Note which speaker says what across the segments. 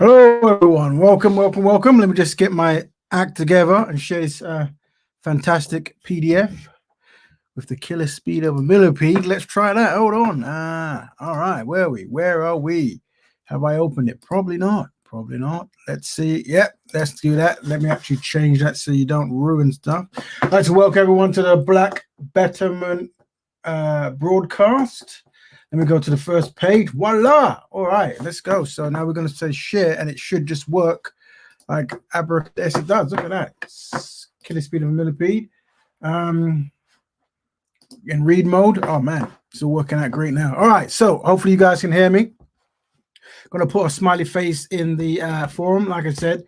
Speaker 1: Hello, everyone. Welcome. Let me just get my act together and share this fantastic PDF with the killer speed of a millipede. Let's try that. Hold on. All right. Where are we? Where are we? Have I opened it? Probably not. Probably not. Let's see. Yep. Let's do that. Let me actually change that so you don't ruin stuff. I'd like to welcome everyone to the Black Betterment Broadcast. Let me go to the first page. Voila! All right, let's go. So now we're going to say share, and it should just work like abracadabra. It does. Look at that. Killer speed of a millipede. In read mode. Oh man, it's all working out great now. All right, so hopefully you guys can hear me. Going to put a smiley face in the forum, like I said.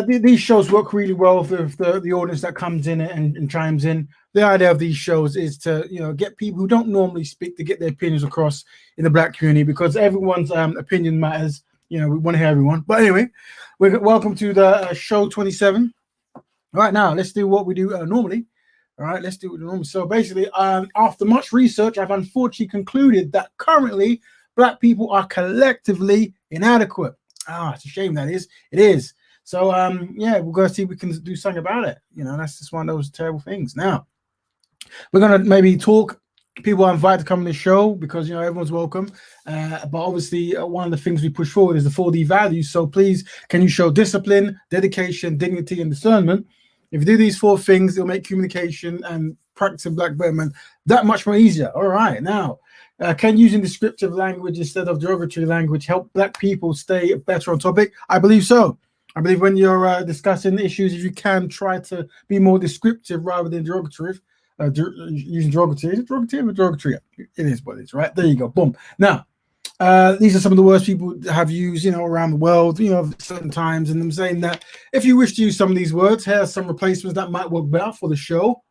Speaker 1: These shows work really well with the audience that comes in and chimes in. The idea of these shows is to get people who don't normally speak to get their opinions across in the Black community, because everyone's opinion matters. We want to hear everyone. But anyway, welcome to the show 27. All right, now let's do what we do normally. All right, let's do what we do normally. So basically, after much research, I've unfortunately concluded that currently Black people are collectively inadequate. It's a shame that is. It is. So we're going to see if we can do something about it. That's just one of those terrible things. Now, we're going to maybe talk. People are invited to come on the show because everyone's welcome. But obviously, one of the things we push forward is the 4D values. So please, can you show discipline, dedication, dignity, and discernment? If you do these 4 things, it'll make communication and practicing Black betterment that much more easier. All right, now. Can using descriptive language instead of derogatory language help Black people stay better on topic? I believe so. I believe when you're discussing issues, if you can try to be more descriptive rather than derogatory, using derogatory. Is it derogatory or derogatory? It is what it is, right? There you go. Boom. Now, these are some of the words people have used, around the world, certain times. And I'm saying that if you wish to use some of these words, here are some replacements that might work better for the show.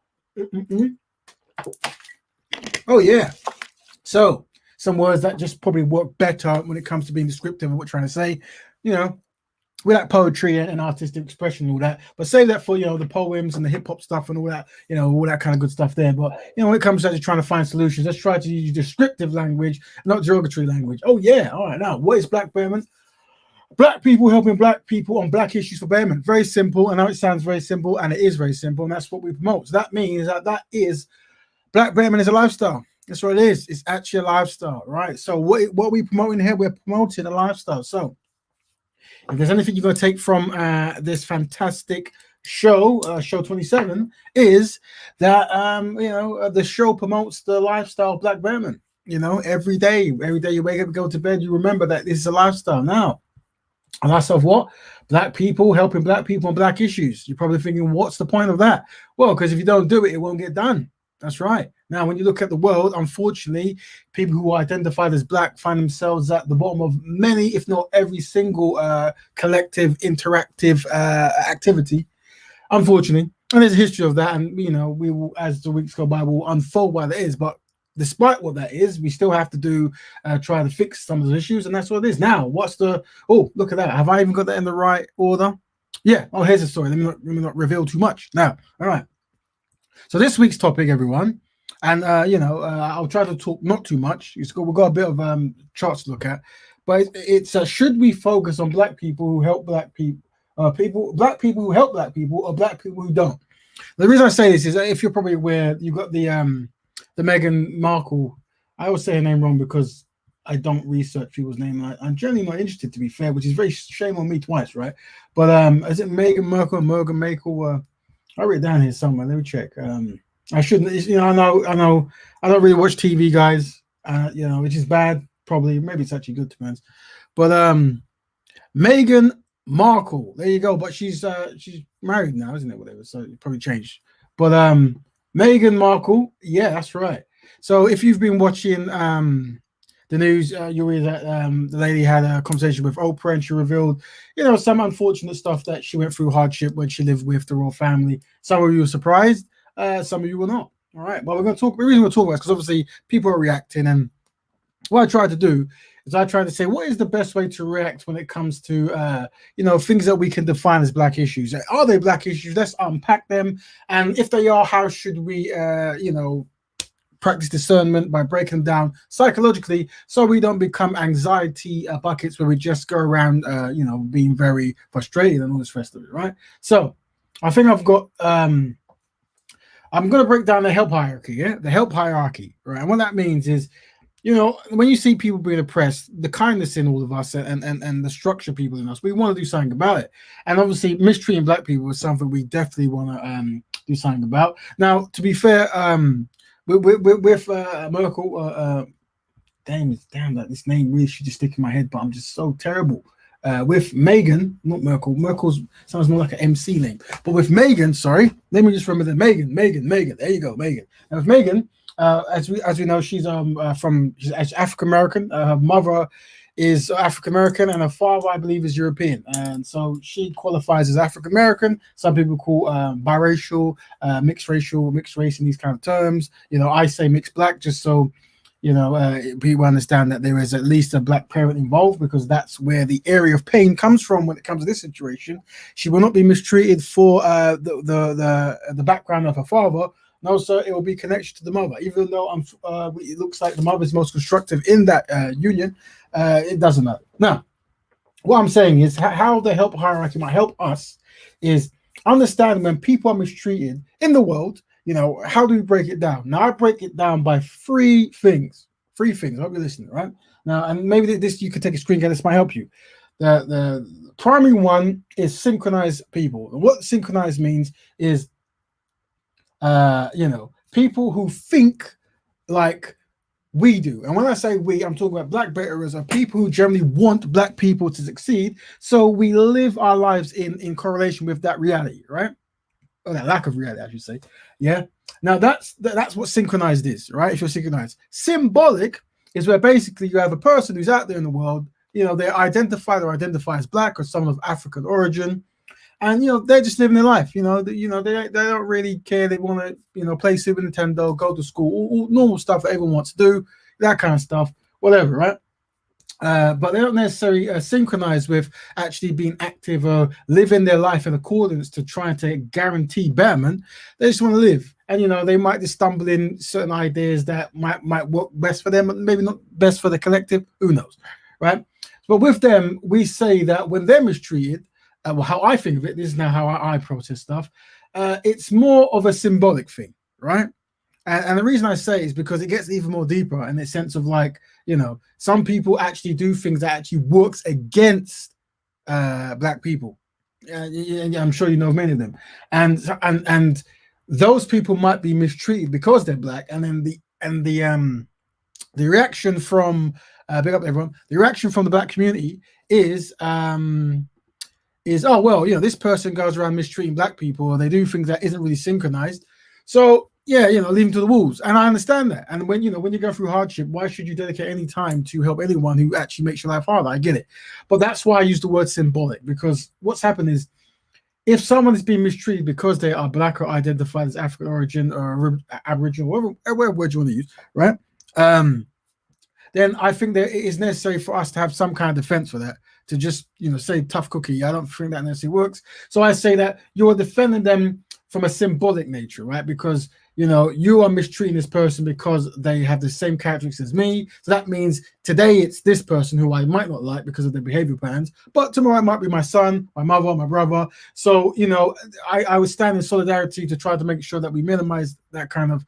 Speaker 1: Oh, yeah. So, some words that just probably work better when it comes to being descriptive of what we're trying to say. We like poetry and artistic expression and all that, but save that for the poems and the hip hop stuff and all that, all that kind of good stuff there. But when it comes to trying to find solutions, let's try to use descriptive language, not derogatory language. Oh yeah, all right. Now, what is Black betterment? Black people helping Black people on Black issues for betterment. Very simple. I know it sounds very simple, and it is very simple, and that's what we promote. So that means that is Black betterment is a lifestyle. That's what it is. It's actually a lifestyle, right? So what we promoting here, we're promoting a lifestyle. So if there's anything you're going to take from this fantastic show, show 27, is that the show promotes the lifestyle of Black betterment. Every day you wake up and go to bed, you remember that this is a lifestyle. Now, a lifestyle of what? Black people helping Black people on Black issues. You're probably thinking, what's the point of that? Well, because if you don't do it, it won't get done. That's right. Now, when you look at the world, unfortunately, people who are identified as Black find themselves at the bottom of many, if not every single collective interactive activity, unfortunately. And there's a history of that. And, we will, as the weeks go by, we'll unfold why that is. But despite what that is, we still have to try to fix some of the issues. And that's what it is. Now, look at that. Have I even got that in the right order? Yeah. Oh, here's the story. Let me not reveal too much. Now, all right. So this week's topic, everyone, and I'll try to talk not too much. We've got a bit of charts to look at, but it's should we focus on Black people who help Black people, Black people who help Black people, or Black people who don't? The reason I say this is that if you're probably aware, you've got the Meghan Markle. I always say her name wrong because I don't research people's name. I'm generally not interested, to be fair, which is very shame on me twice, right? But is it Meghan Markle or Morgan Markle? I wrote it down here somewhere. Let me check. I shouldn't. I know. I don't really watch TV, guys. Which is bad. Probably. Maybe it's actually good, to be honest. But Meghan Markle. There you go. But she's married now, isn't it? Whatever. So it probably changed. But Meghan Markle. Yeah, that's right. So if you've been watching the news, you'll read that the lady had a conversation with Oprah, and she revealed, some unfortunate stuff that she went through hardship when she lived with the royal family. Some of you were surprised, some of you were not. All right, but we're going to talk. The reason we're talking about it is because obviously people are reacting, and what I try to do is I try to say, what is the best way to react when it comes to things that we can define as Black issues? Are they Black issues? Let's unpack them, and if they are, how should we practice discernment by breaking them down psychologically, so we don't become anxiety buckets where we just go around, being very frustrated and all this rest of it, right? So I think I've got. I'm going to break down the help hierarchy, yeah? The help hierarchy, right? And what that means is, when you see people being oppressed, the kindness in all of us and the structure people in us, we want to do something about it. And obviously, mistreating black people is something we definitely want to do something about. Now, to be fair, with Merkel, damn, that this name really should just stick in my head, but I'm just so terrible. With Megan, not Merkel. Merkel's sounds more like an MC name. But with Megan, sorry, let me just remember that Megan. There you go, Megan. And with Megan, as we know, she's she's African American. Her mother is African American, and her father, I believe, is European. And so she qualifies as African American. Some people call biracial, mixed race, in these kind of terms. I say mixed black just so people understand that there is at least a black parent involved, because that's where the area of pain comes from when it comes to this situation. She will not be mistreated for the background of her father. No, sir, it will be connection to the mother. Even though it looks like the mother is most constructive in that union, it doesn't matter. Now, what I'm saying is how the help hierarchy might help us is understand when people are mistreated in the world. How do we break it down? Now, I break it down by three things. I hope you're listening, right? Now, and maybe this, you could take a screen, this might help you. The primary one is synchronize people. And what synchronize means is, people who think like we do. And when I say we, I'm talking about black betterers, are people who generally want black people to succeed. So we live our lives in correlation with that reality, right? Or that lack of reality, I should say. Yeah. Now that's what synchronized is, right? If you're synchronized. Symbolic is where basically you have a person who's out there in the world, they identify as black or someone of African origin, and they're just living their life. They don't really care. They want to play Super Nintendo, go to school, all normal stuff that everyone wants to do, that kind of stuff, whatever, right? But they don't necessarily synchronize with actually being active or living their life in accordance to trying to guarantee betterment. They just want to live, and they might just stumble in certain ideas that might work best for them, maybe not best for the collective. Who knows, right? But with them, we say that when they're mistreated, how I think of it, this is now how I process stuff. It's more of a symbolic thing, right? And the reason I say is because it gets even more deeper in the sense of some people actually do things that actually works against black people. I'm sure you know many of them, and those people might be mistreated because they're black, and then the reaction from big up everyone. The reaction from the black community is oh well, this person goes around mistreating black people, or they do things that isn't really synchronized. So yeah, leave them to the wolves. And I understand that. And when you go through hardship, why should you dedicate any time to help anyone who actually makes your life harder? I get it. But that's why I use the word symbolic, because what's happened is if someone is being mistreated because they are black or identified as African origin or Aboriginal, whatever word you want to use, right? Then I think that it is necessary for us to have some kind of defense for that, to just, say tough cookie. I don't think that necessarily works. So I say that you're defending them from a symbolic nature, right? Because you are mistreating this person because they have the same characteristics as me. So that means today it's this person who I might not like because of their behavior patterns, but tomorrow it might be my son, my mother, my brother. So, I would stand in solidarity to try to make sure that we minimize that kind of,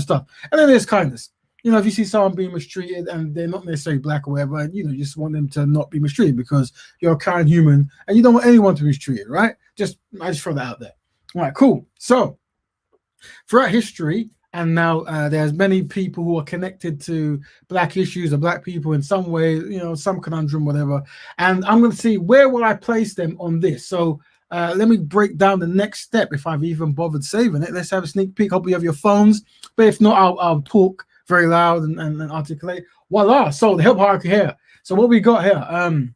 Speaker 1: stuff. And then there's kindness. If you see someone being mistreated and they're not necessarily black or whatever, and you just want them to not be mistreated because you're a kind human and you don't want anyone to be mistreated, right? I just throw that out there. All right, cool. So throughout history, and now there's many people who are connected to black issues or black people in some way, some conundrum, whatever. And I'm going to see where will I place them on this. So let me break down the next step if I've even bothered saving it. Let's have a sneak peek. Hope you have your phones, but if not, I'll talk very loud and articulate. Voila! So the help hierarchy here. So what we got here,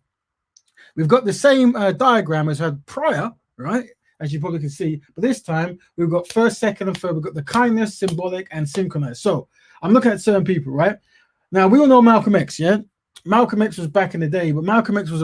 Speaker 1: we've got the same diagram as had prior, right? As you probably can see, but this time we've got first, second, and third. We've got the kindness, symbolic, and synchronized. So I'm looking at certain people, right? Now we all know Malcolm X, yeah. Malcolm X was back in the day, but Malcolm X was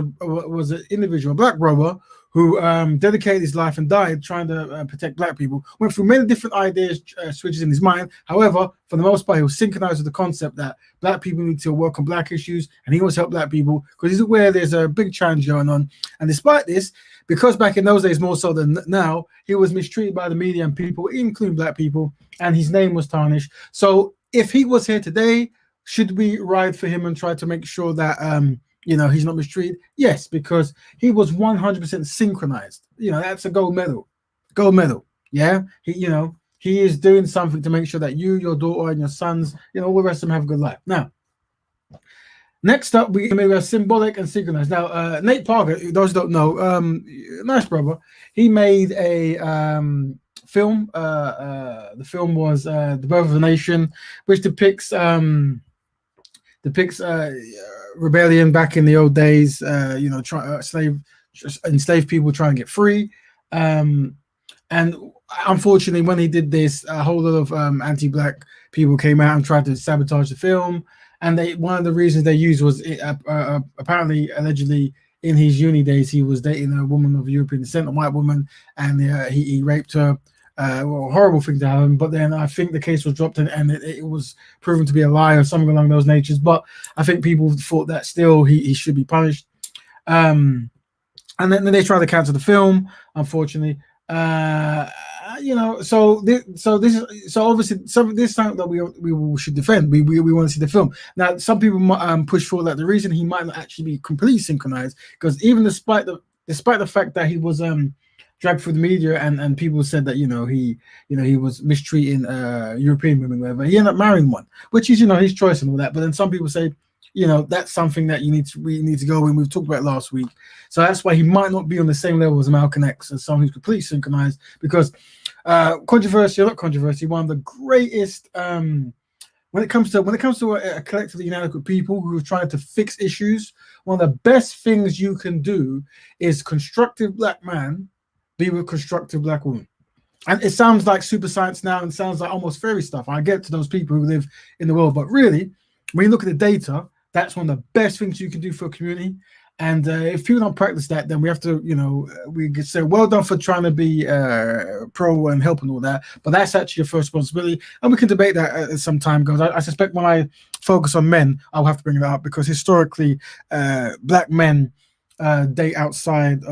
Speaker 1: an individual, a black brother who dedicated his life and died trying to protect black people, went through many different ideas, switches in his mind. However, for the most part, he was synchronized with the concept that black people need to work on black issues, and he wants to help black people because he's aware there's a big challenge going on. And despite this, because back in those days, more so than now, he was mistreated by the media and people, including black people, and his name was tarnished. So if he was here today, should we ride for him and try to make sure that he's not mistreated? Yes, because he was 100% synchronized. That's a gold medal. Yeah, he is doing something to make sure that you, your daughter, and your sons, all the rest of them have a good life. Now, next up, we have symbolic and synchronized. Now, Nate Parker, those who don't know, nice brother. He made a film. The film was The Birth of a Nation, which depicts rebellion back in the old days. Enslaved people trying to get free. And unfortunately, when he did this, a whole lot of anti-black people came out and tried to sabotage the film. And one of the reasons they used was apparently, allegedly, in his uni days, he was dating a woman of European descent, a white woman, and he raped her. A horrible thing to happen. But then I think the case was dropped and it was proven to be a lie or something along those natures. But I think people thought that still he should be punished. And then they tried to cancel the film, unfortunately. So obviously this time that we should defend. We want to see the film. Now, some people might push for that. The reason he might not actually be completely synchronized, because even despite the fact that he was dragged through the media and people said that he was mistreating European women, whatever, he ended up marrying one, which is his choice and all that. But then some people say that's something that we need to go in. We've talked about it last week. So that's why he might not be on the same level as Malcolm X, as someone who's completely synchronized, because controversy or not controversy, one of the greatest when it comes to a collectively united group of people who are trying to fix issues, one of the best things you can do is constructive black man be with constructive black woman. And it sounds like super science now and sounds like almost fairy stuff. I get to those people who live in the world, but really, when you look at the data, that's one of the best things you can do for a community. And if people don't practice that, then we have to, we could say, well done for trying to be pro and help and all that. But that's actually your first responsibility. And we can debate that as some time goes. I suspect when I focus on men, I'll have to bring it up because historically, black men date outside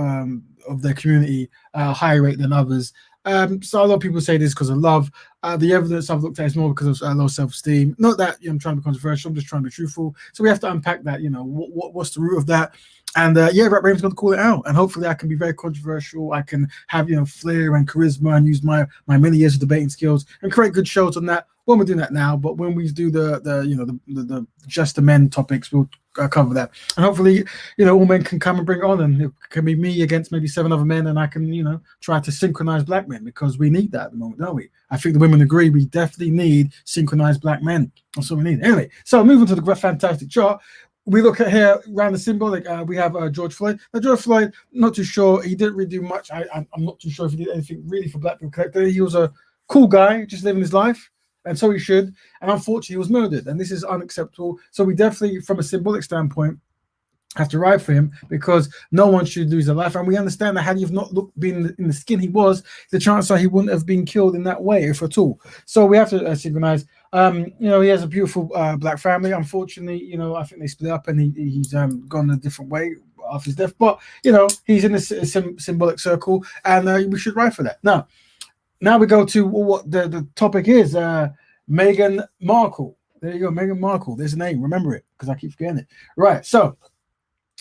Speaker 1: of their community higher rate than others. So a lot of people say this because of love. The evidence I've looked at is more because of low self-esteem. Not that I'm trying to be controversial, I'm just trying to be truthful. So we have to unpack that, what's the root of that. And Rap Raymond's going to call it out. And hopefully I can be very controversial. I can have, flair and charisma and use my many years of debating skills and create good shows on that. When we're doing that now, but when we do the just the men topics, we'll cover that. And hopefully, all men can come and bring it on, and it can be me against maybe 7 other men, and I can, try to synchronize black men because we need that at the moment, don't we? I think the women agree. We definitely need synchronized black men. That's what we need. Anyway, so moving to the fantastic chart. We look at here around the symbolic. We have George Floyd. Now, George Floyd, not too sure. He didn't really do much. I'm not too sure if he did anything really for black people collectively. He was a cool guy, just living his life. And so he should. And unfortunately, he was murdered. And this is unacceptable. So we definitely, from a symbolic standpoint, have to ride for him because no one should lose their life. And we understand that had he not been in the skin he was, the chance that he wouldn't have been killed in that way, if at all. So we have to synchronize. He has a beautiful black family. Unfortunately, I think they split up and he's gone a different way after his death. But, he's in this symbolic circle and we should ride for that. Now we go to what the topic is. Meghan Markle. There you go, Meghan Markle. There's a name. Remember it because I keep forgetting it. Right. So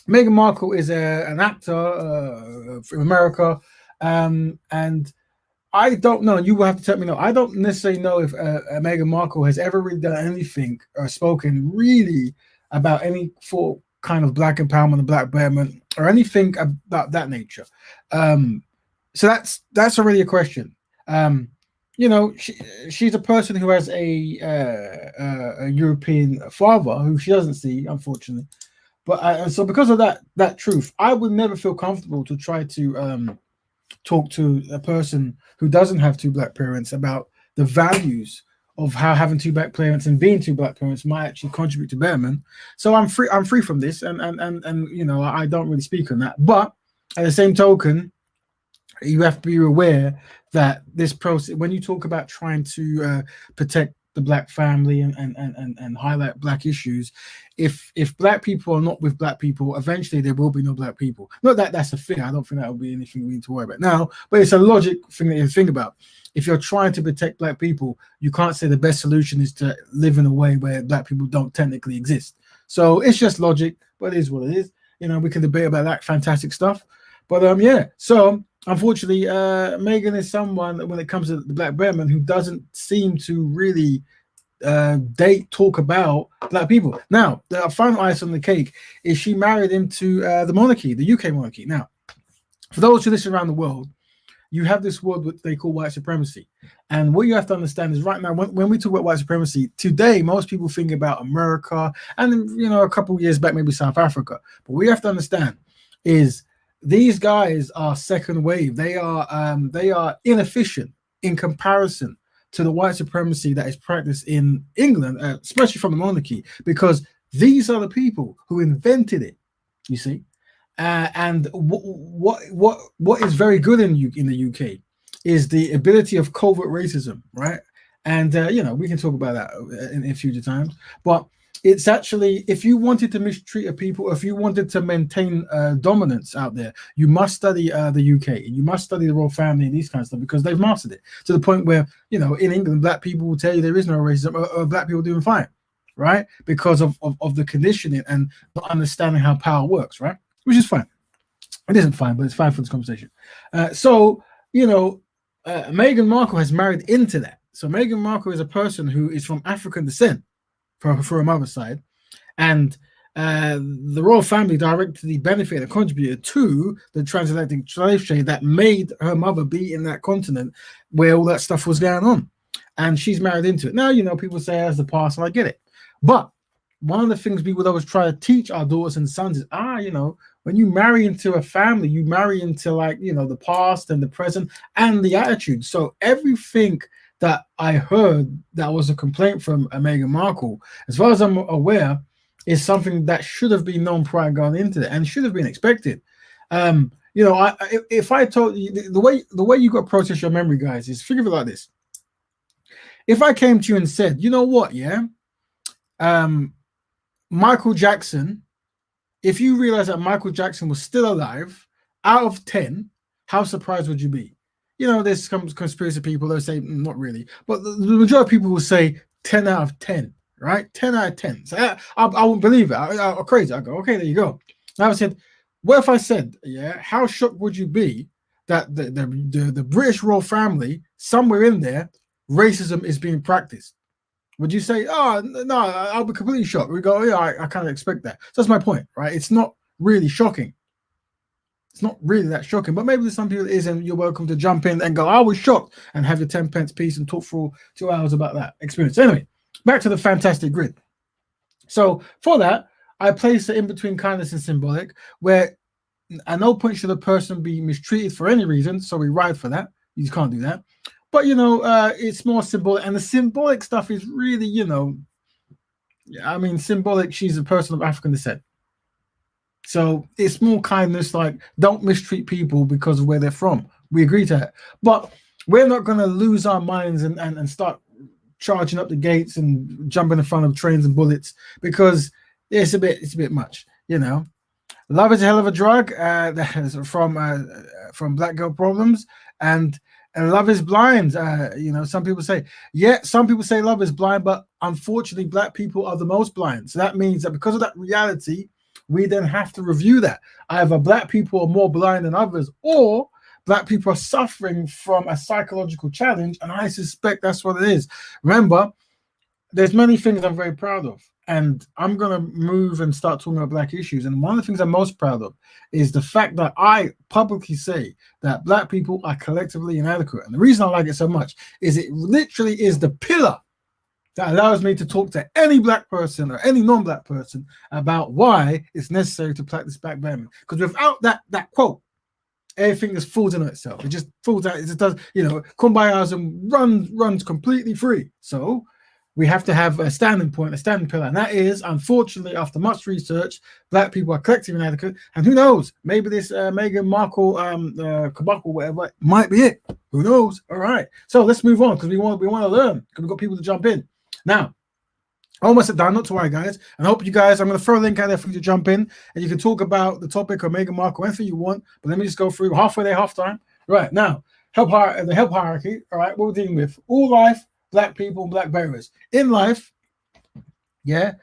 Speaker 1: Meghan Markle is an actor from America. And I don't know. You will have to tell me no. I don't necessarily know if Meghan Markle has ever really done anything or spoken really about any kind of black empowerment or black betterment or anything about that nature. So that's already a question. She's a person who has a European father who she doesn't see, unfortunately. But so because of that truth, I would never feel comfortable to try to talk to a person who doesn't have 2 black parents about the values of how having 2 black parents and being 2 black parents might actually contribute to betterment. So I'm free from this, and I don't really speak on that. But at the same token, you have to be aware that this process, when you talk about trying to protect the black family and highlight black issues, if black people are not with black people, eventually there will be no black people. Not that that's a thing. I don't think that will be anything we need to worry about now, but it's a logic thing that you think about. If you're trying to protect black people, you can't say the best solution is to live in a way where black people don't technically exist. So it's just logic, but it is what it is. We can debate about that fantastic stuff. But yeah, so unfortunately, Megan is someone, when it comes to the Black Betterment, who doesn't seem to really talk about black people. Now, the final ice on the cake is she married into the monarchy, the UK monarchy. Now, for those who listen around the world, you have this word what they call white supremacy. And what you have to understand is right now, when we talk about white supremacy, today, most people think about America and, a couple of years back, maybe South Africa. But what you have to understand is these guys are second wave. They are inefficient in comparison to the white supremacy that is practiced in England, especially from the monarchy, because these are the people who invented it, you see. And what is very good in the UK is the ability of covert racism, right? And we can talk about that in future times. But it's actually, if you wanted to mistreat a people, if you wanted to maintain dominance out there, you must study the UK, and you must study the royal family and these kinds of stuff, because they've mastered it to the point where, in England, black people will tell you there is no racism, or black people doing fine, right? Because of the conditioning and not understanding how power works, right? Which is fine. It isn't fine, but it's fine for this conversation. Meghan Markle has married into that. So Meghan Markle is a person who is from African descent for her mother's side. And the royal family directly benefited and contributed to the transatlantic slave trade that made her mother be in that continent where all that stuff was going on. And she's married into it. Now, people say as the past, and I get it. But one of the things we would always try to teach our daughters and sons is, when you marry into a family, you marry into the past and the present and the attitude. So everything that I heard that was a complaint from Meghan Markle, as far as I'm aware, is something that should have been known prior going into it and should have been expected. If I told you the way you got to process your memory, guys, is think of it like this. If I came to you and said, you know what, Michael Jackson, if you realize that Michael Jackson was still alive, out of 10, how surprised would you be? There's some conspiracy people that say, not really, but the majority of people will say 10 out of 10, right? 10 out of 10. So I won't believe it. I'm crazy. I go, okay, there you go. Now I said, what if I said, how shocked would you be that the British royal family, somewhere in there, racism is being practiced? Would you say, oh, no, I'll be completely shocked? We go, yeah, I kind of expect that. So that's my point, right? It's not really shocking. It's not really that shocking, but maybe there's some people that is, and you're welcome to jump in and go, I was shocked, and have your 10 pence piece and talk for 2 hours about that experience. Anyway, back to the fantastic grid. So for that, I place it in between kindness and symbolic, where at no point should a person be mistreated for any reason. So we ride for that. You can't do that. But, it's more symbolic. And the symbolic stuff is really, symbolic. She's a person of African descent. So it's more kindness, like don't mistreat people because of where they're from. We agree to that. But we're not going to lose our minds and start charging up the gates and jumping in front of trains and bullets, because it's a bit much, Love is a hell of a drug. That is from Black Girl Problems. And love is blind. Some people say, some people say love is blind, but unfortunately, black people are the most blind. So that means that because of that reality, we then have to review that. Either black people are more blind than others, or black people are suffering from a psychological challenge, and I suspect that's what it is. Remember, there's many things I'm very proud of, and I'm going to move and start talking about black issues. And one of the things I'm most proud of is the fact that I publicly say that black people are collectively inadequate. And the reason I like it so much is it literally is the pillar that allows me to talk to any black person or any non-black person about why it's necessary to practice Black Betterment. Because without that quote, everything just falls into itself. It just falls out. It just does, Kumbayas and runs completely free. So we have to have a standing point, a standing pillar. And that is, unfortunately, after much research, black people are collectively inadequate. And who knows? Maybe this Meghan Markle cabal, whatever, might be it. Who knows? All right. So let's move on because we want to learn because we've got people to jump in. Now, almost done, not to worry, guys. And I hope you guys, I'm going to throw a link out there for you to jump in and you can talk about the topic of Meghan Markle, anything you want. But let me just go through halfway there, half time. Right. Now, the help hierarchy. All right. What we're dealing with all life, black people, and black bearers. In life, yeah,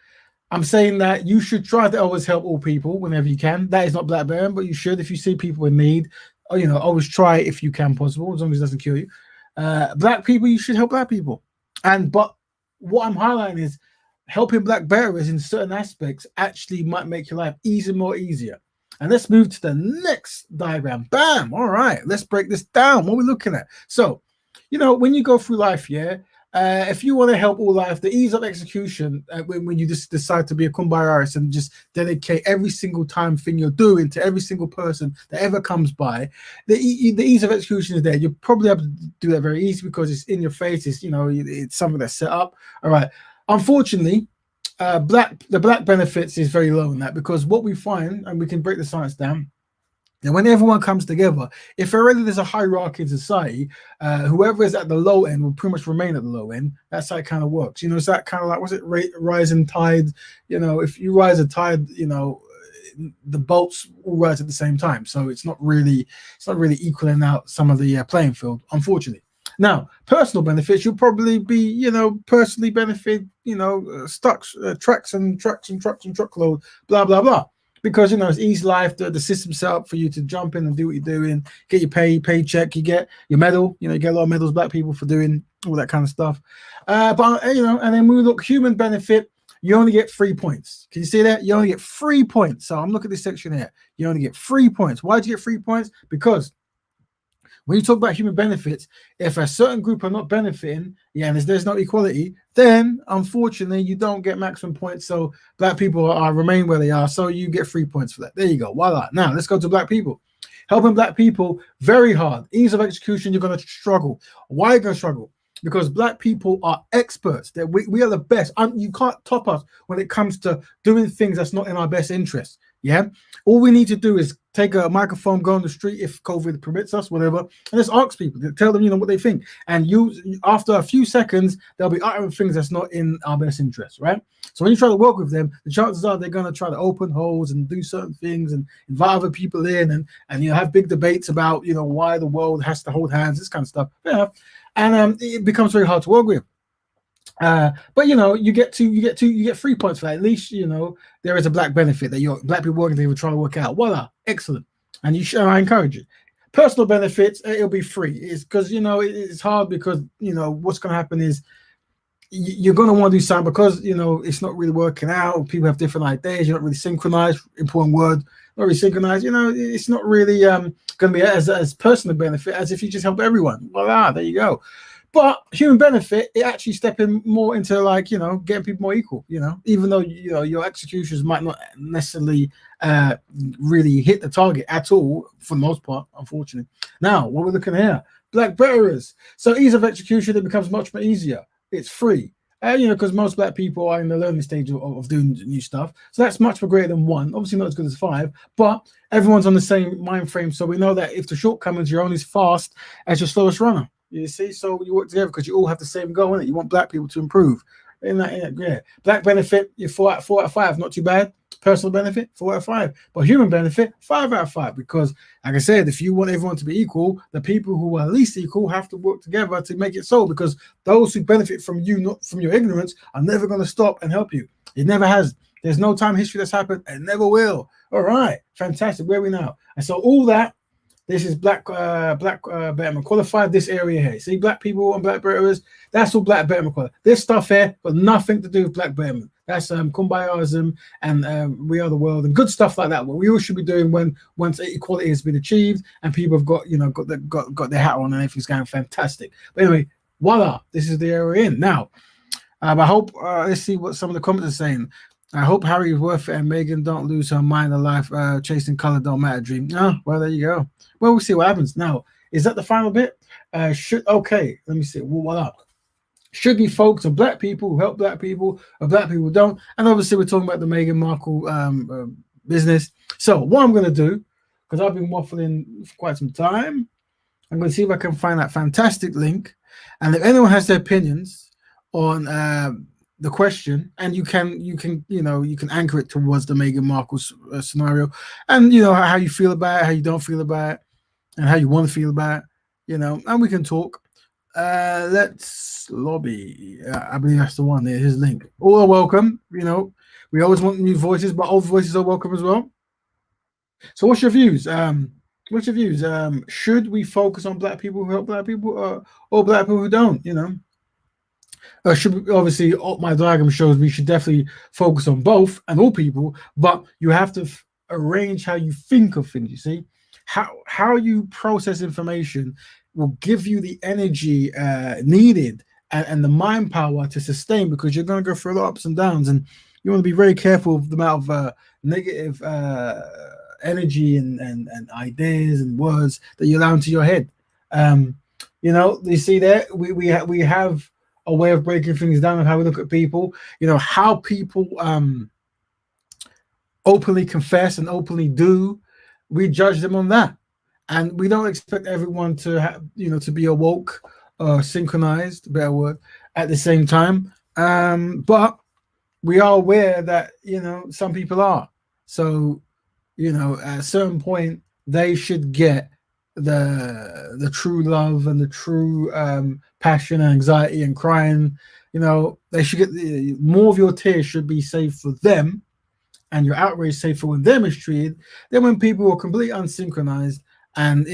Speaker 1: I'm saying that you should try to always help all people whenever you can. That is not black bearing, but you should if you see people in need. Or, always try if you can possible, as long as it doesn't kill you. Black people, you should help black people. But what I'm highlighting is helping black bearers in certain aspects actually might make your life more easier. And let's move to the next diagram. Bam! All right, let's break this down. What are we looking at? So, when you go through life, if you want to help all life, the ease of execution, when you just decide to be a kumbaya artist and just dedicate every single time thing you're doing to every single person that ever comes by, the ease of execution is there. You'll probably able to do that very easy because it's in your face. It's something that's set up. All right. Unfortunately, the black benefits is very low in that because what we find, and we can break the science down, and when everyone comes together, if already there's a hierarchy in society, whoever is at the low end will pretty much remain at the low end. That's how it kind of works. It's that kind of like, what's it, rising tide? If you rise a tide, the boats all rise at the same time. So it's not really equaling out some of the playing field, unfortunately. Now, personal benefits, you'll probably be, personally benefit, trucks and truckload, blah, blah, blah. Because, it's easy life, the system's set up for you to jump in and do what you're doing, get your paycheck, you get your medal, you get a lot of medals, black people, for doing all that kind of stuff. And then when we look human benefit, you only get 3 points. Can you see that? You only get 3 points. So I'm looking at this section here. You only get 3 points. Why do you get 3 points? Because when you talk about human benefits, if a certain group are not benefiting, and there's no equality, then unfortunately you don't get maximum points. So black people remain where they are. So you get 3 points for that. There you go. Voila. Now let's go to black people. Helping black people, very hard. Ease of execution, you're going to struggle. Why are you going to struggle? Because black people are experts. That we are the best. You can't top us when it comes to doing things that's not in our best interest. Yeah. All we need to do is take a microphone, go on the street if COVID permits us, whatever, and just ask people, tell them, what they think. And after a few seconds, they'll be uttering things that's not in our best interest, right? So when you try to work with them, the chances are they're going to try to open holes and do certain things and invite other people in and have big debates about, why the world has to hold hands, this kind of stuff. Yeah. And it becomes very hard to work with. But you get 3 points for that. At least there is a black benefit that your black people working together trying to work out. Voila, excellent. And I encourage it. Personal benefits, it'll be free. It's because it's hard because what's going to happen is you're going to want to do something because it's not really working out. People have different ideas. You're not really synchronized. Important word. Not really synchronized. It's not really going to be as personal benefit as if you just help everyone. Voila, there you go. But human benefit, it actually stepping more into getting people more equal, even though, your executions might not necessarily really hit the target at all for the most part, unfortunately. Now, what we're looking at here, black betterers. So ease of execution, it becomes much more easier. It's free. Because most black people are in the learning stage of doing new stuff. So that's much more greater than 1. Obviously not as good as 5, but everyone's on the same mind frame. So we know that if the shortcomings, you're only as fast as your slowest runner. You see, so you work together because you all have the same goal, innit? You want black people to improve. Yeah. Black benefit, you're 4 out of 5, not too bad. Personal benefit, 4 out of 5. But human benefit, 5 out of 5. Because, like I said, if you want everyone to be equal, the people who are least equal have to work together to make it so. Because those who benefit from you, not from your ignorance, are never going to stop and help you. It never has. There's no time in history that's happened and never will. All right, fantastic. Where are we now? And so all that. This is black Betterment qualified. This area here, see, black people and black betterers. That's all black Betterment qualified. This stuff here got nothing to do with black Betterment. That's kumbayaism and we are the world and good stuff like that. What we all should be doing once equality has been achieved and people have got got their hat on and everything's going fantastic. But anyway, voila, this is the area we're in now. I hope let's see what some of the comments are saying. I hope Harry is worth it and Meghan don't lose her mind in life. Chasing color don't matter dream. Oh, well, there you go. Well, we'll see what happens. Now, is that the final bit? Okay, let me see. Voila. should we focus on black people who help black people or black people who don't? And obviously, we're talking about the Meghan Markle business. So, what I'm going to do, because I've been waffling for quite some time, I'm going to see if I can find that fantastic link. And if anyone has their opinions on the question, and you can anchor it towards the Meghan Markle scenario, and how you feel about it, how you don't feel about it, and how you want to feel about it, and we can talk. Let's lobby. I believe that's the one there. His link. All are welcome. We always want new voices, but old voices are welcome as well. So, what's your views? Should we focus on black people who help black people, or black people who don't? Should we, obviously, my diagram shows we should definitely focus on both and all people, but you have to arrange how you think of things. You see, how you process information will give you the energy needed and the mind power to sustain, because you're going to go through a lot of ups and downs, and you want to be very careful of the amount of negative energy and ideas and words that you allow into your head. You see there we have a way of breaking things down, and how we look at people. How people openly confess and openly do. We judge them on that, and we don't expect everyone to have to be awoke or synchronized, better word, at the same time. But we are aware that some people are. So at a certain point they should get the true love and the true passion and anxiety and crying. They should get more of your tears should be saved for them, and your outrage saved for when they're mistreated, than when people are completely unsynchronized. And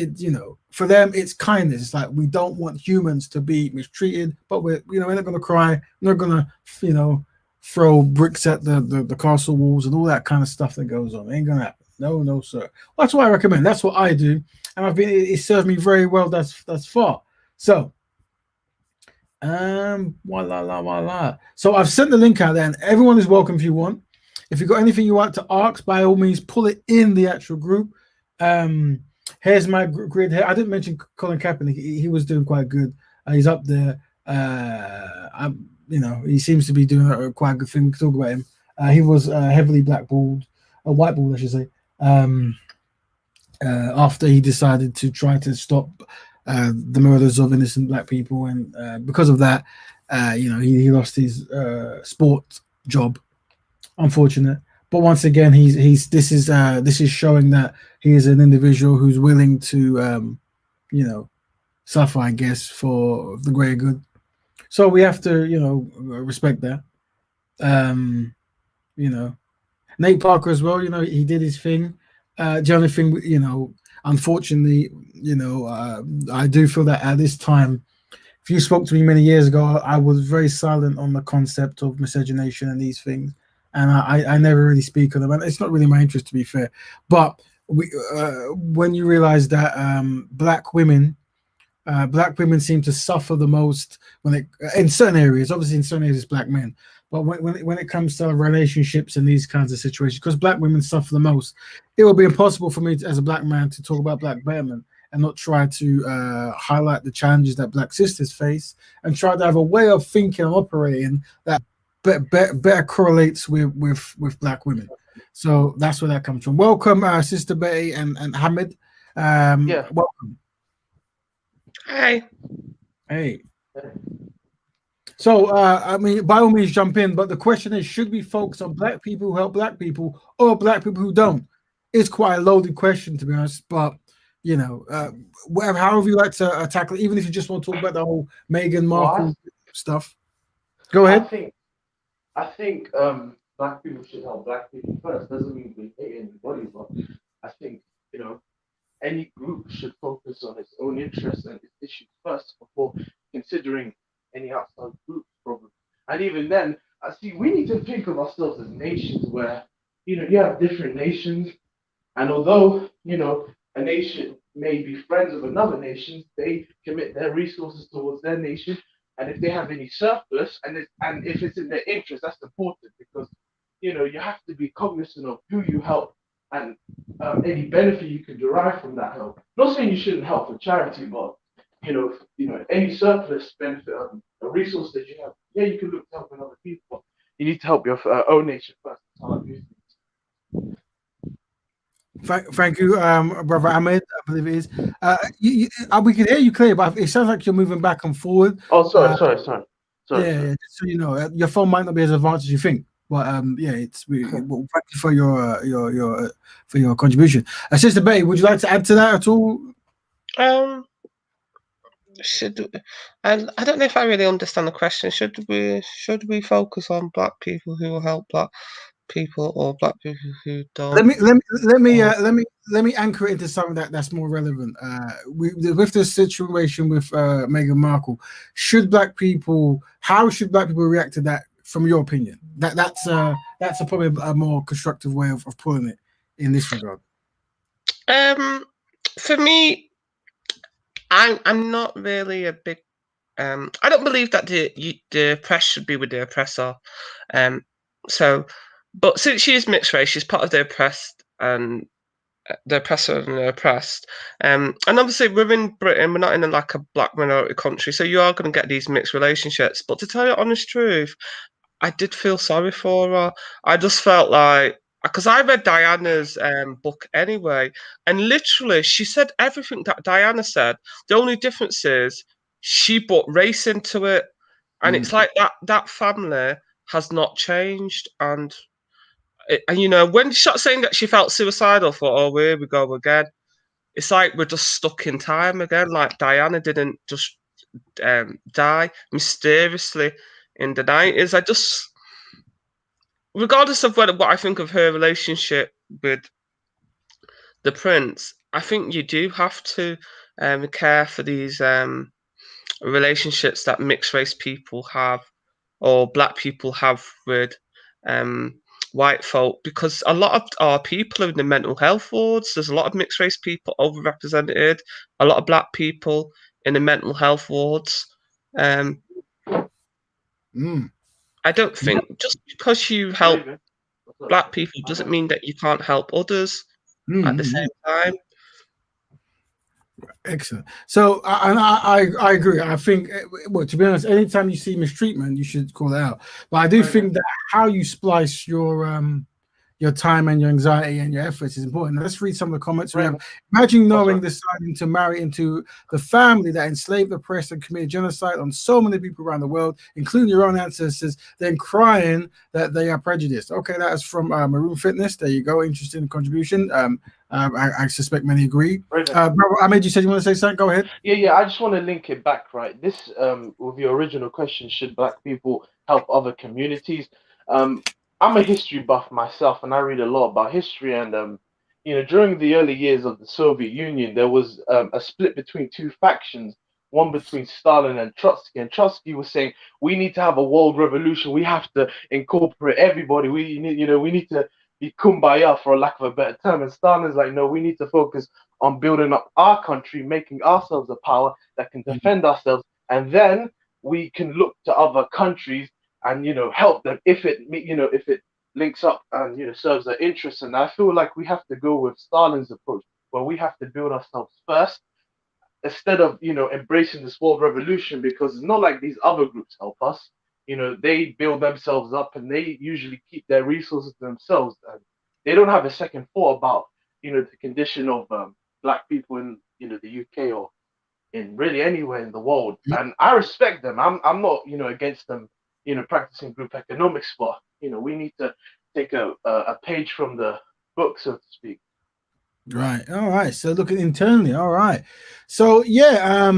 Speaker 1: for them it's kindness. It's like, we don't want humans to be mistreated, but we're not going to cry, we're not going to throw bricks at the castle walls and all that kind of stuff that goes on. It ain't gonna happen. No, sir. Well, that's what I recommend. That's what I do, and it served me very well thus far. So, voila. So I've sent the link out there, and everyone is welcome if you want. If you've got anything you want to ask, by all means, pull it in the actual group. Here's my grid here. I didn't mention Colin Kaepernick. He was doing quite good. He's up there. He seems to be doing a quite good thing. We can talk about him. He was heavily blackballed, whiteballed, I should say, after he decided to try to stop the murders of innocent black people, and because of that, he lost his sport job. Unfortunate, but once again, this is showing that he is an individual who's willing to, suffer, I guess, for the greater good. So we have to, respect that. Nate Parker as well. He did his thing. The only thing, unfortunately, I do feel that at this time, if you spoke to me many years ago, I was very silent on the concept of miscegenation and these things, and I never really speak on them. And it's not really my interest, to be fair. But when you realize that black women seem to suffer the most in certain areas. Obviously, in certain areas, it's black men. But when it comes to relationships and these kinds of situations, because black women suffer the most, it will be impossible for me as a black man to talk about black betterment and not try to highlight the challenges that black sisters face, and try to have a way of thinking and operating that better correlates with black women. So that's where that comes from. Welcome, Sister Betty and Hamid. Welcome.
Speaker 2: Hi.
Speaker 1: Hey. So, by all means, jump in. But the question is, should we focus on black people who help black people, or black people who don't? It's quite a loaded question, to be honest. But whatever, however you like to tackle it, even if you just want to talk about the whole Meghan Markle stuff. Go ahead.
Speaker 3: I think black people should help black people first. Doesn't mean we hate anybody, but I think any group should focus on its own interests and its issues first before considering any outside group's problem. And even then, I see we need to think of ourselves as nations where you have different nations, and although a nation may be friends of another nation, they commit their resources towards their nation, and if they have any surplus, and if it's in their interest, that's important, because you have to be cognizant of who you help and any benefit you can derive from that help. Not saying you shouldn't help for charity, but any surplus benefit a resource that you have, yeah, you can look to helping other people, but you need to help your own nation first. That's how I do things.
Speaker 1: Thank you, brother Ahmed. I believe it is. We can hear you clear, but it sounds like you're moving back and forward.
Speaker 3: Oh, sorry.
Speaker 1: Yeah, just so you know, your phone might not be as advanced as you think, but yeah, well, thank you for your contribution. Sister Betty, would you like to add to that at all?
Speaker 2: I don't know if I really understand the question. Should we focus on black people who will help black people or black people who don't?
Speaker 1: Let me anchor it into something that's more relevant. With the situation with Meghan Markle, how should black people react to that? From your opinion, that's probably a more constructive way of putting it in this regard.
Speaker 2: For me, I'm not really a big. I don't believe that the press should be with the oppressor. But since she is mixed race, she's part of the oppressed and the oppressor and the oppressed. And obviously, we're in Britain. We're not in like a black minority country, so you are going to get these mixed relationships. But to tell you the honest truth, I did feel sorry for her. I just felt like because I read Diana's book anyway, and literally she said everything that Diana said. The only difference is she brought race into it, and it's like that family has not changed. And when she started saying that she felt suicidal, for oh, here we go again. It's like we're just stuck in time again. Like Diana didn't just die mysteriously in the 90s. Regardless of what I think of her relationship with the prince, I think you do have to care for these relationships that mixed race people have or black people have with white folk, because a lot of our people are in the mental health wards. There's a lot of mixed race people overrepresented, a lot of black people in the mental health wards. I don't think just because you help black people doesn't mean that you can't help others at the same time.
Speaker 1: Excellent. So, I agree. I think, well, to be honest, anytime you see mistreatment, you should call it out. But I do think that how you splice your time and your anxiety and your efforts is important. Let's read some of the comments we have. Imagine deciding to marry into the family that enslaved, oppressed, and committed genocide on so many people around the world, including your own ancestors, then crying that they are prejudiced. Okay, that is from Maroon Fitness. There you go. Interesting contribution. I suspect many agree. Ahmed, you said you want to say something? Go ahead.
Speaker 3: Yeah. I just want to link it back, right? This, with your original question, should black people help other communities? I'm a history buff myself, and I read a lot about history. And during the early years of the Soviet Union, there was a split between two factions. One between Stalin and Trotsky. And Trotsky was saying, we need to have a world revolution. We have to incorporate everybody. We need to be kumbaya, for lack of a better term. And Stalin's like, no, we need to focus on building up our country, making ourselves a power that can defend ourselves, and then we can look to other countries and help them if it links up and serves their interests. And I feel like we have to go with Stalin's approach, where we have to build ourselves first instead of embracing this world revolution, because it's not like these other groups help us. They build themselves up and they usually keep their resources to themselves, and they don't have a second thought about the condition of black people in the UK or in really anywhere in the world. And I respect them. I'm not against them practicing group economics, but we need to take a page from the book, so to speak.
Speaker 1: Right. All right. So looking internally. All right. So yeah.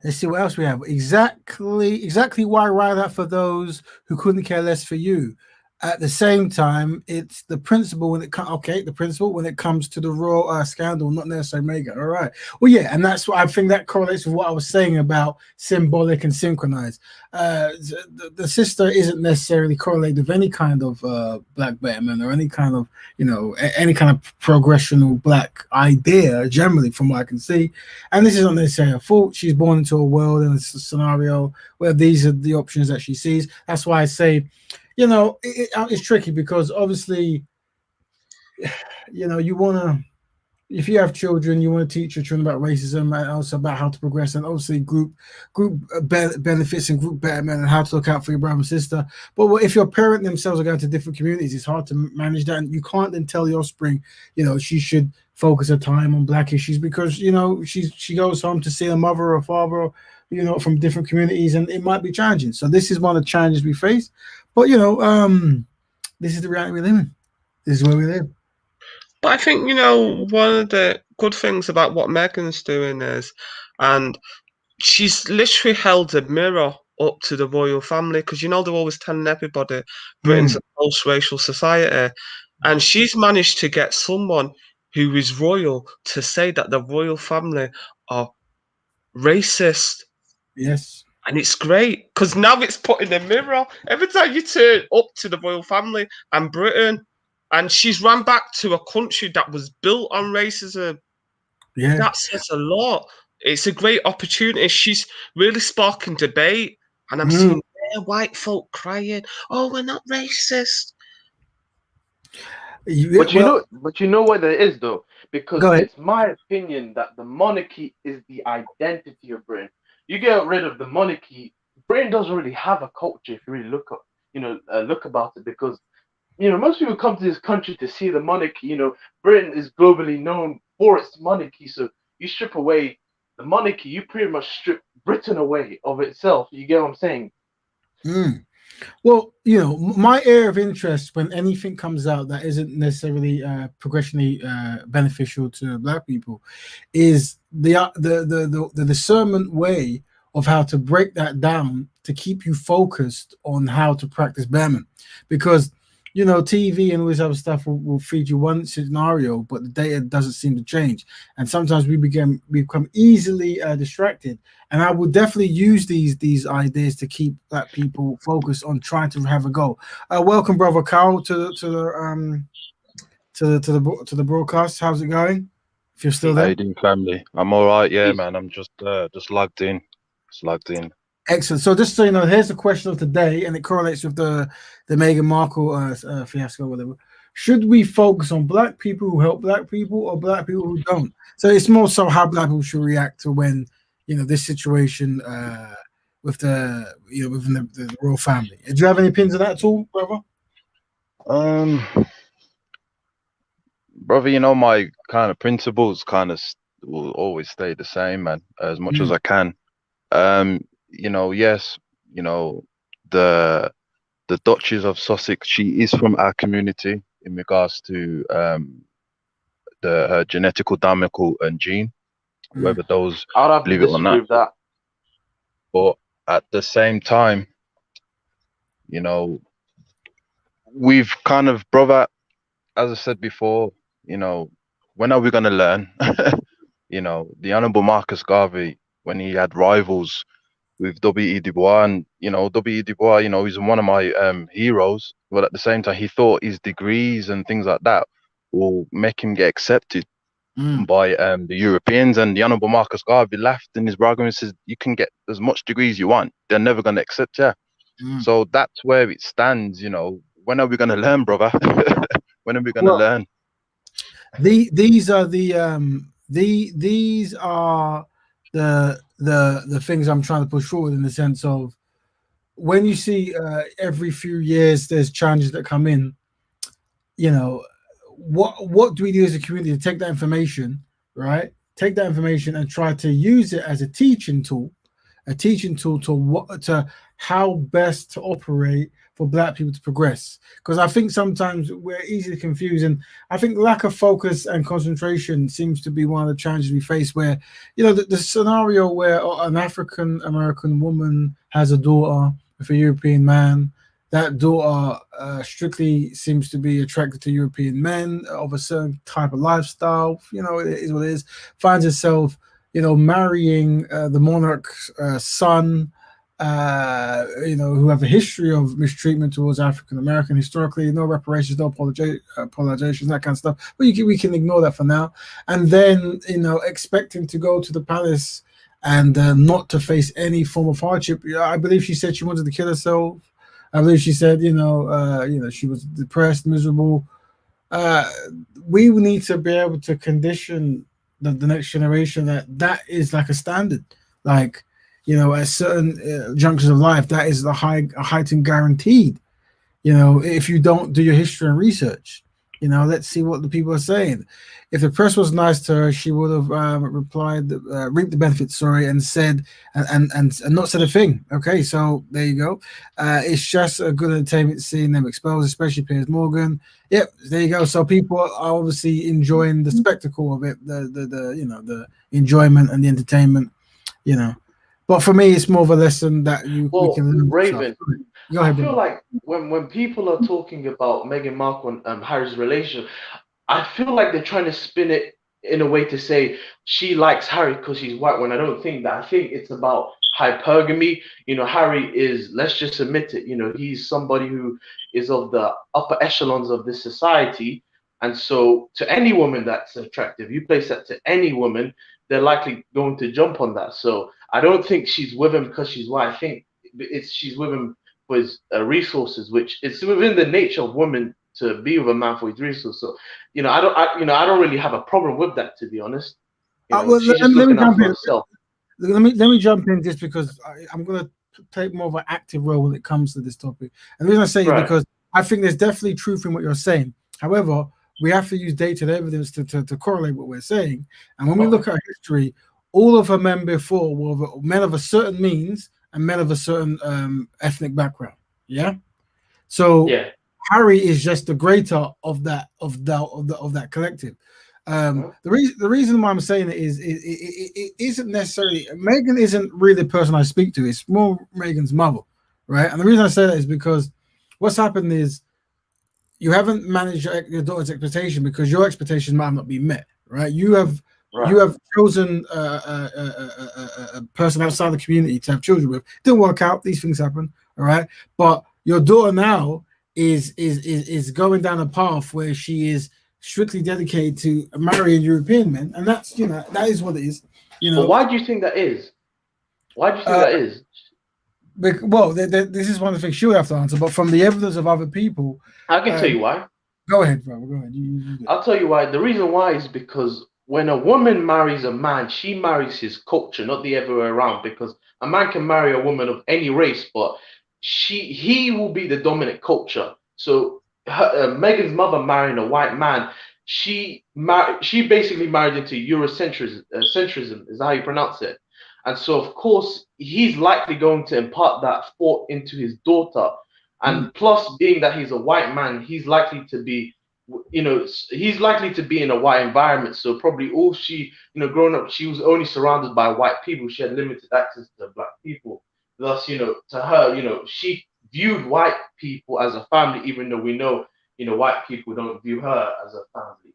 Speaker 1: Let's see what else we have. Exactly why write that for those who couldn't care less for you. At the same time, it's the principle when it comes to the raw scandal, not necessarily Megan. All right. Well, yeah, and that's what I think that correlates with what I was saying about symbolic and synchronized. The sister isn't necessarily correlated with any kind of black betterment or any kind of any kind of progressional black idea generally, from what I can see. And this is not necessarily her fault. She's born into a world and a scenario where these are the options that she sees. That's why I say, it's tricky, because obviously, you want to if you have children, you want to teach your children about racism and also about how to progress, and obviously benefits and group betterment and how to look out for your brother and sister. But if your parent themselves are going to different communities, it's hard to manage that, and you can't then tell your offspring, she should focus her time on black issues because she goes home to see a mother or father, from different communities, and it might be challenging. So this is one of the challenges we face. But this is the reality we live in. This is where we live.
Speaker 2: But I think, one of the good things about what Meghan's doing is, and she's literally held a mirror up to the royal family, because they're always telling everybody Britain's a post-racial society, and she's managed to get someone who is royal to say that the royal family are racist.
Speaker 1: Yes.
Speaker 2: And it's great, because now it's put in the mirror. Every time you turn up to the royal family and Britain, and she's ran back to a country that was built on racism.
Speaker 1: Yeah.
Speaker 2: That says a lot. It's a great opportunity. She's really sparking debate, and I'm seeing white folk crying, "Oh, we're not racist."
Speaker 3: But you know what there is though, because
Speaker 1: Go ahead.
Speaker 3: it's my opinion that the monarchy is the identity of Britain. You get rid of the monarchy, Britain doesn't really have a culture if you really look about it, because most people come to this country to see the monarchy. Britain is globally known for its monarchy, so you strip away the monarchy, you pretty much strip Britain away of itself. You get what I'm saying?
Speaker 1: Well, my area of interest when anything comes out that isn't necessarily progressionally beneficial to black people is the discernment way of how to break that down to keep you focused on how to practice betterment. Because TV and all this other stuff will feed you one scenario, but the data doesn't seem to change, and sometimes we become easily distracted. And I will definitely use these ideas to keep black people focused on trying to have a goal. Welcome, brother Carl, to the broadcast. How's it going? If you're still there,
Speaker 4: how you doing, family? I'm all right, yeah, man. I'm just logged in.
Speaker 1: Excellent. So just so you know, here's the question of today, and it correlates with the Meghan Markle fiasco, whatever. Should we focus on black people who help black people or black people who don't? So it's more so how black people should react to when this situation with within the royal family. Do you have any opinions on that at all, brother?
Speaker 4: Brother, my kind of principles will always stay the same, man, as much as I can. Yes, the Duchess of Sussex, she is from our community in regards to her genetical, dynamical, and gene, whether those
Speaker 3: I would have to
Speaker 4: believe it or
Speaker 3: disagree
Speaker 4: not.
Speaker 3: with that.
Speaker 4: But at the same time, we've kind of, brother, as I said before, when are we going to learn? The Honorable Marcus Garvey, when he had rivals with W.E. Du Bois, and W.E. Du Bois, he's one of my heroes, but at the same time, he thought his degrees and things like that will make him get accepted by the Europeans. And the Honorable Marcus Garvey laughed in his argument and says, you can get as much degrees you want, they're never going to accept you. So that's where it stands. When are we going to learn, brother? When are we going to learn?
Speaker 1: These are the things I'm trying to push forward, in the sense of when you see every few years there's challenges that come in. What do we do as a community to take that information, right? Take that information and try to use it as a teaching tool to how best to operate for black people to progress. Because I think sometimes we're easily confused, and I think lack of focus and concentration seems to be one of the challenges we face, where the scenario where an African American woman has a daughter with a European man, that daughter strictly seems to be attracted to European men of a certain type of lifestyle. It is what it is. Finds herself marrying the monarch's son, who have a history of mistreatment towards African American historically. No reparations, no apologizations, that kind of stuff. But we can ignore that for now. And then expecting to go to the palace and not to face any form of hardship. I believe she said she wanted to kill herself. I believe she said she was depressed, miserable. we need to be able to condition the next generation that is like a standard, like, at certain junctures of life, that is a heightened guaranteed. If you don't do your history and research, let's see what the people are saying. If the press was nice to her, she would have replied, reaped the benefits, sorry, and said, and not said a thing. Okay, so there you go. It's just a good entertainment seeing them exposed, especially Piers Morgan. Yep, there you go. So people are obviously enjoying the spectacle of it, the enjoyment and the entertainment, But for me, it's more of a lesson that we can learn.
Speaker 3: Raven,
Speaker 1: Go ahead,
Speaker 3: I feel
Speaker 1: brother.
Speaker 3: like when people are talking about Meghan Markle and Harry's relation, I feel like they're trying to spin it in a way to say she likes Harry because he's white. When I don't think that, I think it's about hypergamy. Harry is, let's just admit it. He's somebody who is of the upper echelons of this society, and so to any woman that's attractive, you place that to any woman, they're likely going to jump on that. So I don't think she's with him because she's white. I think she's with him for his resources, which is within the nature of women to be with a man for his resources. So, I don't really have a problem with that, to be honest.
Speaker 1: Well,
Speaker 3: She's
Speaker 1: let
Speaker 3: just
Speaker 1: me
Speaker 3: looking out
Speaker 1: jump
Speaker 3: for
Speaker 1: in.
Speaker 3: herself.
Speaker 1: Let me jump in just because I'm going to take more of an active role when it comes to this topic. And the reason I say is because I think there's definitely truth in what you're saying. However, we have to use data and evidence to correlate what we're saying. And when we look at history, all of her men before were men of a certain means and men of a certain ethnic background. Yeah. So Harry is just the greater of that collective. The reason why I'm saying it is it isn't necessarily Meghan isn't really the person I speak to. It's more Meghan's mother, right? And the reason I say that is because what's happened is you haven't managed your daughter's expectation because your expectation might not be met, right? You have chosen a person outside the community to have children with. Didn't work out. These things happen, all right. But your daughter now is going down a path where she is strictly dedicated to marrying European men, and that's that is what it is.
Speaker 3: But why do you think that is? Why do you think that is?
Speaker 1: Well, this is one of the things she'll have to answer. But from the evidence of other people,
Speaker 3: I can tell you why.
Speaker 1: Go ahead, brother. Go ahead. You
Speaker 3: I'll tell you why. The reason why is because when a woman marries a man, she marries his culture, not the other way around. Because a man can marry a woman of any race, but he will be the dominant culture. So Meghan's mother marrying a white man, she basically married into Eurocentrism. Centrism is how you pronounce it. And so, of course, he's likely going to impart that thought into his daughter. And plus, being that he's a white man, he's likely to be, he's likely to be in a white environment. So probably all she, growing up, she was only surrounded by white people. She had limited access to black people. Thus, to her, she viewed white people as a family, even though we know, white people don't view her as a family,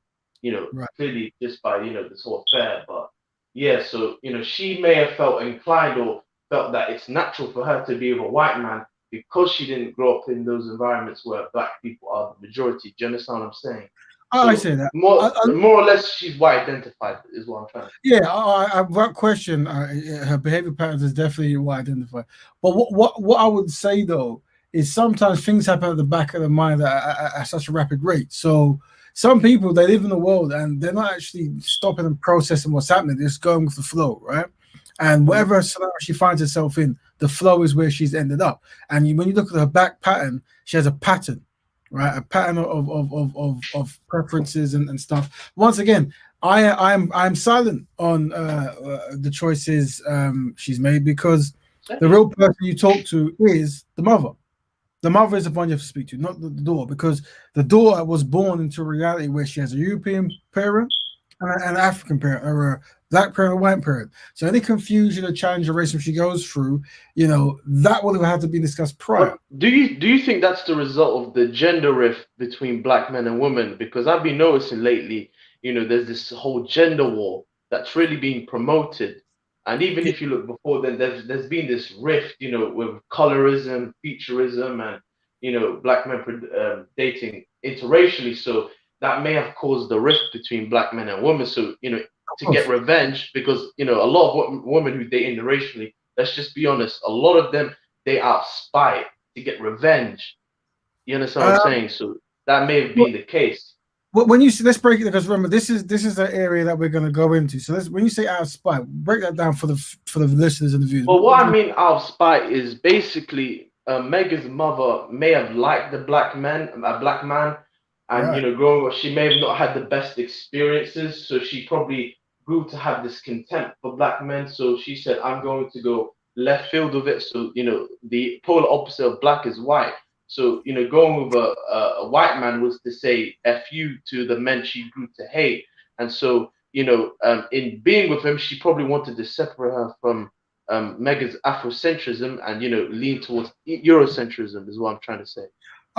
Speaker 3: clearly just by, this whole affair. But yeah, so, she may have felt inclined or felt that it's natural for her to be with a white man because she didn't grow up in those environments where black people are the majority. Do you understand what I'm saying?
Speaker 1: I say that.
Speaker 3: More or less, she's white identified, is what I'm trying to say.
Speaker 1: Yeah, I won't question her behavior patterns is definitely white identified. But what I would say though is sometimes things happen at the back of the mind at such a rapid rate. So some people, they live in the world and they're not actually stopping and processing what's happening. They're just going with the flow, right? And whatever scenario she finds herself in, the flow is where she's ended up. And when you look at her back pattern, she has a pattern, right? A pattern of preferences and stuff. Once again, I'm silent on the choices she's made because the real person you talk to is the mother. The mother is the one you have to speak to, not the daughter, because the daughter was born into a reality where she has a European parent and an African parent, or a black parent, or a white parent. So any confusion or challenge or racism she goes through, that would have had to be discussed prior.
Speaker 3: Well, do you think that's the result of the gender rift between black men and women? Because I've been noticing lately, there's this whole gender war that's really being promoted. And even if you look before then, there's been this rift, with colorism, featureism, and black men dating interracially. So that may have caused the rift between black men and women. So to get revenge, because a lot of women who date interracially, let's just be honest, a lot of them they are spite to get revenge. You understand what I'm saying? So that may have been the case.
Speaker 1: when you let's break it, because remember this is the area that we're going to go into. So when you say out of spite, break that down for the listeners and the viewers.
Speaker 3: Well, what I mean out of spite is basically Megan's mother may have liked a black man, and
Speaker 1: Right.
Speaker 3: growing up, she may have not had the best experiences, so she probably grew to have this contempt for black men. So she said, "I'm going to go left field with it." So the polar opposite of black is white. So going with a white man was to say "f you" to the men she grew to hate, and so in being with him, she probably wanted to separate her from Megan's Afrocentrism and lean towards Eurocentrism is what I'm trying to say.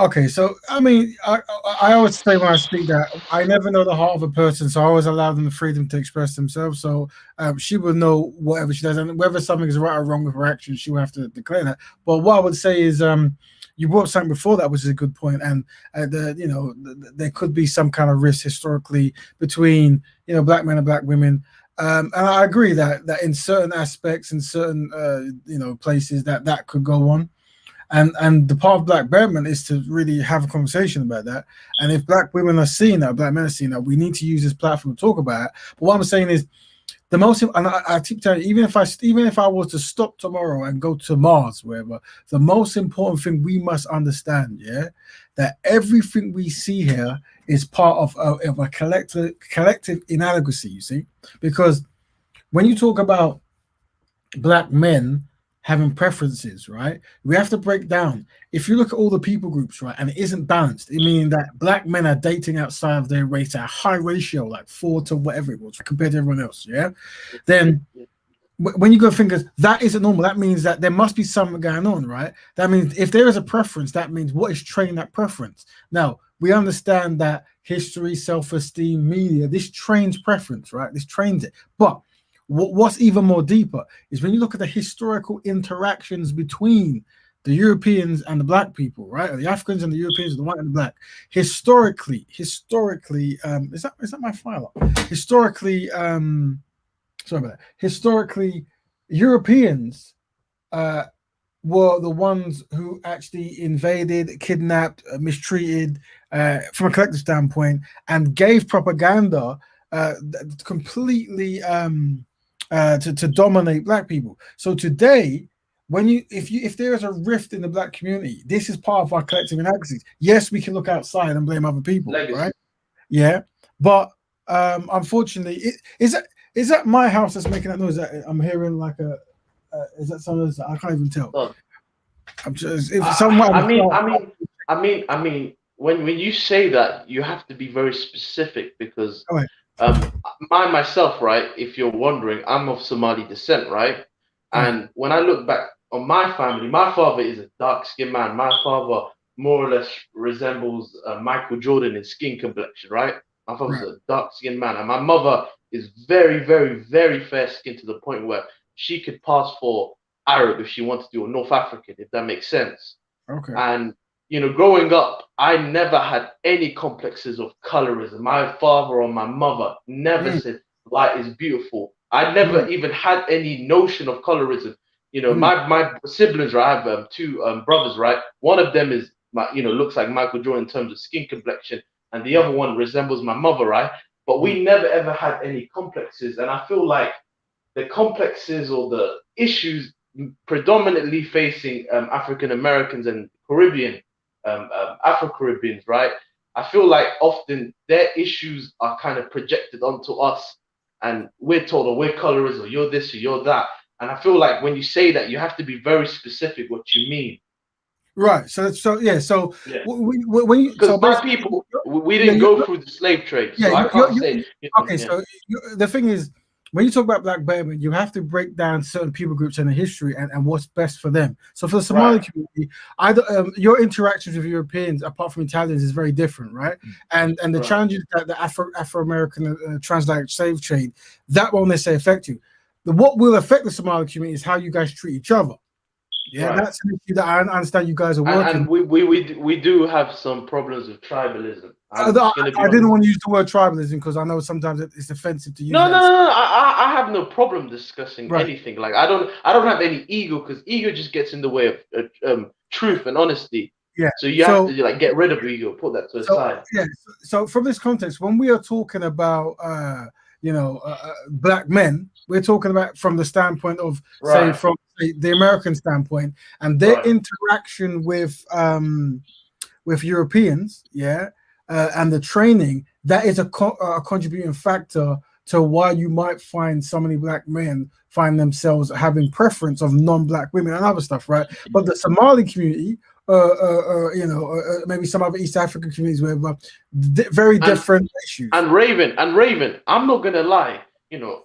Speaker 1: Okay, so I mean, I always say when I speak that I never know the heart of a person, so I always allow them the freedom to express themselves. So she will know whatever she does, and whether something is right or wrong with her actions, she will have to declare that. But what I would say is, you brought something before that, which is a good point, and there could be some kind of risk historically between black men and black women. And I agree that in certain aspects, in certain places, that could go on. And the part of Black Betterment is to really have a conversation about that. And if black women are seeing that, black men are seeing that, we need to use this platform to talk about it. But what I'm saying is, the most, and I keep telling you, even if I was to stop tomorrow and go to Mars, wherever, the most important thing we must understand, that everything we see here is part of a collective inadequacy. You see, because when you talk about black men having preferences, right? We have to break down. If you look at all the people groups, right, and it isn't balanced, meaning that black men are dating outside of their race at a high ratio, like 4 to whatever it was, compared to everyone else, then when you go fingers, that isn't normal. That means that there must be something going on, right? That means if there is a preference, that means what is training that preference? Now, we understand that history, self-esteem, media, this trains preference, right? This trains it. But what's even more deeper is when you look at the historical interactions between the Europeans and the black people, right? Or the Africans and the Europeans, the white and the black. Historically, is that my file? Historically, sorry about that. Historically, Europeans were the ones who actually invaded, kidnapped, mistreated, from a collective standpoint, and gave propaganda completely to dominate black people. So today, if there is a rift in the black community, this is part of our collective inadequacies. Yes, we can look outside and blame other people, right? Yeah, but unfortunately, is that my house that's making that noise? I'm hearing like is that someone else? I can't even tell.
Speaker 3: Oh.
Speaker 1: I'm just if someone.
Speaker 3: I mean, when you say that, you have to be very specific because myself, right? If you're wondering, I'm of Somali descent, right? And when I look back on my family, my father is a dark-skinned man. My father more or less resembles Michael Jordan in skin complexion, right? My father's a dark-skinned man, and my mother is very, very, very fair-skinned to the point where she could pass for Arab if she wanted to, or North African, if that makes sense.
Speaker 1: Okay.
Speaker 3: And growing up, I never had any complexes of colorism. My father or my mother never said light is beautiful. I never even had any notion of colorism. My siblings, right? I have two brothers, right? One of them is looks like Michael Jordan in terms of skin complexion, and the other one resembles my mother, right? But we never ever had any complexes, and I feel like the complexes or the issues predominantly facing African Americans and Caribbean, Afro-Caribbeans, right? I feel like often their issues are kind of projected onto us, and we're told, oh, we're colorist, or you're this, or you're that. And I feel like when you say that, you have to be very specific what you mean.
Speaker 1: Right. So when you,
Speaker 3: because black people, we didn't go through the slave trade, so I can't say.
Speaker 1: Okay, so the thing is, when you talk about Black Betterment, you have to break down certain people groups and the history and what's best for them. So for the Somali community, your interactions with Europeans, apart from Italians, is very different, right? And the challenges that the Afro-American transatlantic slave trade, that won't necessarily affect you. What will affect the Somali community is how you guys treat each other. Yeah, that's an issue that I understand you guys are working.
Speaker 3: And we do have some problems with tribalism.
Speaker 1: I didn't want to use the word tribalism because I know sometimes it's offensive to use.
Speaker 3: No. I have no problem discussing anything. Like I don't have any ego because ego just gets in the way of truth and honesty.
Speaker 1: Yeah.
Speaker 3: So you have to like get rid of ego, put that to the side.
Speaker 1: Yeah. So from this context, when we are talking about black men, we're talking about from the standpoint of
Speaker 3: Right.
Speaker 1: from the American standpoint and their interaction with Europeans, and the training that is a contributing factor to why you might find so many black men find themselves having preference of non-black women and other stuff, right? But the Somali community, maybe some other East African communities, where very different issues.
Speaker 3: And Raven, I'm not gonna lie.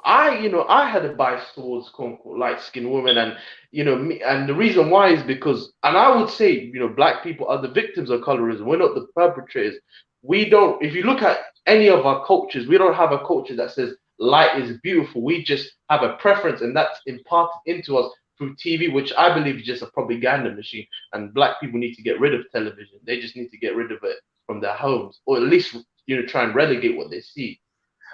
Speaker 3: I had a bias towards quote unquote light-skinned women, and and the reason why is because, and I would say, black people are the victims of colorism. We're not the perpetrators. We don't. If you look at any of our cultures, we don't have a culture that says light is beautiful. We just have a preference, and that's imparted into us through TV, which I believe is just a propaganda machine. And black people need to get rid of television. They just need to get rid of it from their homes, or at least try and relegate what they see.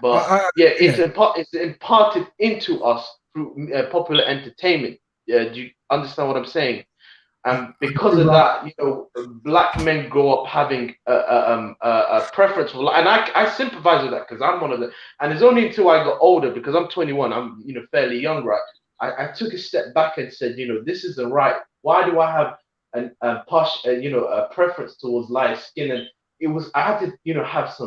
Speaker 3: But it's imparted into us through popular entertainment. Do you understand what I'm saying? And because of that, black men grow up having a preference for light. And I sympathize with that because I'm one of them. And it's only until I got older, because I'm 21, I'm fairly young, right? I took a step back and said, this isn't right. Why do I have a preference towards light skin? And I had to have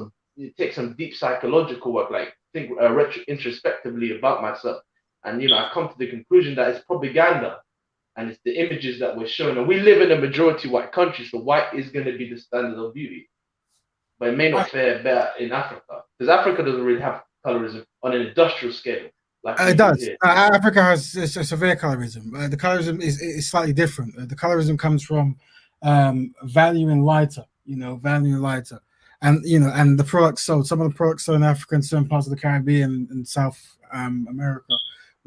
Speaker 3: take some deep psychological work, like think introspectively about myself. And I come to the conclusion that it's propaganda. And it's the images that we're showing. And we live in a majority white country, so white is going to be the standard of beauty. But it may not fare better in Africa, because Africa doesn't really have colorism on an industrial scale. Like
Speaker 1: it does. Africa has a severe colorism. The colorism is slightly different. The colorism comes from valuing lighter, valuing lighter. And, and the products sold, some of the products sold in Africa and certain parts of the Caribbean and South America,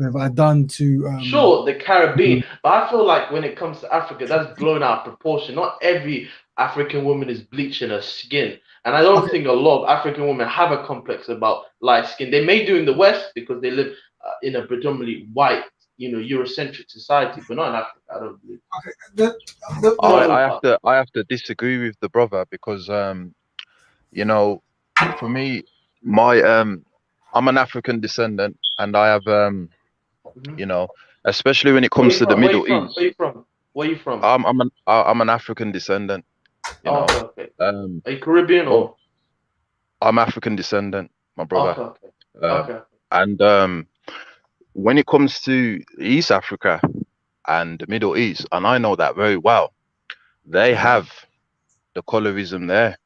Speaker 1: have done to
Speaker 3: sure, the Caribbean, but I feel like when it comes to Africa, that's blown out of proportion. Not every African woman is bleaching her skin, and I don't think a lot of African women have a complex about light skin. They may do in the West because they live in a predominantly white, Eurocentric society, but not in Africa. I don't believe.
Speaker 4: I have to disagree with the brother because for me, I'm an African descendant, and I have especially when it comes to the Middle East.
Speaker 3: Where you from?
Speaker 4: I'm an African descendant.
Speaker 3: Okay. Are you Caribbean or?
Speaker 4: I'm African descendant, my brother.
Speaker 3: Okay.
Speaker 4: And when it comes to East Africa and the Middle East, and I know that very well, they have the colorism there.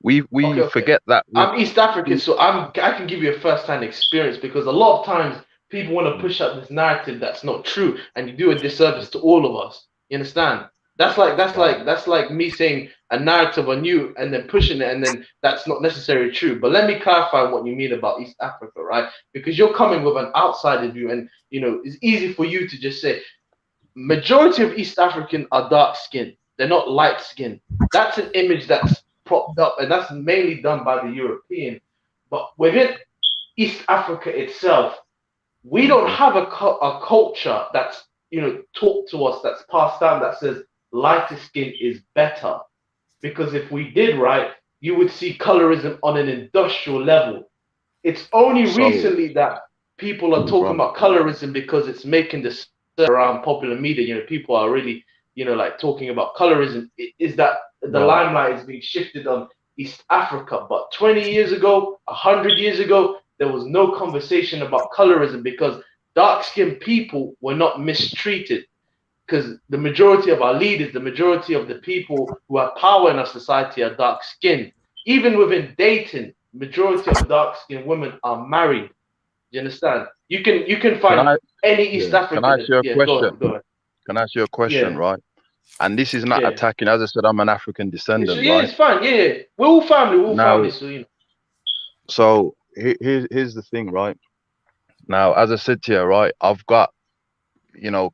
Speaker 4: We forget that.
Speaker 3: I'm East African, so I can give you a first-hand experience, because a lot of times people want to push up this narrative that's not true, and you do a disservice to all of us. You understand? That's like me saying a narrative on you and then pushing it, and then that's not necessarily true. But let me clarify what you mean about East Africa, right? Because you're coming with an outsider view, and it's easy for you to just say majority of East African are dark skinned. They're not light skinned. That's an image that's propped up, and that's mainly done by the European. But within East Africa itself, we don't have a culture that's taught to us, that's passed down, that says lighter skin is better. Because if we did, right, you would see colorism on an industrial level. It's only recently that people are talking about colorism because it's making the around popular media. People are really like talking about colorism. Is that the limelight is being shifted on East Africa? But 20 years ago, 100 years ago, there was no conversation about colorism, because dark-skinned people were not mistreated, because the majority of our leaders, the majority of the people who have power in our society are dark-skinned. Even within dating, majority of dark-skinned women are married. You understand? You can find any East African.
Speaker 4: Can I ask you a question?
Speaker 3: Go ahead.
Speaker 4: Can I ask you a question, right? And this is not attacking. As I said, I'm an African descendant, right?
Speaker 3: It's fine. Yeah, we're all family. We're all family.
Speaker 4: So here's the thing, right? Now, as I said to you, right, I've got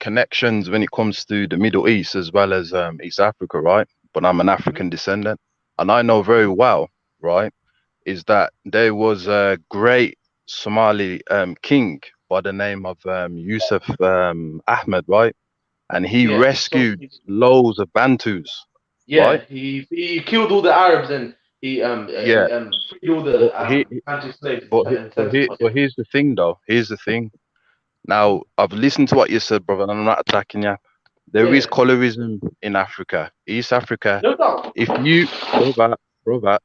Speaker 4: connections when it comes to the Middle East as well as East Africa, right? But I'm an African descendant, and I know very well, right, is that there was a great Somali king by the name of Yusuf Ahmed, right? And he rescued loads of Bantus,
Speaker 3: Yeah,
Speaker 4: right?
Speaker 3: he killed all the Arabs and he
Speaker 4: Yeah,
Speaker 3: freed all the
Speaker 4: but he,
Speaker 3: anti-slaves
Speaker 4: but he,
Speaker 3: and sent them.
Speaker 4: but here's the thing, though. Here's the thing. Now, I've listened to what you said, brother, and I'm not attacking you. There is
Speaker 3: Yeah,
Speaker 4: colorism in Africa, East Africa.
Speaker 3: no doubt.
Speaker 4: If you, brother,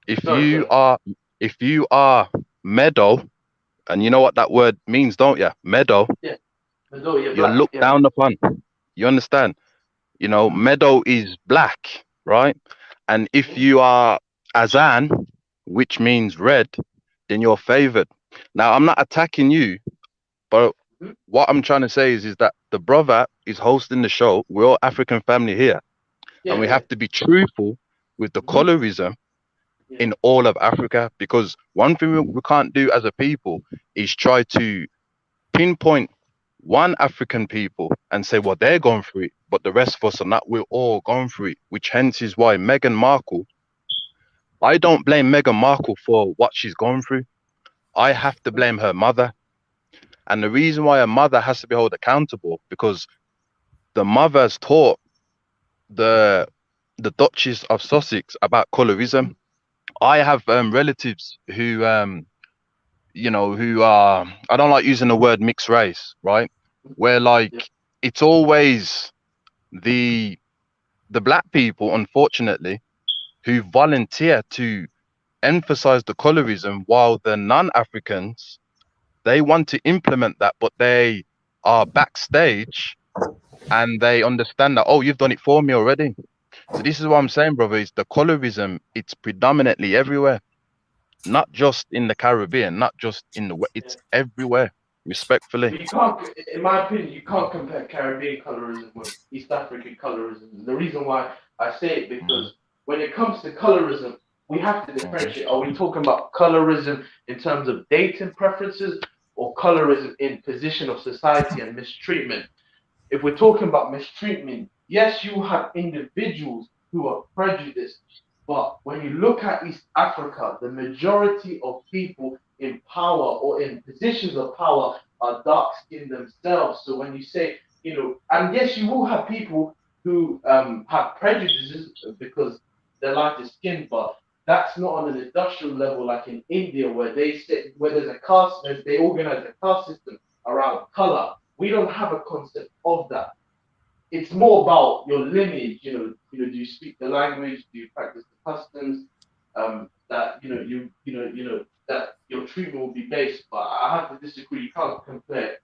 Speaker 4: if
Speaker 3: Sorry,
Speaker 4: you
Speaker 3: sorry.
Speaker 4: are, if you are meadow, and you know what that word means, don't you? Meadow,
Speaker 3: Yeah, no, you're
Speaker 4: you're
Speaker 3: black.
Speaker 4: looked
Speaker 3: Yeah.
Speaker 4: down upon. You understand? You know, meadow is black, right? And if you are Azan, which means red, then you're favored. Now, I'm not attacking you, but
Speaker 3: Mhm.
Speaker 4: what I'm trying to say is that the brother is hosting the show. We're all African family here, and
Speaker 3: Yeah,
Speaker 4: we
Speaker 3: yeah.
Speaker 4: have to be truthful with the
Speaker 3: Mhm.
Speaker 4: colorism
Speaker 3: Yeah.
Speaker 4: in all of Africa, because one thing we can't do as a people is try to pinpoint one African people and say, well, they're going through it, but the rest of us are not. We're all going through it, which hence is why Meghan Markle, I don't blame Meghan Markle for what she's gone through. I have to blame her mother. And the reason why her mother has to be held accountable, because the mother has taught the Duchess of Sussex about colorism. I have relatives who who are, I don't like using the word mixed race, right? Where
Speaker 3: Yeah.
Speaker 4: like it's always the black people, unfortunately, who volunteer to emphasize the colorism, while the non-Africans, they want to implement that, but they are backstage and they understand that, oh, you've done it for me already. So this is what I'm saying, brother, is the colorism, it's predominantly everywhere, not just in the Caribbean, not just in the West,
Speaker 3: Yeah.
Speaker 4: it's everywhere, respectfully.
Speaker 3: But you can't, in my opinion, you can't compare Caribbean colorism with East African colorism. The reason why I say it
Speaker 4: Mhm,
Speaker 3: because when it comes to colorism, we have to
Speaker 4: mhm.
Speaker 3: differentiate. Are we talking about colorism in terms of dating preferences or colorism in position of society and mistreatment? If we're talking about mistreatment, yes, you have individuals who are prejudiced, but when you look at East Africa, the majority of people in power or in positions of power are dark skinned themselves. So when you say, and yes, you will have people who have prejudices because they're lighter skinned, but that's not on an industrial level like in India where where there's a caste, they organize a caste system around color. We don't have a concept of that. It's more about your lineage. Do you speak the language? Do you practice the customs? That that your treatment will be based. But I have to disagree. You can't compare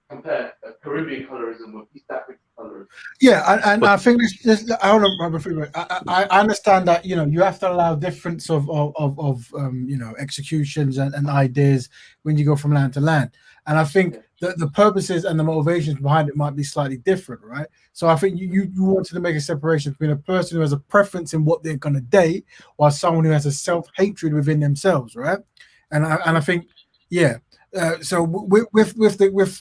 Speaker 3: Caribbean colorism with East African colorism.
Speaker 1: Yeah, and
Speaker 4: But
Speaker 1: I think I don't know, Robert Freeman. I understand that you have to allow difference of executions and ideas when you go from land to land, and I think
Speaker 3: Yeah.
Speaker 1: the purposes and the motivations behind it might be slightly different, right? So I think you wanted to make a separation between a person who has a preference in what they're going to date, while someone who has a self-hatred within themselves, right? And I think, yeah. So with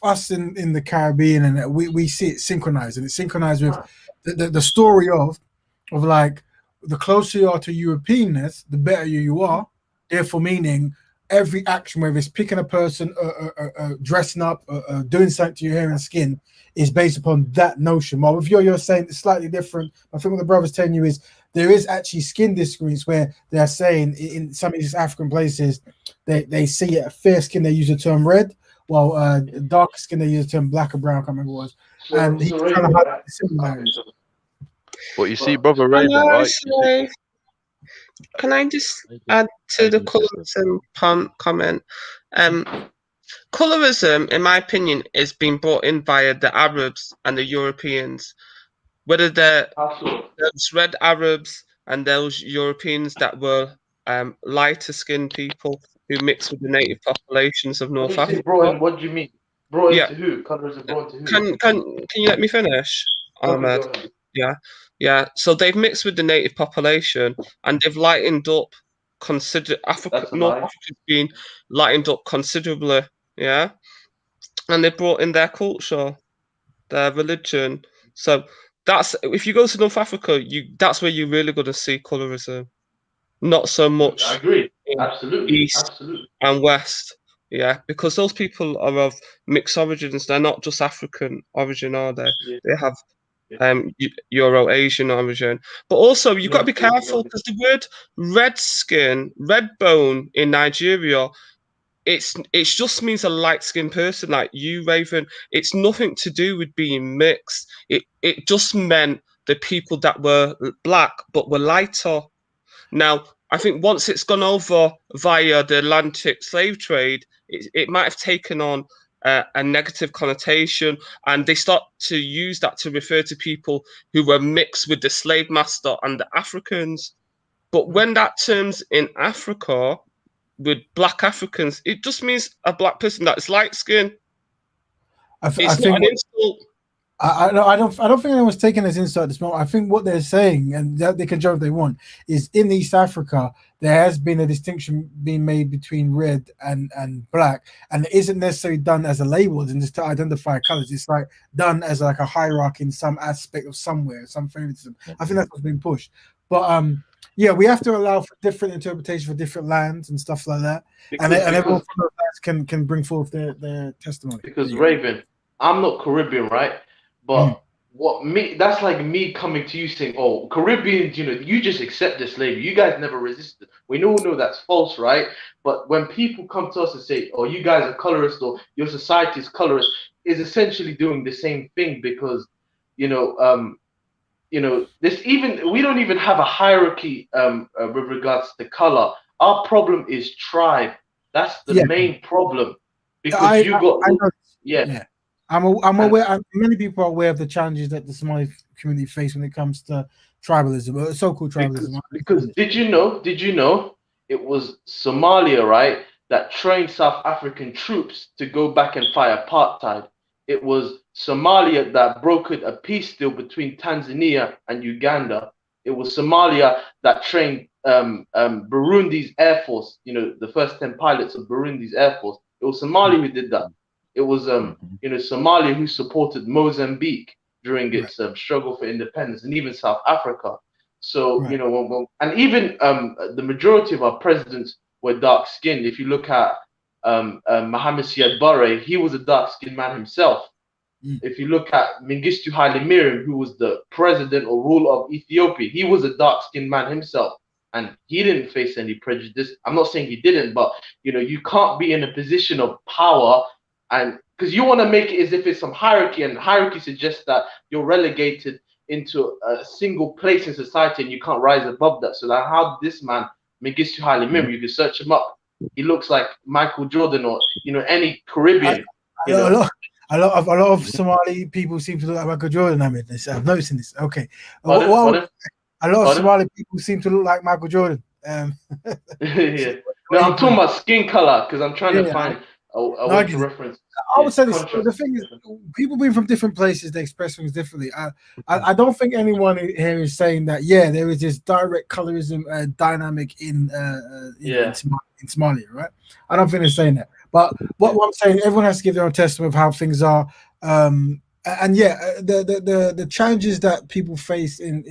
Speaker 1: us in the Caribbean, and we see it synchronized, and it's synchronized with the story of like the closer you are to Europeanness, the better you are. Therefore, meaning every action, whether it's picking a person, dressing up, doing something to your hair and skin, is based upon that notion. While if you're saying it's slightly different, I think what the brother's telling you is there is actually skin disagreements where they're saying in some of these African places they see it fair skin they use the term red, while dark skin they use the term black or brown. I can't remember what it was.
Speaker 3: So
Speaker 1: And he's
Speaker 3: so
Speaker 1: trying to
Speaker 3: Raven,
Speaker 1: highlight
Speaker 3: right?
Speaker 1: the
Speaker 3: Okay,
Speaker 1: similarities.
Speaker 4: but you see,
Speaker 3: but
Speaker 4: brother
Speaker 2: Can
Speaker 4: Raven,
Speaker 2: I
Speaker 4: right? You see,
Speaker 2: say, can I just add
Speaker 4: how
Speaker 2: to
Speaker 4: you
Speaker 2: the
Speaker 4: doing, sister?
Speaker 2: colorism comment? Colorism, in my opinion, is being brought in via the Arabs and the Europeans, whether they're
Speaker 3: absolutely.
Speaker 2: those red Arabs and those Europeans that were lighter skinned people who mixed with the native populations of
Speaker 3: When
Speaker 2: North
Speaker 3: you say brought
Speaker 2: Africa.
Speaker 3: in, what do you mean? Brought
Speaker 2: Yeah,
Speaker 3: into who? Colorism brought into who?
Speaker 2: can you let me finish,
Speaker 3: Okay, go
Speaker 2: Ahmed?
Speaker 3: ahead.
Speaker 2: Yeah, yeah. So they've mixed with the native population and they've lightened up
Speaker 3: That's a
Speaker 2: North
Speaker 3: lie.
Speaker 2: Africa's been lightened up considerably. Yeah, and they brought in their culture, their religion. So that's if you go to North Africa, that's where you're really going to see colorism, not so
Speaker 3: I
Speaker 2: much
Speaker 3: agree.
Speaker 2: in
Speaker 3: Absolutely.
Speaker 2: East
Speaker 3: Absolutely.
Speaker 2: and West. Yeah, because those people are of mixed origins. They're not just African origin, are they?
Speaker 3: Yeah.
Speaker 2: They have Euro-Asian origin. But also, you've got to be careful because the word red skin, red bone in Nigeria, it just means a light-skinned person like you, Raven. It's nothing to do with being mixed. It just meant the people that were black but were lighter. Now, I think once it's gone over via the Atlantic slave trade, it might have taken on a negative connotation, and they start to use that to refer to people who were mixed with the slave master and the Africans. But when that term's in Africa with black Africans, it just means a black person that is light skinned. It's not an insult.
Speaker 1: I don't think anyone's taking this insult at this moment. I think what they're saying, and they can joke if they want, is in East Africa there has been a distinction being made between red and black, and it isn't necessarily done as a label and just to identify colors. It's like done as like a hierarchy in some aspect of somewhere, some favoritism. I think that's what's been pushed. But yeah, we have to allow for different interpretation for different lands and stuff like that, and everyone from those lands can bring forth their testimony.
Speaker 3: Because Raven, I'm not Caribbean, right? But that's like me coming to you saying, "Oh, Caribbeans, you just accepted slavery. You guys never resisted." We all know that's false, right? But when people come to us and say, "Oh, you guys are colorist," or "Your society is colorist," is essentially doing the same thing because, this we don't even have a hierarchy with regards to color. Our problem is tribe. That's the main problem because I'm
Speaker 1: aware. Many people are aware of the challenges that the Somali community face when it comes to tribalism, so-called tribalism.
Speaker 3: Because did you know it was Somalia, right, that trained South African troops to go back and fight apartheid? It was Somalia that brokered a peace deal between Tanzania and Uganda. It was Somalia that trained Burundi's air force. The first 10 pilots of Burundi's air force. It was Somalia who did that. It was Somalia who supported Mozambique during its struggle for independence, and even South Africa. So and even the majority of our presidents were dark skinned. If you look at Mohammed Siad Barre, he was a dark skinned man himself. If you look at Mengistu Haile Mariam, who was the president or ruler of Ethiopia, he was a dark skinned man himself, and he didn't face any prejudice. I'm not saying he didn't, but you can't be in a position of power. And because you want to make it as if it's some hierarchy, and hierarchy suggests that you're relegated into a single place in society and you can't rise above that. So that how this man, Mengistu Haile Mariam, you can search him up. He looks like Michael Jordan or any Caribbean.
Speaker 1: A lot of Somali people seem to look like Michael Jordan. I'm noticing this. Okay, a lot of Somali people seem to look like Michael Jordan.
Speaker 3: Yeah. No, I'm talking about skin color because I'm trying to find a way to reference.
Speaker 1: I would say this. The thing is, people being from different places, they express things differently. I don't think anyone here is saying that. Yeah, there is this direct colorism dynamic in Somalia, right? I don't think they're saying that. But what I'm saying, everyone has to give their own testimony of how things are. The challenges that people face in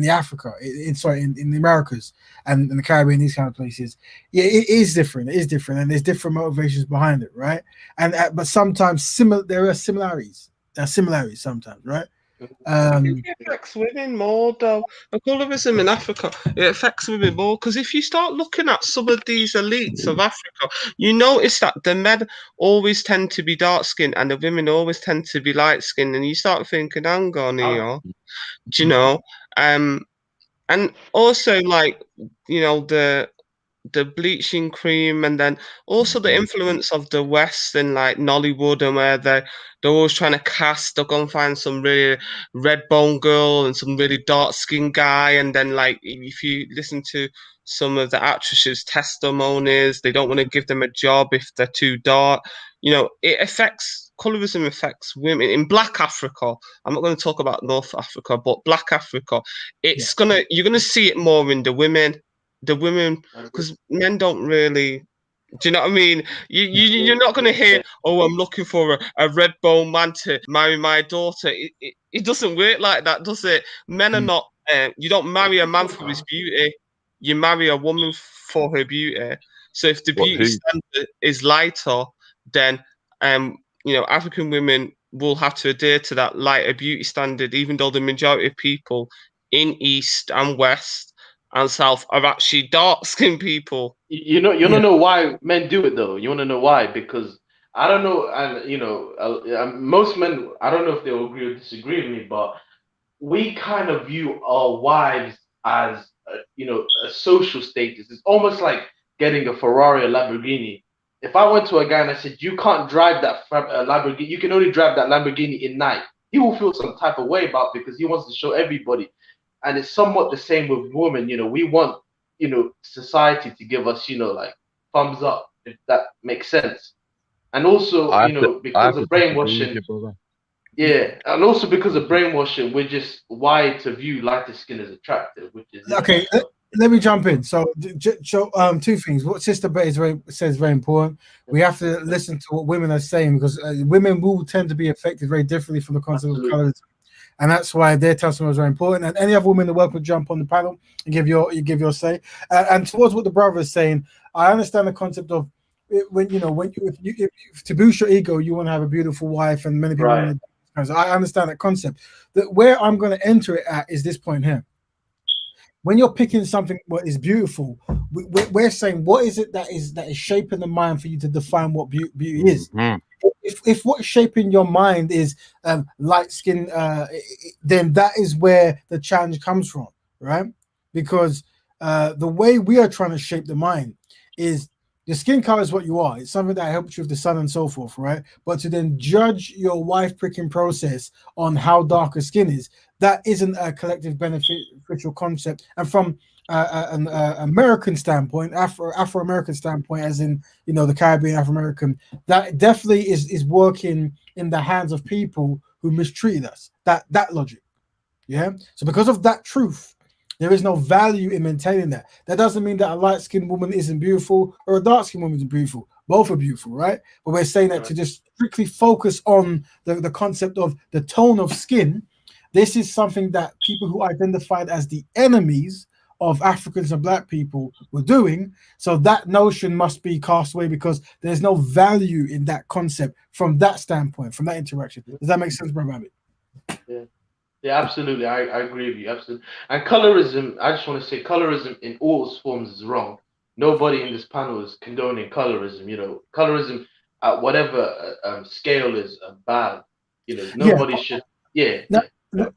Speaker 1: the Africa, in the Americas and in the Caribbean, these kind of places, it is different. It is different, and there's different motivations behind it, right? And but sometimes there are similarities. There are similarities sometimes, right?
Speaker 2: It affects women more, though. The colorism in Africa, it affects women more because if you start looking at some of these elites of Africa, you notice that the men always tend to be dark skinned and the women always tend to be light skinned, and you start thinking, hang on here, do you know? And also the bleaching cream, and then also the influence of the West and like Nollywood, and where they're always trying to cast, they'll go and find some really red bone girl and some really dark skinned guy, and then like if you listen to some of the actresses' testimonies, they don't want to give them a job if they're too dark. It affects colorism affects women in Black Africa. I'm not going to talk about North Africa, but Black Africa, you're gonna see it more in the women, because men don't really. Do you know what I mean? You're not going to hear, "Oh, I'm looking for a red bone man to marry my daughter." It doesn't work like that, does it? Men are not. You don't marry a man for his beauty. You marry a woman for her beauty. So if the beauty standard is lighter, then African women will have to adhere to that lighter beauty standard, even though the majority of people in East and West and South are actually dark-skinned people.
Speaker 3: You don't know why men do it though. You want to know why? Because I don't know, and most men. I don't know if they'll agree or disagree with me, but we kind of view our wives as a social status. It's almost like getting a Ferrari or Lamborghini. If I went to a guy and I said, you can't drive that Lamborghini, you can only drive that Lamborghini in night, he will feel some type of way about it because he wants to show everybody. And it's somewhat the same with women. We want society to give us like thumbs up, if that makes sense. And also
Speaker 4: I have to
Speaker 3: because of
Speaker 4: disagree with
Speaker 3: brainwashing.
Speaker 4: you, brother.
Speaker 3: Yeah, and also because of brainwashing, we're just wired to view lighter skin as attractive, which is
Speaker 1: Okay. Let me jump in. So, two things. What Sister Betty says is very important. We have to listen to what women are saying because women will tend to be affected very differently from the concept of colorism, and that's why their testimony is very important. And any other women are welcome to jump on the panel and give your say. And towards what the brother is saying, I understand the concept of when if to boost your ego, you want to have a beautiful wife, and many people want to. So I understand that concept. That where I'm going to enter it at is this point here. When you're picking something what is beautiful, we're saying what is it that is shaping the mind for you to define what beauty is. If what's shaping your mind is light skin, then that is where the challenge comes from, right? Because the way we are trying to shape the mind is the skin color is what you are. It's something that helps you with the sun and so forth, right? But to then judge your wife picking process on how dark her skin is, that isn't a collective beneficial concept. And from an American standpoint, Afro-American standpoint, as in the Caribbean Afro-American, that definitely is working in the hands of people who mistreated us. That logic, yeah. So because of that truth, there is no value in maintaining that. That doesn't mean that a light-skinned woman isn't beautiful or a dark-skinned woman isn't beautiful. Both are beautiful, right? But we're saying that to just strictly focus on the concept of the tone of skin. This is something that people who identified as the enemies of Africans and Black people were doing. So that notion must be cast away because there's no value in that concept from that standpoint, from that interaction. Does that make sense, Brother Rabbit?
Speaker 3: Yeah, absolutely. I agree with you. Absolutely. And colorism, I just want to say colorism in all its forms is wrong. Nobody in this panel is condoning colorism. Colorism at whatever scale is bad. Nobody should. Yeah.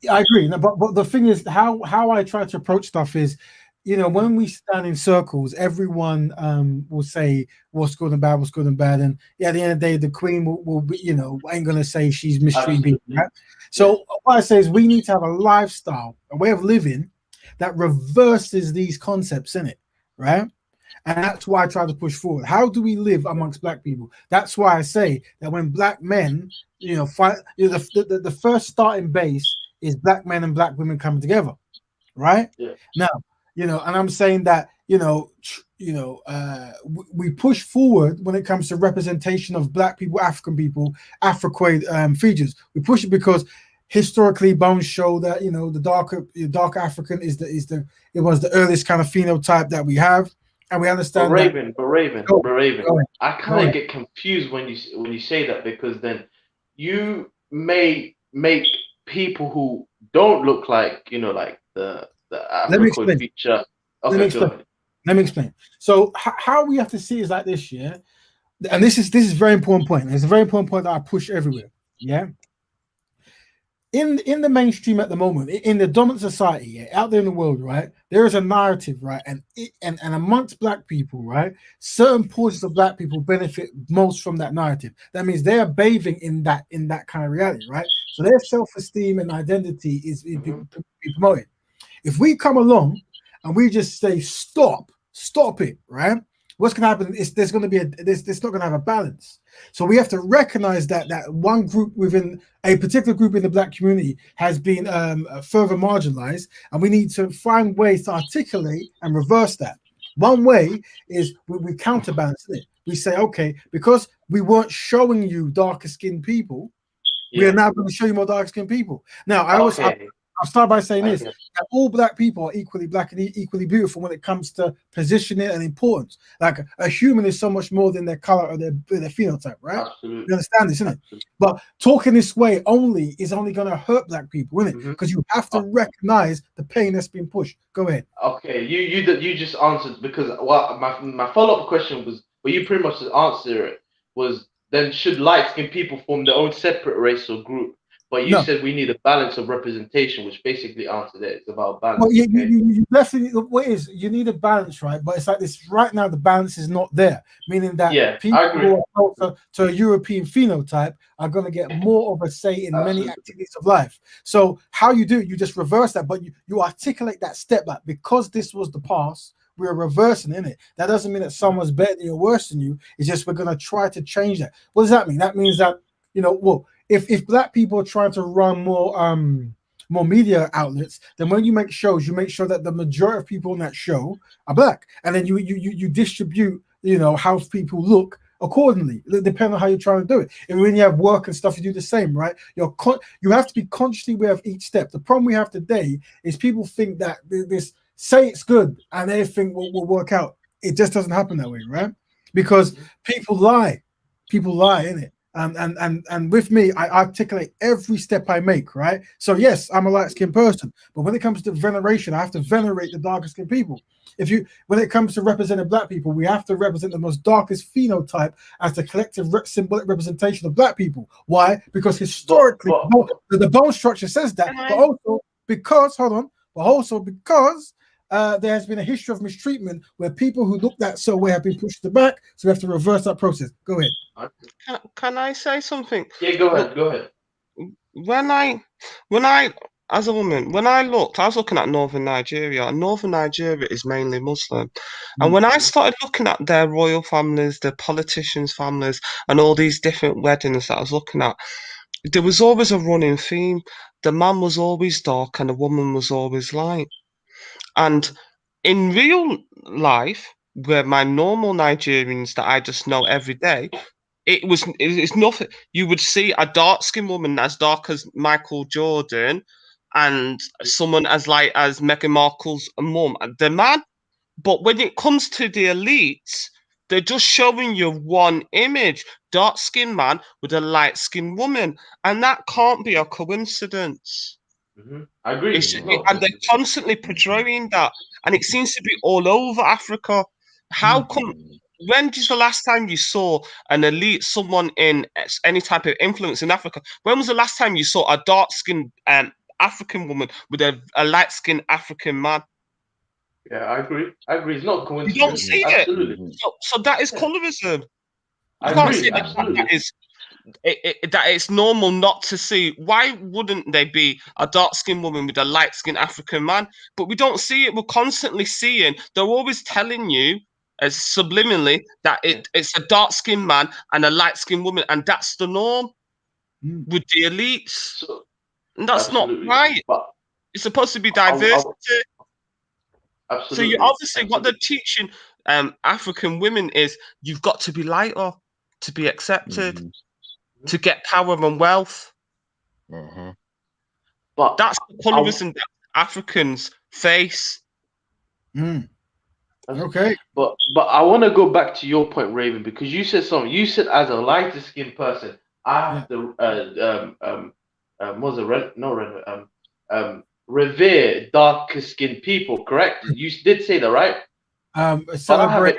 Speaker 1: I agree. No, but the thing is, how I try to approach stuff is, when we stand in circles, everyone will say what's good and bad, and at the end of the day, the queen will be, ain't gonna say she's mistreating people. Right? So what I say is, we need to have a lifestyle, a way of living that reverses these concepts in it, right? And that's why I try to push forward. How do we live amongst Black people? That's why I say that when Black men, fight, the first starting base is Black men and Black women coming together, right?
Speaker 3: Yeah.
Speaker 1: Now, and I'm saying that we push forward when it comes to representation of Black people, African people, Africoid features. We push it because historically bones show that the darker African is the earliest kind of phenotype that we have. And we understand
Speaker 3: but Raven. I kind of get confused when you say that, because then you may make people who don't look like like the African feature. Okay,
Speaker 1: Let me explain. So how we have to see is like this, yeah. And this is very important point. It's a very important point that I push everywhere. Yeah. In the mainstream at the moment, in the dominant society, out there in the world, right, there is a narrative, right, and amongst Black people, right, certain portions of Black people benefit most from that narrative. That means they are bathing in that kind of reality, right? So their self-esteem and identity is being promoted. If we come along and we just say stop it, right? What's going to happen is there's going to be there's not going to have a balance. So we have to recognize that one group within a particular group in the Black community has been further marginalized, and we need to find ways to articulate and reverse that. One way is we counterbalance it. We say, okay, because we weren't showing you darker skinned people, we are now going to show you more dark skinned people. Now, I I'll start by saying this:
Speaker 3: Okay.
Speaker 1: that all black people are equally black and equally beautiful when it comes to positioning and importance. Like a human is so much more than their color or their phenotype, right?
Speaker 3: Absolutely.
Speaker 1: You understand this, isn't it?
Speaker 3: Absolutely.
Speaker 1: But talking this way only is only going to hurt black people, isn't it?
Speaker 3: Mhm.
Speaker 1: Because you have to recognize the pain that's been pushed. Go ahead.
Speaker 3: Okay, you just answered, because what my follow-up question was, well, you pretty much just answered it, was then should light-skinned people form their own separate race or group? But you
Speaker 1: No.
Speaker 3: said we need a balance of representation, which basically answered it. It's about balance.
Speaker 1: Well,
Speaker 3: Okay.
Speaker 1: you definitely, what is, you need a balance, right? But it's like this right now, the balance is not there, meaning that
Speaker 3: Yeah,
Speaker 1: people
Speaker 3: I agree.
Speaker 1: who are closer to a European phenotype are going to get more of a say in many
Speaker 3: Absolutely.
Speaker 1: activities of life. So how you do it, you just reverse that, but you articulate that step back. Because this was the past, we're reversing in it. That doesn't mean that someone's better than you or worse than you. It's just we're going to try to change that. What does that mean? That means that, well, if black people are trying to run more media outlets, then when you make shows, you make sure that the majority of people on that show are black, and then you distribute, how people look accordingly, depending on how you're trying to do it. And when you have work and stuff, you do the same, right? You have to be consciously aware of each step. The problem we have today is people think that this say it's good and everything will work out. It just doesn't happen that way, right? Because people lie, innit? And with me, I articulate every step I make, right? So yes, I'm a light-skinned person, but when it comes to veneration, I have to venerate the darker-skinned people. When it comes to representing black people, we have to represent the most darkest phenotype as the collective symbolic representation of black people. Why? Because historically, the bone structure says that, but also because, there has been a history of mistreatment where people who look that so way have been pushed to the back, so we have to reverse that process. Go ahead.
Speaker 2: Can I say something?
Speaker 3: Yeah, go ahead.
Speaker 2: Look,
Speaker 3: Go ahead.
Speaker 2: when I, as a woman, I was looking at Northern Nigeria, and Northern Nigeria is mainly Muslim. And when I started looking at their royal families, their politicians' families, and all these different weddings that I was looking at, there was always a running theme. The man was always dark and the woman was always light. And in real life, where my normal Nigerians that I just know every day, it's nothing. You would see a dark skinned woman as dark as Michael Jordan and someone as light as Meghan Markle's mum and the man. But when it comes to the elites, they're just showing you one image, dark skinned man with a light skinned woman. And that can't be a coincidence.
Speaker 3: I agree.
Speaker 2: And they're constantly portraying that, and it seems to be all over Africa. How come? When is the last time you saw an elite, someone in any type of influence in Africa? When was the last time you saw a dark-skinned African woman with a light-skinned African man?
Speaker 3: Yeah, I agree. It's not a
Speaker 2: You don't
Speaker 3: coincidence.
Speaker 2: see
Speaker 3: Absolutely.
Speaker 2: it. So that is colorism.
Speaker 3: I
Speaker 2: You can't
Speaker 3: agree.
Speaker 2: say that
Speaker 3: Absolutely.
Speaker 2: that it's normal not to see. Why wouldn't they be a dark-skinned woman with a light-skinned African man? But we don't see it. We're constantly seeing. They're always telling you, as subliminally, that it's a dark-skinned man and a light-skinned woman, and that's the norm with the elites.
Speaker 3: So,
Speaker 2: And that's not
Speaker 3: absolutely.
Speaker 2: right.
Speaker 3: But
Speaker 2: It's supposed to be diversity. So you
Speaker 3: absolutely.
Speaker 2: obviously what they're teaching African women is you've got to be lighter to be accepted, to get power and wealth.
Speaker 3: But
Speaker 2: That's the colorism that Africans face.
Speaker 1: Okay.
Speaker 3: But I want to go back to your point, Raven, because you said something. You said as a lighter skinned person, I have to revere darker skinned people. Correct? You did say that, right?
Speaker 1: Celebrate.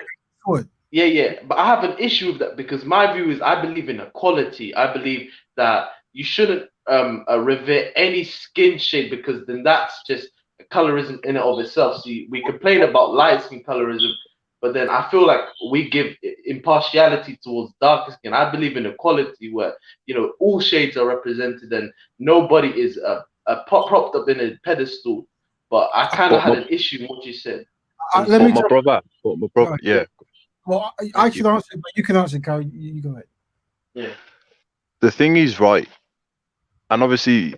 Speaker 3: Yeah. But I have an issue with that because my view is I believe in equality. I believe that you shouldn't revere any skin shade because then that's just colorism in and of itself. See, we complain about light skin colorism, but then I feel like we give impartiality towards darker skin. I believe in equality where all shades are represented and nobody is propped up in a pedestal. But I kind of had an issue with what you said.
Speaker 1: Let me
Speaker 4: my brother, yeah.
Speaker 1: Well, I should answer, but you can answer, Carl. You go ahead.
Speaker 3: Yeah.
Speaker 4: The thing is, right, and obviously,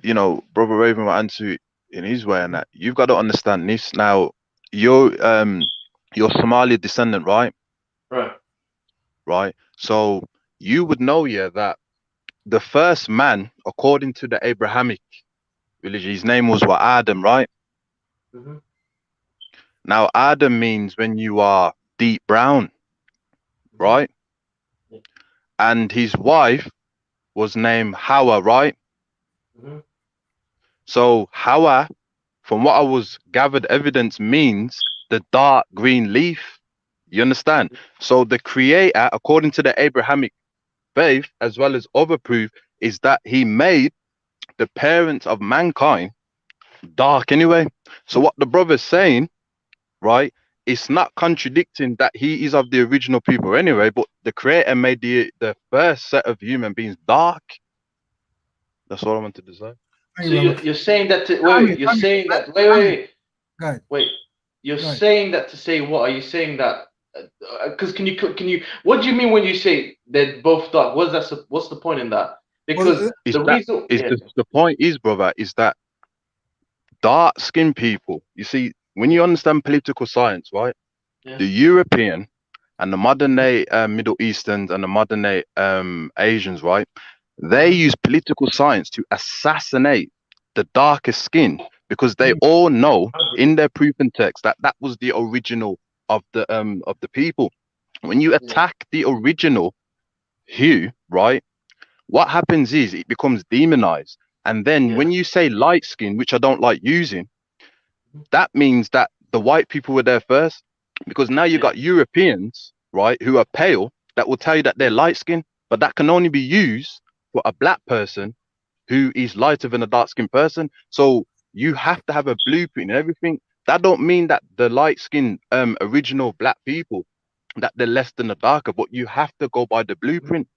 Speaker 4: Brother Raven will answer it in his way, and that you've got to understand this. Now, you're Somali descendant, right?
Speaker 3: Right.
Speaker 4: Right. So you would know, yeah, that the first man, according to the Abrahamic religion. His name was what, Adam, right?
Speaker 3: Mhm.
Speaker 4: Now, Adam means when you are deep brown, right?
Speaker 3: Yeah.
Speaker 4: And his wife was named Hawa, right?
Speaker 3: Mhm.
Speaker 4: So Hawa, from what I was gathered evidence, means the dark green leaf. You understand? So the creator, according to the Abrahamic faith, as well as other proof, is that he made the parents of mankind dark anyway. So what the brother's saying, right, it's not contradicting that he is of the original people anyway, but the creator made the first set of human beings dark. That's all I wanted to say.
Speaker 1: Thank
Speaker 3: So
Speaker 1: you, brother.
Speaker 3: you're saying that to,
Speaker 1: I
Speaker 3: wait,
Speaker 1: mean,
Speaker 3: you're
Speaker 1: I mean,
Speaker 3: saying that
Speaker 1: I mean, go ahead,
Speaker 3: wait, you're
Speaker 1: go ahead.
Speaker 3: saying that to say what? Are you saying that? Because can you? What do you mean when you say they're both dark? What's the point in that?
Speaker 1: Well,
Speaker 3: Because
Speaker 4: Is
Speaker 3: the
Speaker 4: that
Speaker 3: reason,
Speaker 4: is
Speaker 3: yeah,
Speaker 4: the point is, brother, is that dark skinned people, you see, when you understand political science, right?
Speaker 3: yeah,
Speaker 4: The European and the modern day Middle Easterns and the modern day Asians, right? They
Speaker 3: mhm,
Speaker 4: use political science to assassinate the darkest skin because they
Speaker 1: Mm.
Speaker 4: all know
Speaker 3: I agree.
Speaker 4: in their proof and text that that was the original of the people. When you
Speaker 3: Yeah,
Speaker 4: attack the original hue, right? What happens is it becomes demonized. And then
Speaker 3: yeah,
Speaker 4: when you say light skin, which I don't like using,
Speaker 3: mhm,
Speaker 4: that means that the white people were there first. Because now you
Speaker 3: yeah,
Speaker 4: got Europeans, right, who are pale that will tell you that they're
Speaker 3: yeah,
Speaker 4: light skinned, but that can only be used for a black person who is lighter than a dark skinned person. So you have to have a blueprint and everything. That don't mean that the light skinned original black people that they're less than the darker, but you have to go by the
Speaker 3: mhm.
Speaker 4: blueprint.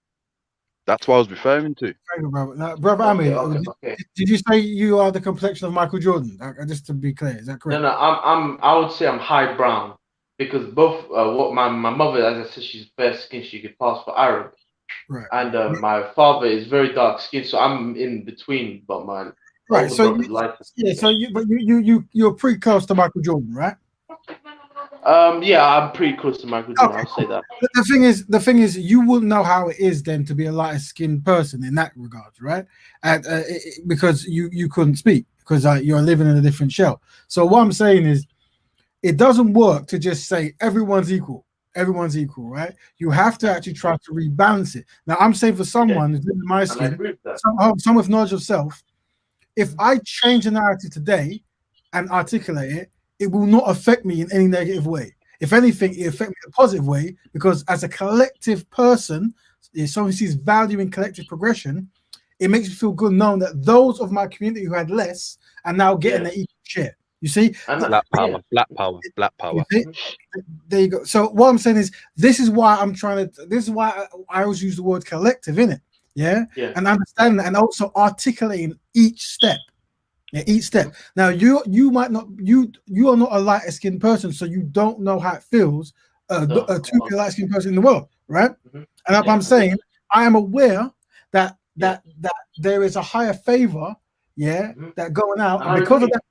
Speaker 4: That's what I was referring to.
Speaker 1: Thank you, brother. Now, brother
Speaker 3: Okay,
Speaker 1: Ami,
Speaker 3: okay, okay.
Speaker 1: did you say you are the complexion of Michael Jordan? Just to be clear, is that
Speaker 3: No,
Speaker 1: correct?
Speaker 3: no, I would say I'm high brown because both what my mother, as I said, she's fair skin, she could pass for Arab,
Speaker 1: Right.
Speaker 3: and my father is very dark skinned, so I'm in between. But my
Speaker 1: Right.
Speaker 3: older
Speaker 1: So
Speaker 3: brother's
Speaker 1: you,
Speaker 3: lighter.
Speaker 1: yeah.
Speaker 3: Yeah.
Speaker 1: So you're pretty close to Michael Jordan, right?
Speaker 3: Yeah, I'm pretty close to Michael Jordan.
Speaker 1: Okay,
Speaker 3: I'll say
Speaker 1: cool.
Speaker 3: that.
Speaker 1: The thing is, you wouldn't know how it is then to be a lighter skinned person in that regard, right? And because you couldn't speak because you're living in a different shell. So what I'm saying is, it doesn't work to just say everyone's equal. Everyone's equal, right? You have to actually try to rebalance it. Now, I'm saying for
Speaker 3: Yeah,
Speaker 1: someone who's living in my
Speaker 3: and I
Speaker 1: skin,
Speaker 3: agree with that.
Speaker 1: some with knowledge of self, if I change the narrative today and articulate it, it will not affect me in any negative way. If anything, it affects me in a positive way because as a collective person, if someone sees value in collective progression, it makes me feel good knowing that those of my community who had less are now getting
Speaker 3: Yeah,
Speaker 1: their equal share. You see,
Speaker 3: and
Speaker 4: Black
Speaker 3: yeah,
Speaker 4: power, black power, black
Speaker 1: you
Speaker 4: power.
Speaker 1: see? There you go. So what I'm saying is, this is why I'm trying to. This is why I always use the word collective in it. Yeah,
Speaker 3: yeah,
Speaker 1: and understanding that, and also articulating each step. Yeah, each step. Now you might not you are not a lighter skinned person, so you don't know how it feels
Speaker 3: no,
Speaker 1: to be a light skinned person in the world, right?
Speaker 3: mhm,
Speaker 1: And that's what
Speaker 3: yeah,
Speaker 1: I'm saying. I am aware that
Speaker 3: yeah,
Speaker 1: there is a higher favor, yeah,
Speaker 3: mhm,
Speaker 1: that going out,
Speaker 3: and
Speaker 1: and
Speaker 3: I
Speaker 1: because of
Speaker 3: agree.
Speaker 1: that,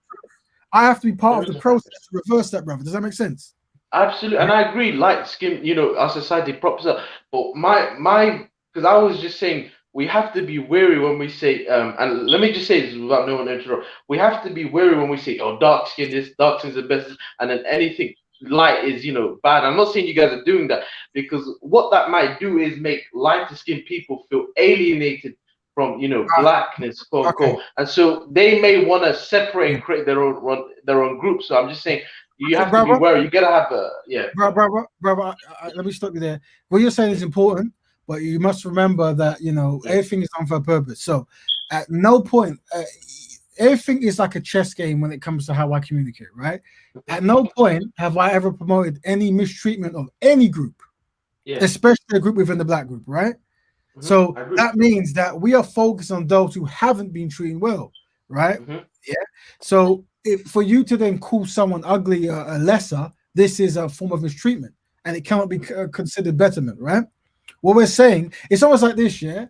Speaker 1: I have to be part
Speaker 3: There
Speaker 1: of the
Speaker 3: is a factor.
Speaker 1: process to reverse that, brother. Does that make sense?
Speaker 3: Absolutely, and I agree. Light skin, our society props up. But because I was just saying we have to be wary when we say, and let me just say this without no one interrupt. We have to be wary when we say, oh, dark skin, this dark skin's the best, and then anything light is, bad. I'm not saying you guys are doing that because what that might do is make lighter skinned people feel alienated from, blackness, quote
Speaker 1: Okay.
Speaker 3: unquote, and so they may want to separate and create their own group. So I'm just saying you have to be
Speaker 1: Brother,
Speaker 3: wary. You gotta have a yeah.
Speaker 1: brother, let me stop you there. What you're saying is important, but you must remember that
Speaker 3: Yeah.
Speaker 1: everything is done for a purpose. So, at no point, everything is like a chess game when it comes to how I communicate. Right? At no point have I ever promoted any mistreatment of any group,
Speaker 3: Yeah.
Speaker 1: especially a group within the black group. Right?
Speaker 3: Mhm,
Speaker 1: So
Speaker 3: I agree.
Speaker 1: that means that we are focused on those who haven't been treated well. Right?
Speaker 3: Mhm,
Speaker 1: Yeah. So if for you to then call someone ugly a lesser, this is a form of mistreatment, and it cannot be considered betterment, right? What we're saying, it's almost like this, yeah.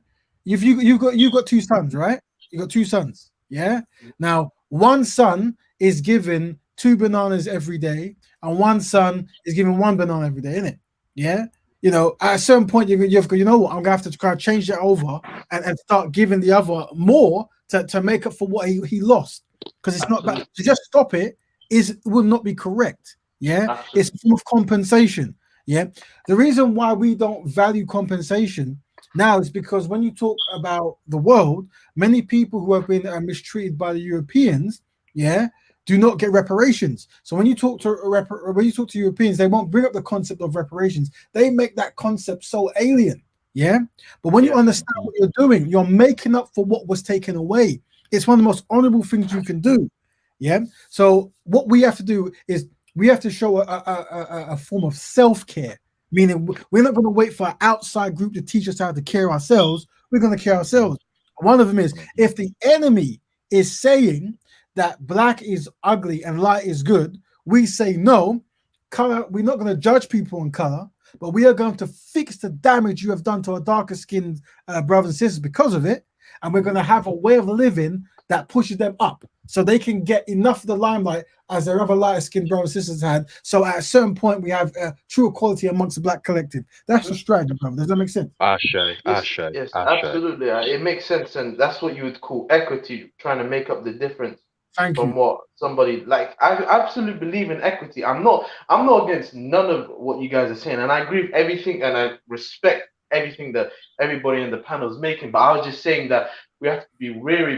Speaker 1: If you've got two sons, right? You got two sons, yeah. Now one son is given 2 bananas every day, and one son is given 1 banana every day, isn't it? Yeah. You know, at a certain point, you've got, you know what, I'm gonna have to kind of change it over and start giving the other more to make up for what he lost. Because it's not bad
Speaker 3: Absolutely.
Speaker 1: to just stop it will not be correct. Yeah, it's
Speaker 3: Absolutely.
Speaker 1: a form of compensation. Yeah, the reason why we don't value compensation now is because when you talk about the world, many people who have been mistreated by the Europeans, yeah, do not get reparations. So when you talk to Europeans, they won't bring up the concept of reparations. They make that concept so alien. Yeah. But when you
Speaker 3: Yeah.
Speaker 1: understand what you're doing, you're making up for what was taken away. It's one of the most honorable things you can do. Yeah. So what we have to do is we have to show a form of self-care, meaning we're not going to wait for an outside group to teach us how to care ourselves. We're going to care ourselves. One of them is if the enemy is saying that black is ugly and light is good, we say no. Color, we're not going to judge people on color, but we are going to fix the damage you have done to our darker skinned brothers and sisters because of it. And we're going to have a way of living that pushes them up so they can get enough of the limelight as their other lighter skinned brothers and sisters had. So at a certain point, we have true equality amongst the black collective. That's the strategy, brother. Does that make sense?
Speaker 4: Ashe,
Speaker 3: Yes,
Speaker 4: Ashe,
Speaker 3: yes,
Speaker 4: Ashe.
Speaker 3: absolutely. It makes sense, and that's what you would call equity, trying to make up the difference
Speaker 1: Thank
Speaker 3: from
Speaker 1: you.
Speaker 3: what somebody like. I absolutely believe in equity. I'm not against none of what you guys are saying, and I agree with everything, and I respect everything that everybody in the panel is making. But I was just saying that we have to be wary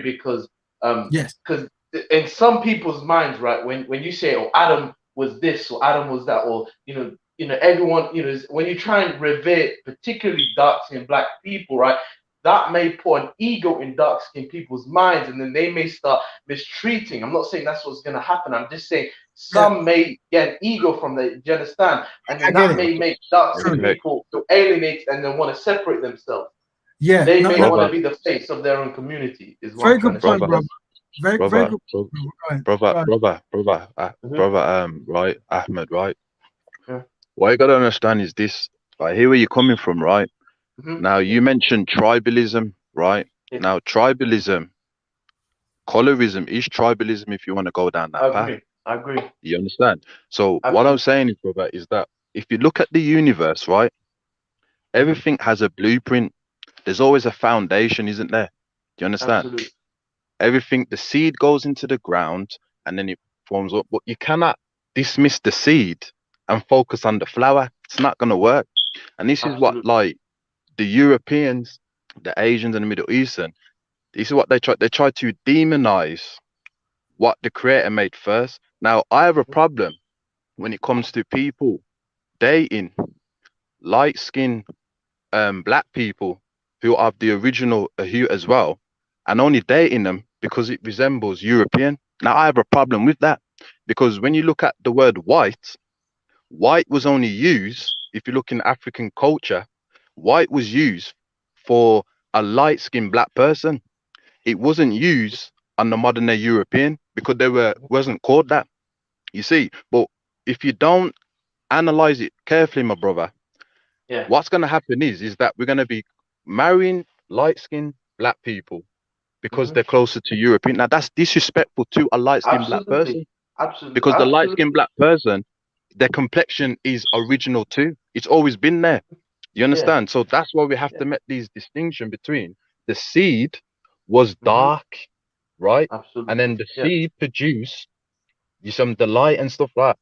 Speaker 1: Yes.
Speaker 3: because in some people's minds, right, when you say, oh, Adam was this or Adam was that, or everyone, when you try and revere particularly dark skinned black people, right, that may put an ego in dark skinned people's minds, and then they may start mistreating. I'm not saying that's what's going to happen. I'm just saying
Speaker 1: Yeah.
Speaker 3: some may get an ego from that. Do you understand? And
Speaker 1: I
Speaker 3: then
Speaker 1: get
Speaker 3: that
Speaker 1: it.
Speaker 3: may make dark skinned
Speaker 1: True.
Speaker 4: Respect,
Speaker 3: people feel alienated and then want to separate themselves.
Speaker 1: Yeah.
Speaker 3: They
Speaker 1: No,
Speaker 3: may
Speaker 1: no.
Speaker 3: want to
Speaker 4: brother,
Speaker 3: be the face of their own community, is what I'm
Speaker 1: Very
Speaker 3: trying
Speaker 1: good
Speaker 3: to say.
Speaker 1: point,
Speaker 4: brother,
Speaker 1: brother. Very, very
Speaker 4: brother,
Speaker 1: good.
Speaker 4: bro-
Speaker 1: Go ahead.
Speaker 4: brother,
Speaker 1: Go ahead.
Speaker 3: Mhm.
Speaker 4: brother, right, Ahmed, right.
Speaker 3: Yeah.
Speaker 4: What you gotta understand is this. I hear where you're coming from, right?
Speaker 3: Mhm.
Speaker 4: Now
Speaker 3: Yeah.
Speaker 4: you mentioned tribalism, right?
Speaker 3: Yeah.
Speaker 4: Now tribalism, colorism is tribalism if you want to go down
Speaker 3: I
Speaker 4: that path.
Speaker 3: agree. I agree.
Speaker 4: You understand? So what I'm
Speaker 3: Absolutely.
Speaker 4: saying is, brother, is that if you look at the universe, right,
Speaker 3: Mhm.
Speaker 4: everything has a blueprint. There's always a foundation, isn't there? Do you understand?
Speaker 3: Absolutely.
Speaker 4: Everything, the seed goes into the ground and then it forms up. But you cannot dismiss the seed and focus on the flower. It's not gonna work. And this is what
Speaker 3: Absolutely.
Speaker 4: like the Europeans, the Asians and the Middle Eastern, this is what they try. They try to demonize what the creator made first. Now I have a problem when it comes to people dating light skinned black people who are the original hue as well, and only dating them because it resembles European. Now I have a problem with that because when you look at the word white, white was only used if you look in African culture. White was used for a light skinned black person. It wasn't used on the modern day European because they wasn't called that. You see, but if you don't analyze it carefully, my brother,
Speaker 3: Yeah.
Speaker 4: what's going to happen is that we're going to be marrying light skinned black people because
Speaker 3: Mhm.
Speaker 4: they're closer to European. Now that's disrespectful to a light skinned black
Speaker 3: Absolutely.
Speaker 4: person
Speaker 3: Absolutely.
Speaker 4: because the light
Speaker 3: Absolutely.
Speaker 4: skinned black person, their complexion is original too. It's always been there. You
Speaker 3: Yeah.
Speaker 4: understand? So that's why we have
Speaker 3: Yeah.
Speaker 4: to make these distinction between the seed was
Speaker 3: Mhm.
Speaker 4: dark, right? And
Speaker 3: Absolutely.
Speaker 4: then the
Speaker 3: Yeah.
Speaker 4: seed produced you some delight and stuff like that.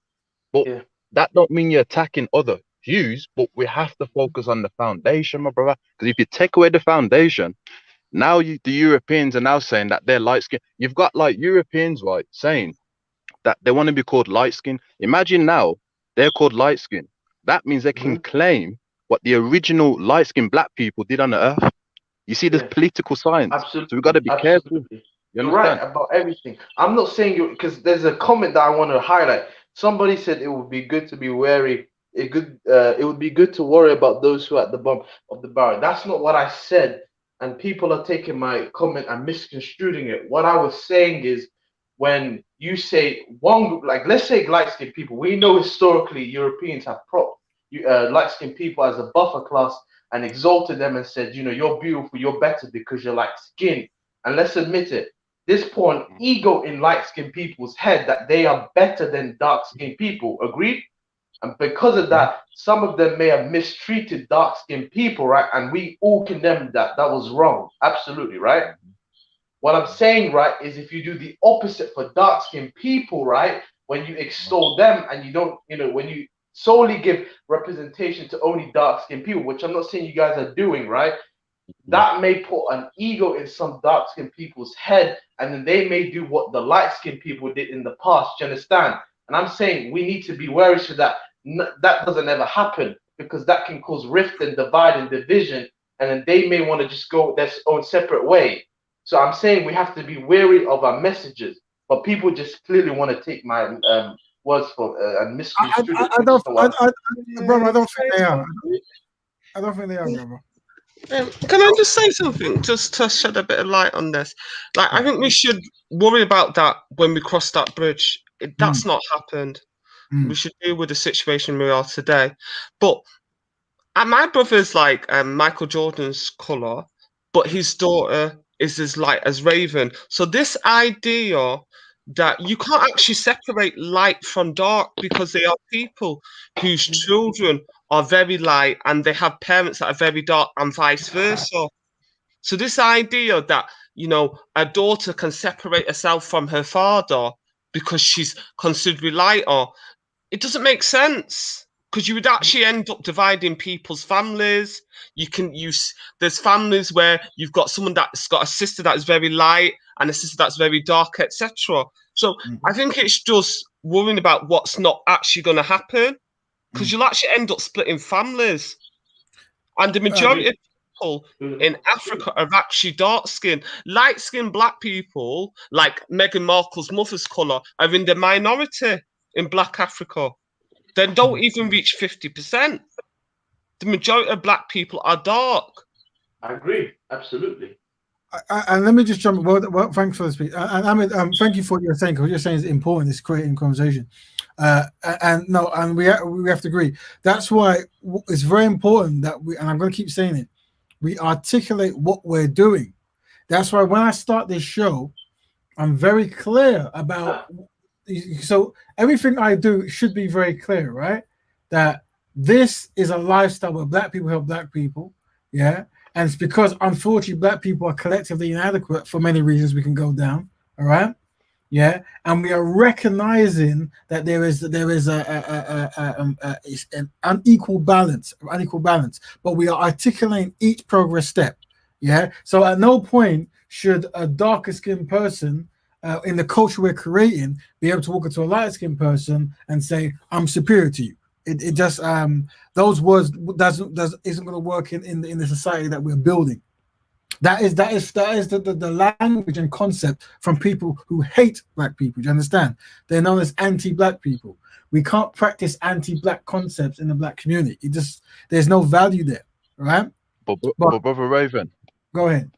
Speaker 4: But
Speaker 3: Yeah.
Speaker 4: that don't mean you're attacking other hues, but we have to focus on the foundation, my brother. Because if you take away the foundation, now the Europeans are now saying that they're light skin. You've got like Europeans, right, saying that they want to be called light skin. Imagine now they're called light skin. That means they can
Speaker 3: Mhm.
Speaker 4: claim what the original light skinned black people did on the earth. You see, there's
Speaker 3: Yeah.
Speaker 4: political science. So we've got
Speaker 3: Absolutely,
Speaker 4: to be careful.
Speaker 3: absolutely.
Speaker 4: You
Speaker 3: You're right
Speaker 4: understand?
Speaker 3: about everything. I'm not saying you because there's a comment that I want to highlight. Somebody said it would be good to be wary. It would be good to worry about those who are at the bottom of the barrel. That's not what I said, and people are taking my comment and misconstruing it. What I was saying is when you say one group, like let's say light-skinned people, we know historically Europeans have propped light-skinned people as a buffer class and exalted them and said, you're beautiful, you're better because you're light skinned. And let's admit it, this put an ego in light skinned people's head that they are better than dark skinned people. Agreed? And because of that, some of them may have mistreated dark-skinned people, right? And we all condemn that. That was wrong. Absolutely, right? What I'm saying, right, is if you do the opposite for dark-skinned people, right, when you extol them and you don't, when you solely give representation to only dark-skinned people, which I'm not saying you guys are doing, right, that may put an ego in some dark-skinned people's head, and then they may do what the light-skinned people did in the past. Do you understand? And I'm saying we need to be wary so that that doesn't ever happen, because that can cause rift and divide and division, and then they may want to just go their own separate way. So I'm saying we have to be wary of our messages, but people just clearly want to take my words for and misconstrue it.
Speaker 1: Brother, I don't think they are. I don't think they are, brother.
Speaker 2: Can I just say something, just to shed a bit of light on this? Like, I think we should worry about that when we cross that bridge. That's not happened. We should deal with the situation we are today. But my brother's like Michael Jordan's colour, but his daughter is as light as Raven. So this idea that you can't actually separate light from dark, because they are people whose children are very light and they have parents that are very dark, and vice versa. So this idea that, a daughter can separate herself from her father because she's considerably lighter, it doesn't make sense. Because you would actually end up dividing people's families. There's families where you've got someone that's got a sister that is very light and a sister that's very dark, etc. So I think it's just worrying about what's not actually going to happen, because you'll actually end up splitting families. And the majority of people in Africa are actually dark-skinned. Light-skinned black people, like Meghan Markle's mother's colour, are in the minority in Black Africa. They don't even reach 50%. The majority of black people are dark.
Speaker 3: I agree, absolutely.
Speaker 1: And let me just jump. Well, thanks for the speech. And I mean, thank you for what you're saying, because what you're saying is important. It's creating conversation. And we have to agree. That's why it's very important that and I'm going to keep saying it, we articulate what we're doing. That's why when I start this show, I'm very clear about. So everything I do should be very clear, right? That this is a lifestyle where black people help black people, yeah? And it's because, unfortunately, black people are collectively inadequate for many reasons we can go down, all right? Yeah, and we are recognizing that there is an unequal balance, but we are articulating each progress step, yeah? So at no point should a darker skinned person in the culture we're creating be able to walk into a light skinned person and say, I'm superior to you. It just those words isn't going to work in the society that we're building. That is the language and concept from people who hate black people. Do you understand? They're known as anti-black people. We can't practice anti-black concepts in the black community. There's no value there, right?
Speaker 4: But Brother Raven,
Speaker 1: go ahead.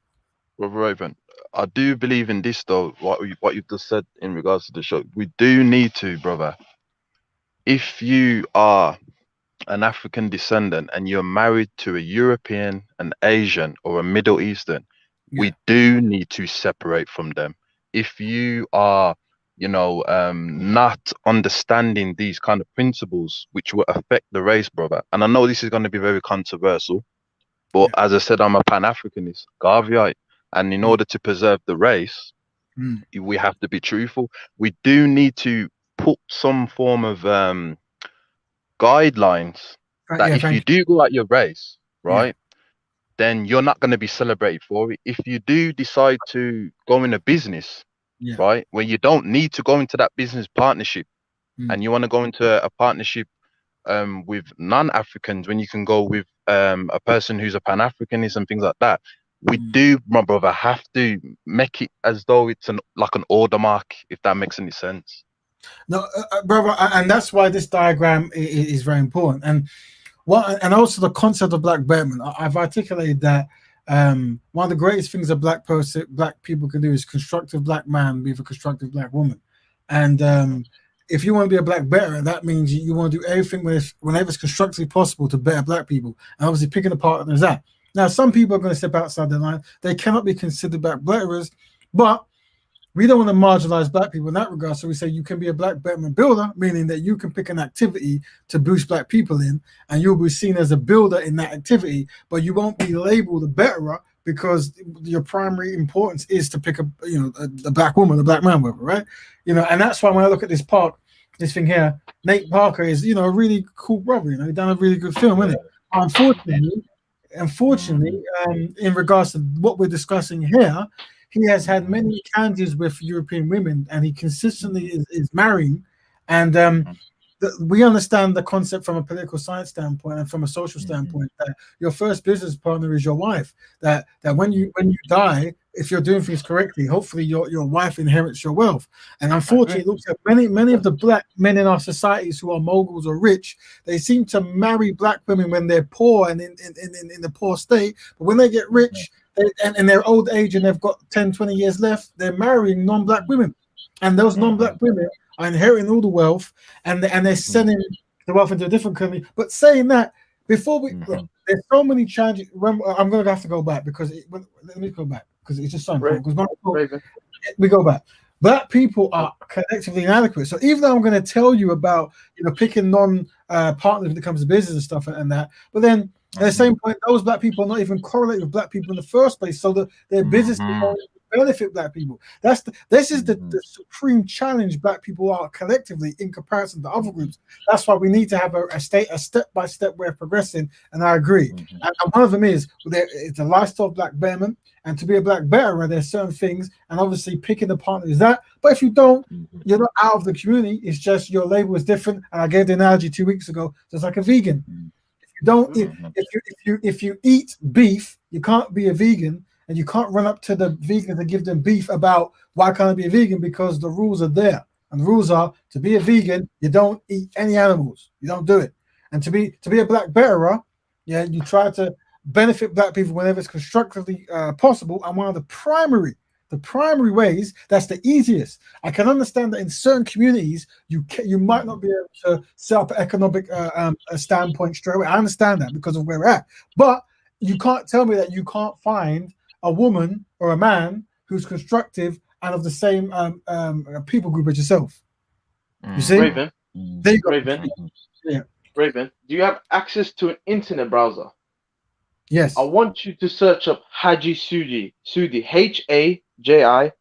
Speaker 4: Brother Raven, I do believe in this though. What you've just said in regards to the show, we do need to, brother. If you are an African descendant and you're married to a European, an Asian, or a Middle Eastern, we do need to separate from them. If you are, not understanding these kind of principles which will affect the race, brother, and I know this is going to be very controversial, but as I said, I'm a Pan-Africanist, Garveyite, and in order to preserve the race, we have to be truthful. We do need to put some form of guidelines that if you do go at your race, right, then you're not going to be celebrated for it. If you do decide to go in a business, right, where you don't need to go into that business partnership, and you want to go into a partnership with non-Africans, when you can go with a person who's a Pan-Africanist and things like that, we do, my brother, have to make it as though it's like an order mark, if that makes any sense.
Speaker 1: No, brother, and that's why this diagram is very important. And also the concept of black betterment. I've articulated that one of the greatest things a black people can do is constructive black man with a constructive black woman. And if you want to be a black betterer, that means you want to do everything whenever it's constructively possible to better black people. And obviously picking apart there's that. Now, some people are going to step outside the line. They cannot be considered black betterers, but we don't want to marginalize black people in that regard. So we say you can be a black betterment builder, meaning that you can pick an activity to boost black people in, and you'll be seen as a builder in that activity, but you won't be labeled a betterer because your primary importance is to pick a black woman, a black man, whatever, right? And that's why when I look at this thing here, Nate Parker is, a really cool brother. He done a really good film, isn't it? Unfortunately, in regards to what we're discussing here, he has had many encounters with European women, and he consistently is marrying. And we understand the concept from a political science standpoint and from a social standpoint that your first business partner is your wife. That when you die, if you're doing things correctly, hopefully your wife inherits your wealth. And unfortunately, it looks like many of the black men in our societies who are moguls or rich, they seem to marry black women when they're poor and in the poor state. But when they get rich and they're old age and they've got 10, 20 years left, they're marrying non-black women. And those non-black women are inheriting all the wealth, and they're sending the wealth into a different company. But saying that, before we look, there's so many changes. I'm going to have to go back because let me go back because it's just so important. Because we go back. Black people are collectively inadequate. So even though I'm going to tell you about picking partners when it comes to business and stuff and that, but then at the same point, those black people are not even correlated with black people in the first place. So their business benefit black people. This is the supreme challenge black people are collectively in comparison to other groups. That's why we need to have a step-by-step way of progressing, and I agree. And one of them is it's a lifestyle of black betterment, and to be a black betterer, there's certain things, and obviously picking the partner is that. But if you don't, you're not out of the community. It's just your label is different. And I gave the analogy 2 weeks ago, just like a vegan. If you eat beef, you can't be a vegan. And you can't run up to the vegans and give them beef about why can't I be a vegan, because the rules are there. And the rules are to be a vegan, you don't eat any animals. You don't do it. And to be a black betterer, you try to benefit black people whenever it's constructively possible. And one of the primary ways, that's the easiest. I can understand that in certain communities you might not be able to set up an economic standpoint straight away. I understand that because of where we're at. But you can't tell me that you can't find a woman or a man who's constructive and of the same people group as yourself. You see?
Speaker 3: Raven.
Speaker 1: There you go.
Speaker 3: Raven. Yeah. Raven, do you have access to an internet browser?
Speaker 1: Yes.
Speaker 3: I want you to search up Haji Sudi. Sudi. Haji.
Speaker 1: Yeah.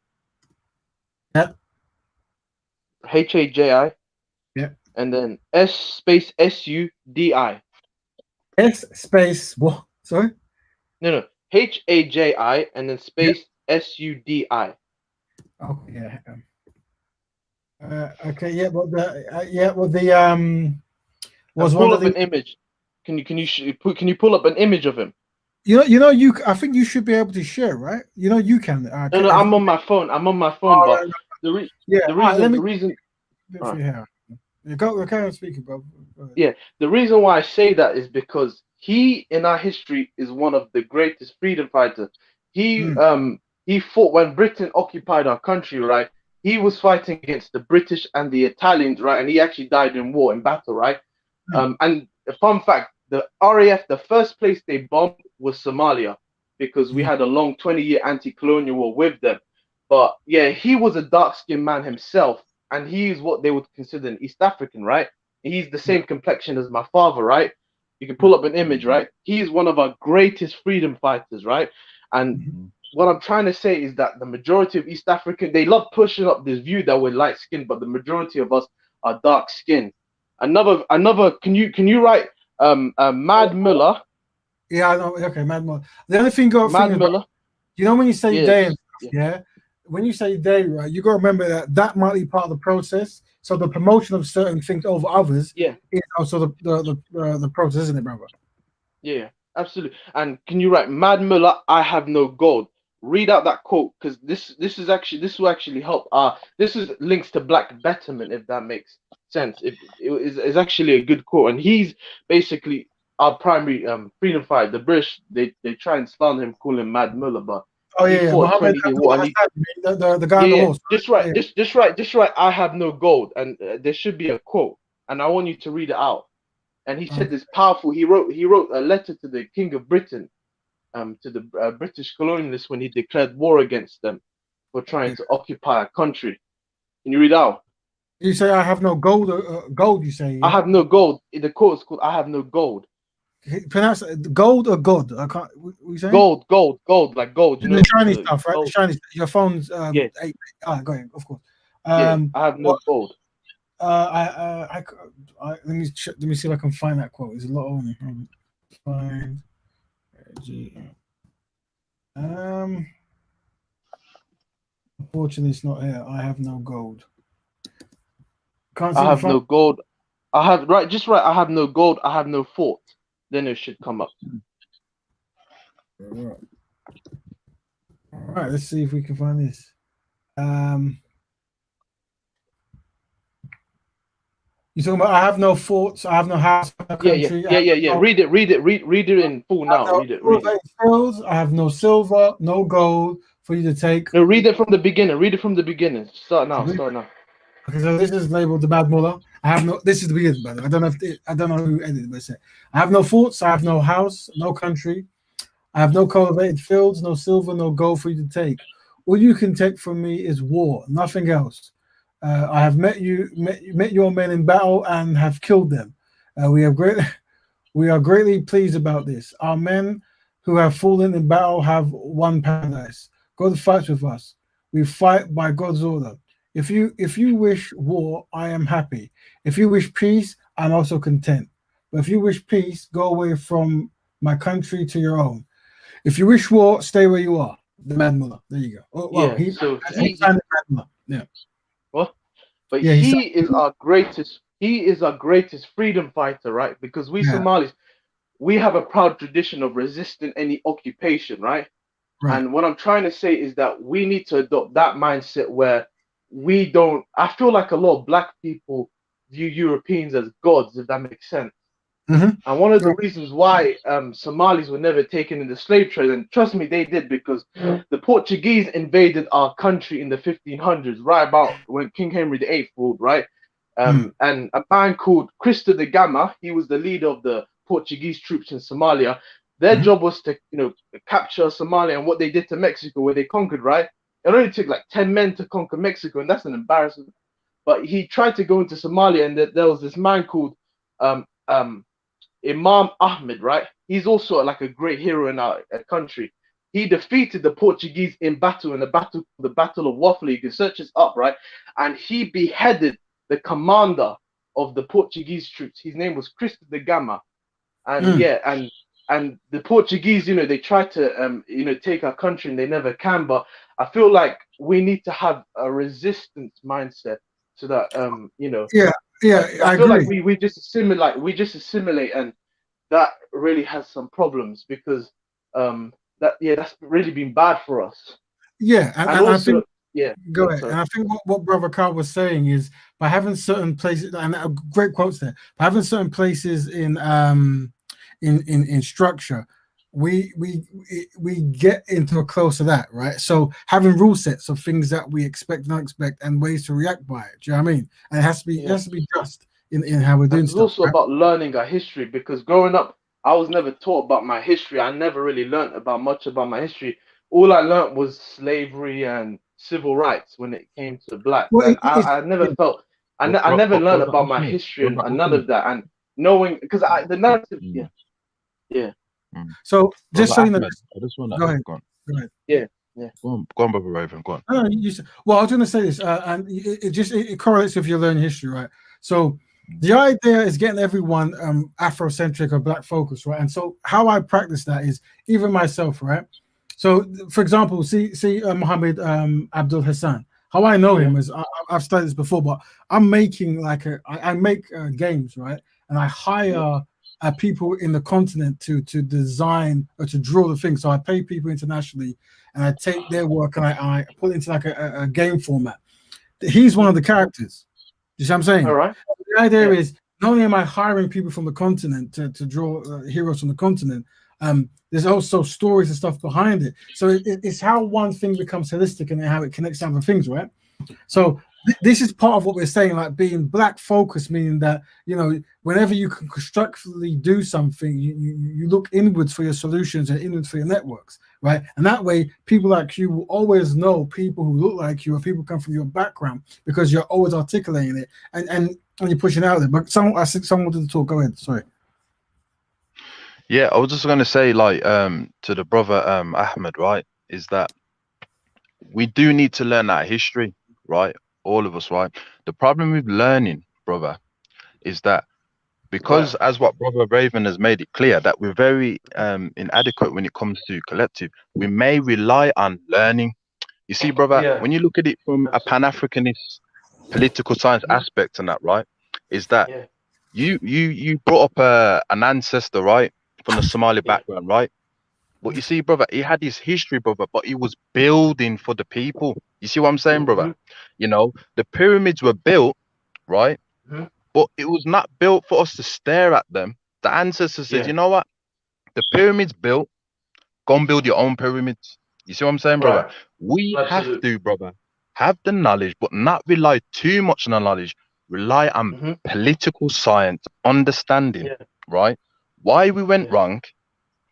Speaker 3: Haji.
Speaker 1: Yeah.
Speaker 3: And then S_SUDI.
Speaker 1: S what? Sorry?
Speaker 3: No. HAJI and then space SUDI.
Speaker 1: Okay, yeah. Okay, yeah, but was
Speaker 3: pull up an image. Can you pull up an image of him?
Speaker 1: I think you should be able to share, right? You can.
Speaker 3: No, I'm on my phone. But the reason.
Speaker 1: Go on speaking, bro.
Speaker 3: Yeah, the reason why I say that is because he, in our history, is one of the greatest freedom fighters. He fought when Britain occupied our country, right? He was fighting against the British and the Italians, right? And he actually died in war, in battle, right? And a fun fact, the RAF, the first place they bombed was Somalia, because we had a long 20-year anti-colonial war with them. But yeah, he was a dark-skinned man himself, and he's what they would consider an East African, right? He's the same complexion as my father, right? You can pull up an image, right? He is one of our greatest freedom fighters, right? And what I'm trying to say is that the majority of East African, they love pushing up this view that we're light skinned, but the majority of us are dark skinned. Another. Can you write Mad Muller?
Speaker 1: Yeah, I know. Okay, Mad Muller. The other thing,
Speaker 3: Mad Muller.
Speaker 1: When you say day and stuff, when you say day, right, you got to remember that might be part of the process. So the promotion of certain things over others, is also the process, isn't it, brother?
Speaker 3: Yeah, absolutely. And can you write Mad Muller? I have no gold. Read out that quote, because this will actually help. This is links to Black Betterment, if that makes sense. It's actually a good quote, and he's basically our primary freedom fighter. The British they try and slander him, call him Mad Muller, but he fought 20-year war.
Speaker 1: The guy on the horse.
Speaker 3: Just right. I have no gold, and there should be a quote, and I want you to read it out. And he said this powerful. He wrote a letter to the King of Britain, to the British colonialists when he declared war against them for trying to occupy a country. Can you read out?
Speaker 1: You say I have no gold. Gold. You say.
Speaker 3: I
Speaker 1: Yeah?
Speaker 3: have no gold. The quote is called "I have no gold."
Speaker 1: Pronounce it, gold or god. I can't. What you saying?
Speaker 3: Gold, gold, gold, like gold. You know
Speaker 1: The shiny
Speaker 3: the
Speaker 1: stuff, right? The
Speaker 3: gold.
Speaker 1: shiny. Your phone's
Speaker 3: Yeah,
Speaker 1: go ahead, of course.
Speaker 3: yeah. I have no
Speaker 1: What?
Speaker 3: gold.
Speaker 1: Let me let me see if I can find that quote. There's a lot on it. Find. Unfortunately, it's not here. I have no gold. Can't
Speaker 3: I
Speaker 1: seem to
Speaker 3: have
Speaker 1: find.
Speaker 3: no gold. I have just right. I have no gold. I have no fort. Then it should come up.
Speaker 1: All right, let's see if we can find this. You talking about I have no forts, I have no house, I have no country.
Speaker 3: Yeah. Read it. Read it in full now. Read it.
Speaker 1: Fields, I have no silver, no gold for you to take.
Speaker 3: No, read it from the beginning. Read it from the beginning. Start now.
Speaker 1: Okay, so this is labeled the Bad Mullah. I have no. This is the beginning, by the way. I don't know who edited it, but it said, I have no forts, I have no house, no country. I have no cultivated fields, no silver, no gold for you to take. All you can take from me is war, nothing else. I have met your men in battle and have killed them. We are greatly pleased about this. Our men who have fallen in battle have won paradise. God fights with us. We fight by God's order. If you wish war, I am happy. If you wish peace, I'm also content. But if you wish peace, go away from my country to your own. If you wish war, stay where you are. The Mad Mullah. There you go. Oh, well,
Speaker 3: Yeah.
Speaker 1: yeah.
Speaker 3: What? But
Speaker 1: Yeah,
Speaker 3: he is our greatest. He is our greatest freedom fighter, right? Because we Somalis, we have a proud tradition of resisting any occupation, right? And what I'm trying to say is that we need to adopt that mindset where we don't. I feel like a lot of black people view Europeans as gods, if that makes sense.
Speaker 1: Mm-hmm.
Speaker 3: And one of the reasons why Somalis were never taken in the slave trade, and trust me, they did, because the Portuguese invaded our country in the 1500s, right about when King Henry VIII ruled, right? And a man called Cristo de Gama, he was the leader of the Portuguese troops in Somalia. Their job was to, capture Somalia, and what they did to Mexico, where they conquered, right? It only took like 10 men to conquer Mexico, and that's an embarrassment. But he tried to go into Somalia, and there was this man called Imam Ahmed, right? He's also like a great hero in our country. He defeated the Portuguese in the Battle of Waffle. You can search this up, right? And he beheaded the commander of the Portuguese troops. His name was Cristo de Gama. And and the Portuguese, they try to take our country, and they never can. But I feel like we need to have a resistance mindset so that I feel
Speaker 1: agree.
Speaker 3: like we just assimilate, and that really has some problems, because that's really been bad for us.
Speaker 1: Yeah, and
Speaker 3: also,
Speaker 1: I think go ahead.
Speaker 3: sorry.
Speaker 1: And I think what Brother Carl was saying is by having certain places, and great quotes there, by having certain places in structure, we get into a close to that, right? So having rule sets of things that we expect and unexpect, and ways to react by it. Do you know what I mean? And it has to be just in how we're doing
Speaker 3: It's
Speaker 1: stuff.
Speaker 3: also about learning our history, because growing up, I was never taught about my history. I never really learned much about my history. All I learned was slavery and civil rights when it came to blacks.
Speaker 1: Well,
Speaker 3: And I never felt, I never learned about my history and none of that. And knowing, because the narrative, yeah.
Speaker 1: So just so you know,
Speaker 4: Ahmed, I just want to
Speaker 1: go ahead.
Speaker 4: go on.
Speaker 1: Go ahead.
Speaker 3: Yeah.
Speaker 4: Go on, Brother Raven. Go on.
Speaker 1: No, well, I was going to say this, and it correlates with your learning history, right? So the idea is getting everyone Afrocentric or Black focused, right? And so how I practice that is even myself, right? So, for example, see Muhammad Abdul Hassan. How I know him is I've studied this before, but I'm making I make games, right? And I hire people in the continent to design or to draw the thing. So I pay people internationally, and I take their work and I put it into like a game format. He's one of the characters. You see what I'm saying?
Speaker 3: All right.
Speaker 1: The idea is not only am I hiring people from the continent to draw heroes from the continent, there's also stories and stuff behind it. So it's how one thing becomes holistic and how it connects to other things, right? So this is part of what we're saying, like being black focused, meaning that, you know, whenever you can constructively do something, you look inwards for your solutions and inwards for your networks, right? And that way, people like you will always know people who look like you or people come from your background because you're always articulating it and you're pushing out there. But I think someone wanted to talk. Go ahead. Sorry.
Speaker 4: Yeah, I was just gonna say, like, to the brother Ahmed, right, is that we do need to learn our history, right? All of us, right? The problem with learning, brother, is that because,
Speaker 3: Right.
Speaker 4: as what brother Raven has made it clear, that we're very inadequate when it comes to collective. We may rely on learning. You see, brother,
Speaker 3: Yeah.
Speaker 4: when you look at it from a
Speaker 3: Absolutely.
Speaker 4: Pan-Africanist political science
Speaker 3: Mhm.
Speaker 4: aspect and that, right, is that
Speaker 3: Yeah.
Speaker 4: you brought up an ancestor, right, from the Somali
Speaker 3: Yeah.
Speaker 4: background, right? But you see, brother, he had his history, brother, but he was building for the people. You see what I'm saying, brother?
Speaker 3: Mhm.
Speaker 4: You know, the pyramids were built, right?
Speaker 3: Mhm.
Speaker 4: But it was not built for us to stare at them. The ancestors said,
Speaker 3: Yeah.
Speaker 4: you know what? The pyramids built, go and build your own pyramids. You see what I'm saying, brother?
Speaker 3: Right.
Speaker 4: We have
Speaker 3: Absolutely.
Speaker 4: to, brother, have the knowledge, but not rely too much on the knowledge. Rely on
Speaker 3: Mhm.
Speaker 4: political science, understanding,
Speaker 3: Yeah.
Speaker 4: right? Why we went
Speaker 3: Yeah.
Speaker 4: wrong,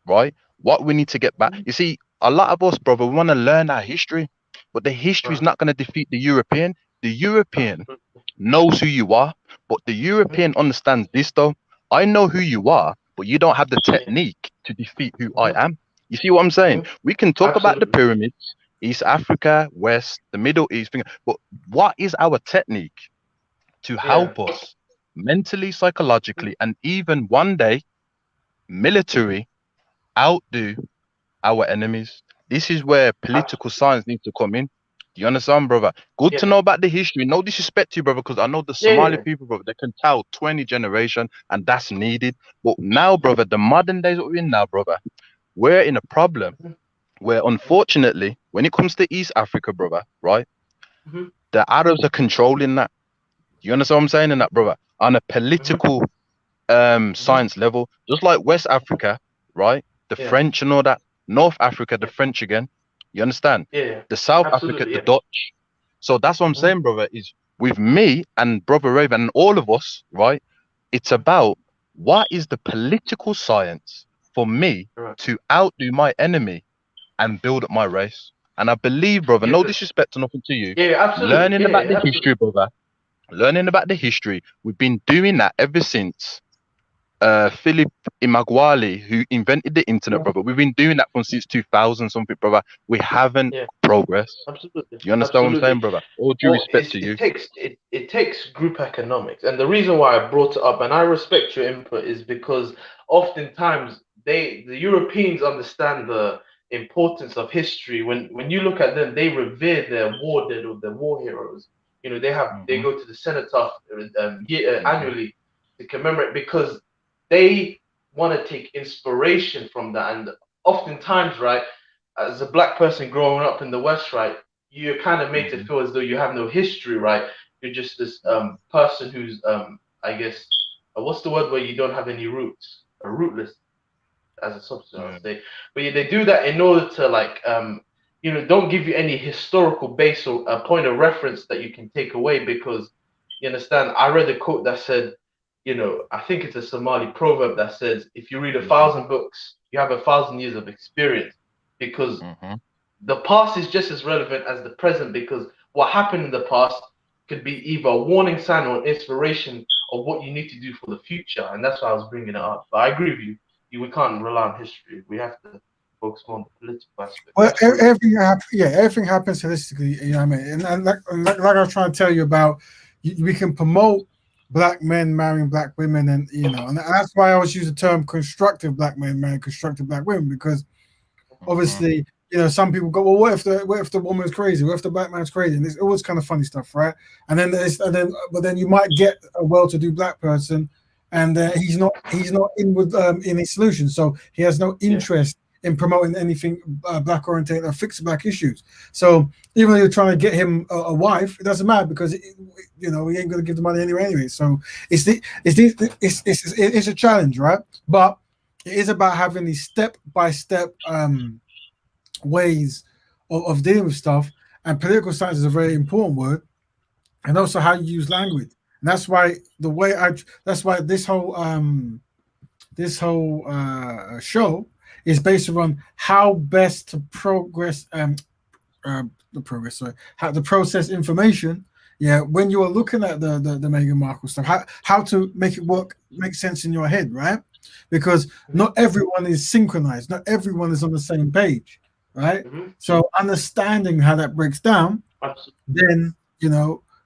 Speaker 4: right? What we need to get back.
Speaker 3: Mhm.
Speaker 4: You see, a lot of us, brother, we want to learn our history, but the history is
Speaker 3: Right.
Speaker 4: not going to defeat the European. The European
Speaker 3: Absolutely.
Speaker 4: knows who you are, but the
Speaker 3: Mhm.
Speaker 4: European understands this though. I know who you are, but you don't have the
Speaker 3: Yeah.
Speaker 4: technique to defeat who I
Speaker 3: Mhm.
Speaker 4: am. You see what I'm saying?
Speaker 3: Mhm.
Speaker 4: We can talk about the
Speaker 3: Absolutely.
Speaker 4: pyramids, East Africa, West, the Middle East, but what is our technique to
Speaker 3: Yeah.
Speaker 4: help us mentally, psychologically, and even one day military outdo our enemies? This is where political
Speaker 3: Absolutely.
Speaker 4: science needs to come in. Do you understand, brother? Good to
Speaker 3: Yeah.
Speaker 4: know about the history. No disrespect to you, brother, because I know the
Speaker 3: Yeah.
Speaker 4: Somali
Speaker 3: Yeah.
Speaker 4: people, brother, they can tell 20 generation and that's needed. But now, brother, the modern days that we're in now, brother, we're in a problem
Speaker 3: Mhm.
Speaker 4: where
Speaker 3: Mhm.
Speaker 4: unfortunately, when it comes to East Africa, brother, right,
Speaker 3: Mhm.
Speaker 4: the Arabs are controlling that. You understand what I'm saying in that, brother? On a
Speaker 3: Mhm.
Speaker 4: political
Speaker 3: Mhm.
Speaker 4: science level, just like West Africa, right? The
Speaker 3: Yeah.
Speaker 4: French and all that. North Africa, the
Speaker 3: Yeah.
Speaker 4: French again. You understand?
Speaker 3: Yeah. Yeah.
Speaker 4: The South Africa,
Speaker 3: Absolutely.
Speaker 4: the
Speaker 3: Yeah.
Speaker 4: Dutch. So that's what I'm
Speaker 3: Mhm.
Speaker 4: saying, brother, is with me and brother Raven and all of us, right? It's
Speaker 3: Mhm.
Speaker 4: about what is the political science for me
Speaker 3: Right.
Speaker 4: to outdo my enemy and build up my race. And I believe, brother,
Speaker 3: Yeah.
Speaker 4: no
Speaker 3: 'Cause-
Speaker 4: disrespect or nothing to you,
Speaker 3: yeah. Absolutely.
Speaker 4: learning
Speaker 3: Yeah.
Speaker 4: about
Speaker 3: Yeah.
Speaker 4: the
Speaker 3: Absolutely.
Speaker 4: history, brother, learning about the history, we've been doing that ever since Philip Imagwali, who invented the internet,
Speaker 3: Mhm.
Speaker 4: brother. We've been doing that from since 2000 something, brother. We haven't
Speaker 3: Yeah.
Speaker 4: progressed.
Speaker 3: Absolutely.
Speaker 4: You understand what I'm saying,
Speaker 3: Absolutely.
Speaker 4: brother? All due
Speaker 3: Well,
Speaker 4: respect to
Speaker 3: it
Speaker 4: you.
Speaker 3: takes it takes group economics, and the reason why I brought it up, and I respect your input, is because oftentimes the Europeans understand the importance of history. When you look at them, they revere their war dead or their war heroes. You know, they
Speaker 4: Hmm.
Speaker 3: go to the cenotaph
Speaker 4: Hmm.
Speaker 3: annually to commemorate because they want to take inspiration from that, and oftentimes, right, as a black person growing up in the West, right, you're kind of made to
Speaker 4: Hmm.
Speaker 3: feel as though you have no history, right? You're just this
Speaker 4: Hmm.
Speaker 3: person who's I guess what's the word where you don't have any roots, a rootless as a substance, I'll
Speaker 4: Yeah.
Speaker 3: say. But yeah, they do that in order to like don't give you any historical base or a point of reference that you can take away because you understand. I read a quote that said, I think it's a Somali proverb that says, if you read a
Speaker 4: Hmm.
Speaker 3: thousand books, you have 1,000 years of experience because
Speaker 4: Hmm.
Speaker 3: the past is just as relevant as the present because what happened in the past could be either a warning sign or an inspiration of what you need to do for the future. And that's why I was bringing it up. But I agree with you. We can't rely on history. We have to focus more on the political aspect.
Speaker 1: Well,
Speaker 3: Absolutely.
Speaker 1: everything happens holistically. You know what I mean? And like I was trying to tell you about, we can promote black men marrying black women, and that's why I always use the term constructive black men marrying constructive black women because
Speaker 4: Hmm.
Speaker 1: obviously, some people go, well, what if the woman's crazy? What if the black man's crazy? And it's always kind of funny stuff, right? But then you might get a well-to-do black person, and he's not in his solution, so he has no
Speaker 3: Yeah.
Speaker 1: interest in promoting anything black oriented or fix black issues. So even though you're trying to get him a wife, it doesn't matter because he ain't going to give the money anyway. So it's a challenge, right? But it is about having these step-by-step ways of dealing with stuff. And political science is a very important word. and also how you use language. And that's why that's why this whole show is based around how best to progress the progress, sorry, how to process information. Yeah, when you are looking at the Meghan Markle stuff, how to make it work, make sense in your head, right? Because not everyone is synchronized, not everyone is on the same page, right?
Speaker 3: Mm-hmm.
Speaker 1: So understanding how that breaks down,
Speaker 3: Absolutely.
Speaker 1: then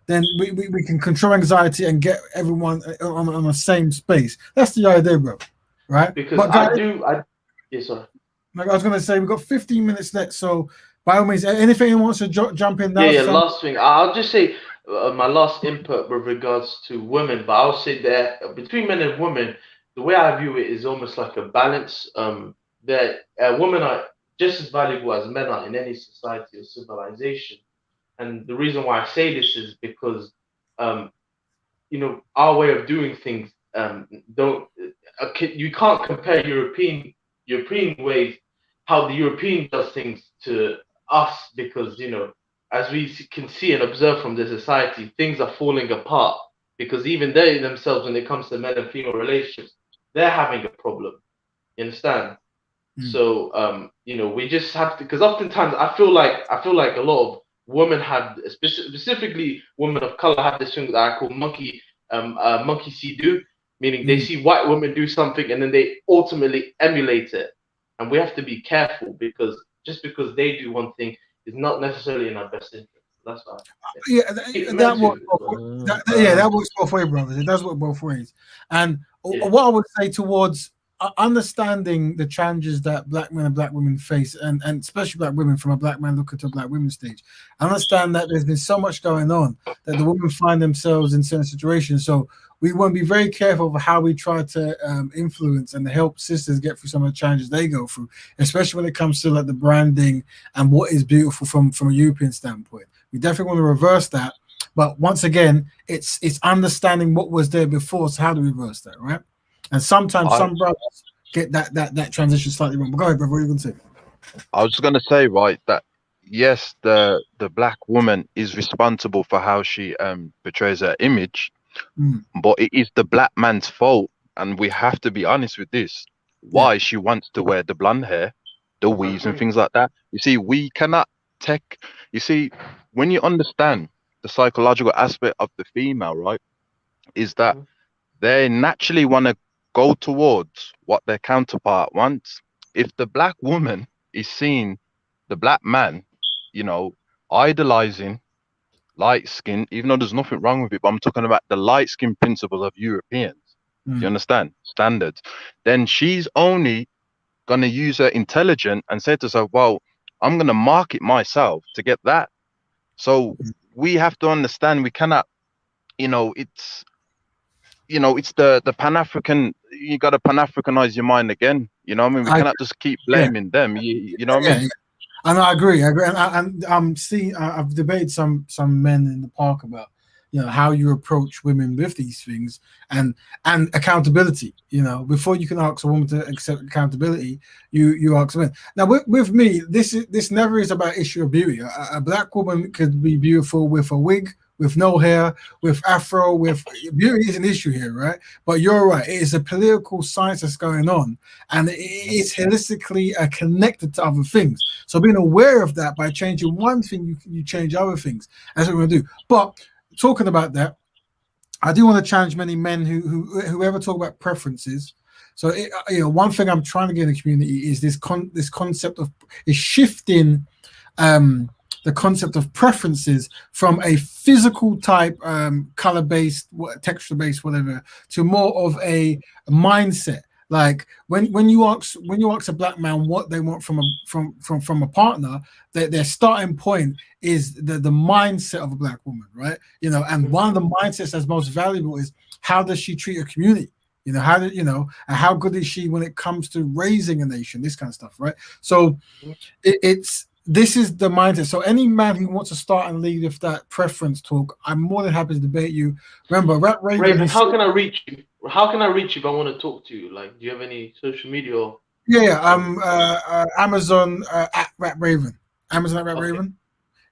Speaker 1: then we can control anxiety and get everyone on the same space. That's the idea, bro. Right?
Speaker 3: Because
Speaker 1: But guys,
Speaker 3: yeah, sorry.
Speaker 1: like I was gonna say, we've got 15 minutes left, so by all means, anything you want to jump in now?
Speaker 3: Yeah, last thing. I'll just say my last input with regards to women, but I'll say that between men and women, the way I view it is almost like a balance. That women are just as valuable as men are in any society or civilization. And the reason why I say this is because, um, our way of doing things don't you can't compare European ways, how the European does things, to us, because as we can see and observe from the society, things are falling apart because even they themselves, when it comes to men and female relationships, they're having a problem. You understand? So we just have to, because oftentimes I feel like a lot of women have, specifically women of color, have this thing that I call monkey see do, meaning they see white women do something and then they ultimately emulate it, and we have to be careful because just because they do one thing is not necessarily in our best interest. That's why.
Speaker 1: Yeah, that works. That works both ways, brothers. It does work both ways. And what I would say towards understanding the challenges that black men and black women face, and especially black women from a black man looking to a black women stage, I understand that there's been so much going on that the women find themselves in certain situations. So we want to be very careful of how we try to influence and help sisters get through some of the challenges they go through, especially when it comes to like the branding and what is beautiful from a European standpoint. We definitely want to reverse that. But once again, it's understanding what was there before. So how do we reverse that, right? And sometimes some brothers get that transition slightly wrong. But go ahead, brother. What are you going to say?
Speaker 4: I was going to say, right, that yes, the black woman is responsible for how she portrays her image, but it is the black man's fault, and we have to be honest with this. Why she wants to wear the blonde hair, the weaves, and things like that. You see, we cannot take. You see, when you understand the psychological aspect of the female, right, is that they naturally want to go towards what their counterpart wants. If the black woman is seeing the black man, idolizing light skin, even though there's nothing wrong with it, but I'm talking about the light skin principles of Europeans. You understand? Standards. Then she's only going to use her intelligence and say to herself, well, I'm going to market myself to get that. So we have to understand we cannot, it's the Pan-African, you got to Pan-Africanize your mind again. You know what I mean? We cannot just keep blaming them. You know what I mean?
Speaker 1: And I agree. And I'm seeing, I've debated some men in the park about, how you approach women with these things and accountability. Before you can ask a woman to accept accountability, you ask men. Now with me, this never is about issue of beauty. A black woman could be beautiful with a wig, with no hair, with afro, with beauty is an issue here, right? But you're right. It is a political science that's going on, and it is holistically connected to other things. So being aware of that, by changing one thing, you change other things. That's what we're going to do. But talking about that, I do want to challenge many men who ever talk about preferences. So one thing I'm trying to get in the community is this concept of shifting the concept of preferences from a physical type, color-based, texture-based, whatever, to more of a mindset. Like when you ask a black man what they want from a partner, their starting point is the mindset of a black woman, right? And one of the mindsets that's most valuable is how does she treat a community? And how good is she when it comes to raising a nation? This kind of stuff, right? So this is the mindset. So any man who wants to start and lead with that preference talk, I'm more than happy to debate you. Remember,
Speaker 3: Raven, how can I reach you? How can I reach you if I want to talk to you? Like, do you have any social media?
Speaker 1: Yeah, Amazon at Rap Raven. Amazon at Rap Raven.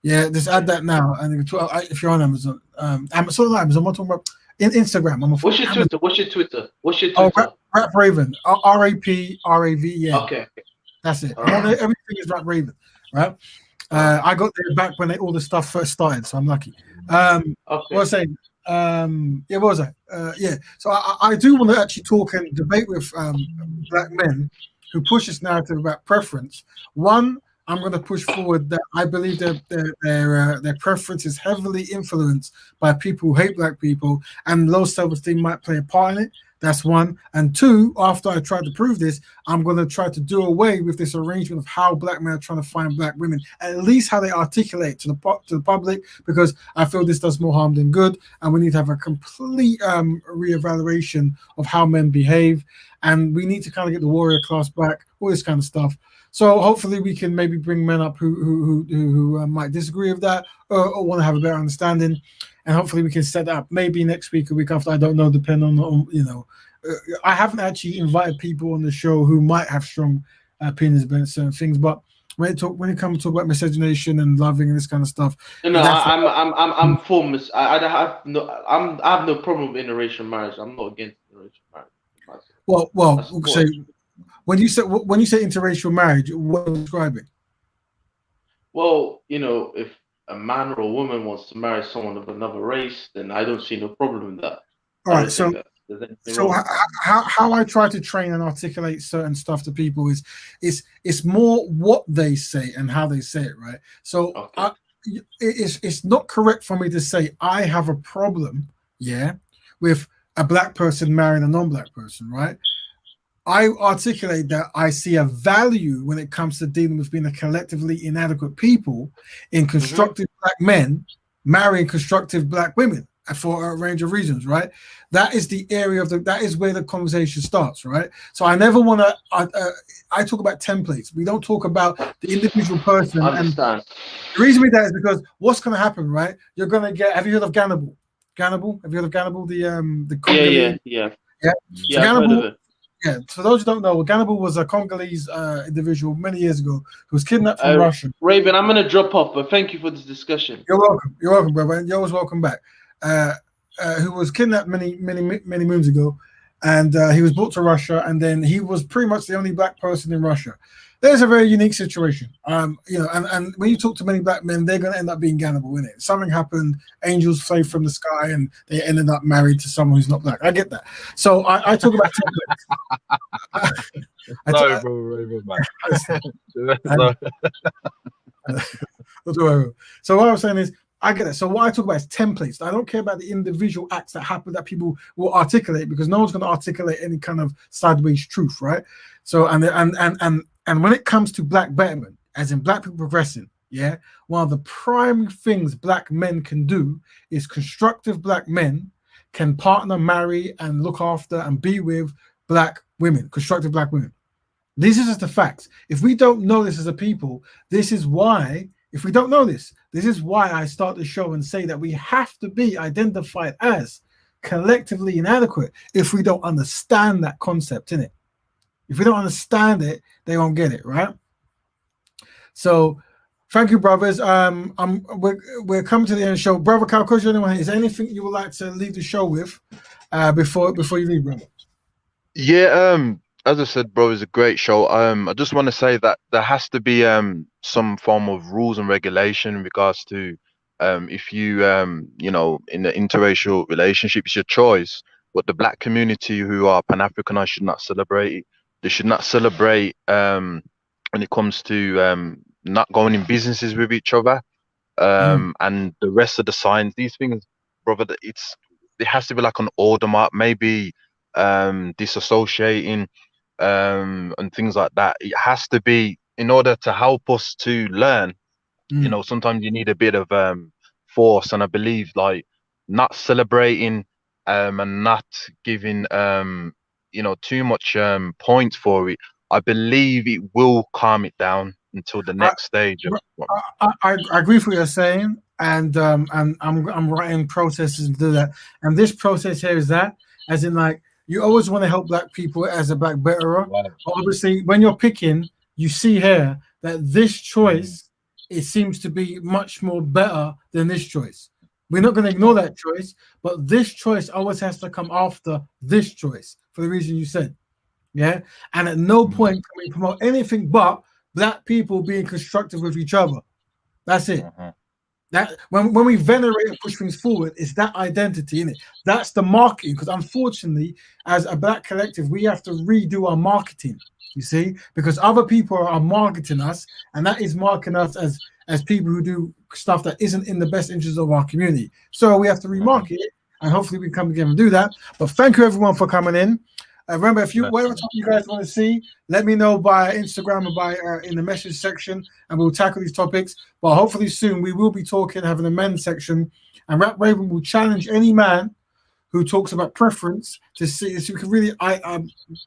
Speaker 1: Yeah, just add that now. And if you're on Amazon, Amazon, not Amazon, I'm talking about Instagram. I'm
Speaker 3: What's your
Speaker 1: Amazon.
Speaker 3: Twitter? What's your Twitter? What's your
Speaker 1: Oh,
Speaker 3: Twitter?
Speaker 1: Rap Raven, RAPRAV. Yeah,
Speaker 3: Okay.
Speaker 1: that's it.
Speaker 3: All
Speaker 1: I'm on
Speaker 3: right.
Speaker 1: everything is Rap Raven, right? I got there back when all the stuff first started, so I'm lucky. What was I saying? Yeah, what was I? Yeah. So I do want to actually talk and debate with black men who push this narrative about preference. One, I'm going to push forward that I believe their preference is heavily influenced by people who hate black people, and low self-esteem might play a part in it. That's one. And two, after I try to prove this, I'm going to try to do away with this arrangement of how black men are trying to find black women, at least how they articulate to the public, because I feel this does more harm than good, and we need to have a complete reevaluation of how men behave, and we need to kind of get the warrior class back, all this kind of stuff. So hopefully we can maybe bring men up who might disagree with that or want to have a better understanding, and hopefully we can set that up maybe next week or week after. I don't know, depending on I haven't actually invited people on the show who might have strong opinions about certain things, but when it comes to talk about miscegenation and loving and this kind of stuff,
Speaker 3: No, I'm for I have no problem with interracial marriage. I'm not against interracial marriage.
Speaker 1: Well, so when you say interracial marriage, what are you describing?
Speaker 3: Well, if a man or a woman wants to marry someone of another race, then I don't see no problem in that.
Speaker 1: All right, so how I try to train and articulate certain stuff to people is it's more what they say and how they say it, right? So okay. It's not correct for me to say I have a problem, with a black person marrying a non-black person, right? I articulate that I see a value when it comes to dealing with being a collectively inadequate people in constructive black men marrying constructive black women for a range of reasons, right? That is the area that is where the conversation starts, right? So I never want to, I talk about templates. We don't talk about the individual person.
Speaker 3: I understand.
Speaker 1: And the reason we do that is because what's going to happen, right? You're going to get, have you heard of Gannibal? Gannibal? Have you heard of Gannibal? The Congolese?
Speaker 3: Yeah.
Speaker 1: So Gannibal, for those who don't know, Gannibal was a Congolese individual many years ago who was kidnapped from Russia.
Speaker 3: Raven, I'm going to drop off, but thank you for this discussion.
Speaker 1: You're welcome, brother, and you're always welcome back. Who was kidnapped many moons ago, and he was brought to Russia, and then he was pretty much the only black person in Russia. There's a very unique situation, and when you talk to many black men, they're going to end up being Gannibal, innit? Something happened, angels fell from the sky, and they ended up married to someone who's not black. I get that. So I talk about So what I'm saying is, I get it. So what I talk about is templates. I don't care about the individual acts that happen that people will articulate, because no one's going to articulate any kind of sideways truth, right? So and when it comes to black betterment, as in black people progressing, one of the primary things black men can do is constructive black men can partner, marry, and look after and be with black women, constructive black women. These are just the facts. If we don't know this as a people, this is why. If we don't know this is why I start the show and say that we have to be identified as collectively inadequate if we don't understand that concept in it. If we don't understand it, they won't get it, right? So thank you, brothers. We're coming to the end of the show. Brother Kalkoja, is there anything you would like to leave the show with before you leave, brother?
Speaker 4: Yeah, as I said, bro, it's a great show. I just want to say that there has to be some form of rules and regulation in regards to if you in an interracial relationship, it's your choice. But the black community who are Pan-Africanized should not celebrate it. They should not celebrate when it comes to not going in businesses with each other, and the rest of the signs. These things, brother, it has to be like an order mark, maybe disassociating. And things like that. It has to be in order to help us to learn. Sometimes you need a bit of force, and I believe like not celebrating and not giving too much points for it. I believe it will calm it down until the next stage.
Speaker 1: I agree with what you're saying, and I'm writing processes to do that. And this process here is that, as in like. You always want to help black people as a black betterer. Wow. Obviously, when you're picking, you see here that this choice it seems to be much more better than this choice. We're not going to ignore that choice, but this choice always has to come after this choice for the reason you said. Yeah. And at no point can we promote anything but black people being constructive with each other. That's it. That when we venerate and push things forward, it's that identity in it. That's the marketing. Because unfortunately, as a black collective, we have to redo our marketing. You see, because other people are marketing us, and that is marking us as people who do stuff that isn't in the best interest of our community. So we have to remarket it, and hopefully we come together and do that. But thank you everyone for coming in. Remember, if you whatever topic you guys want to see, let me know by Instagram or by in the message section, and we'll tackle these topics. But hopefully soon we will be talking, having a men's section, and Rap Raven will challenge any man who talks about preference to see so we can really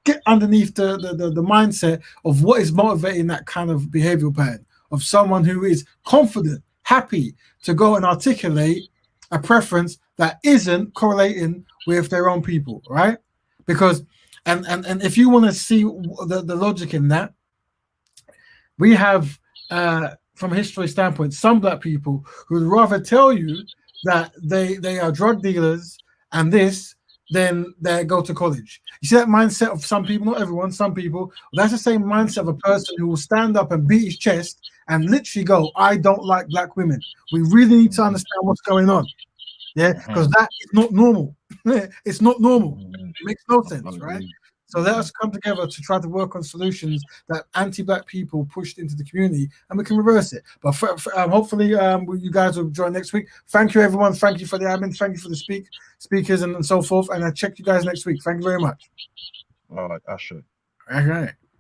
Speaker 1: get underneath the mindset of what is motivating that kind of behavioral pattern of someone who is confident, happy to go and articulate a preference that isn't correlating with their own people, right? Because and if you want to see the logic in that, we have from a history standpoint some black people who would rather tell you that they are drug dealers and this then they go to college. You see that mindset of some people, not everyone, some people. That's the same mindset of a person who will stand up and beat his chest and literally go, I don't like black women. We really need to understand what's going on. Yeah, because that is not normal. It's not normal. It makes no sense, right? So let us come together to try to work on solutions that anti-black people pushed into the community, and we can reverse it. But hopefully, you guys will join next week. Thank you, everyone. Thank you for the admin. Thank you for the speakers and so forth. And I'll check you guys next week. Thank you very much.
Speaker 4: All right, Asher.
Speaker 1: All right.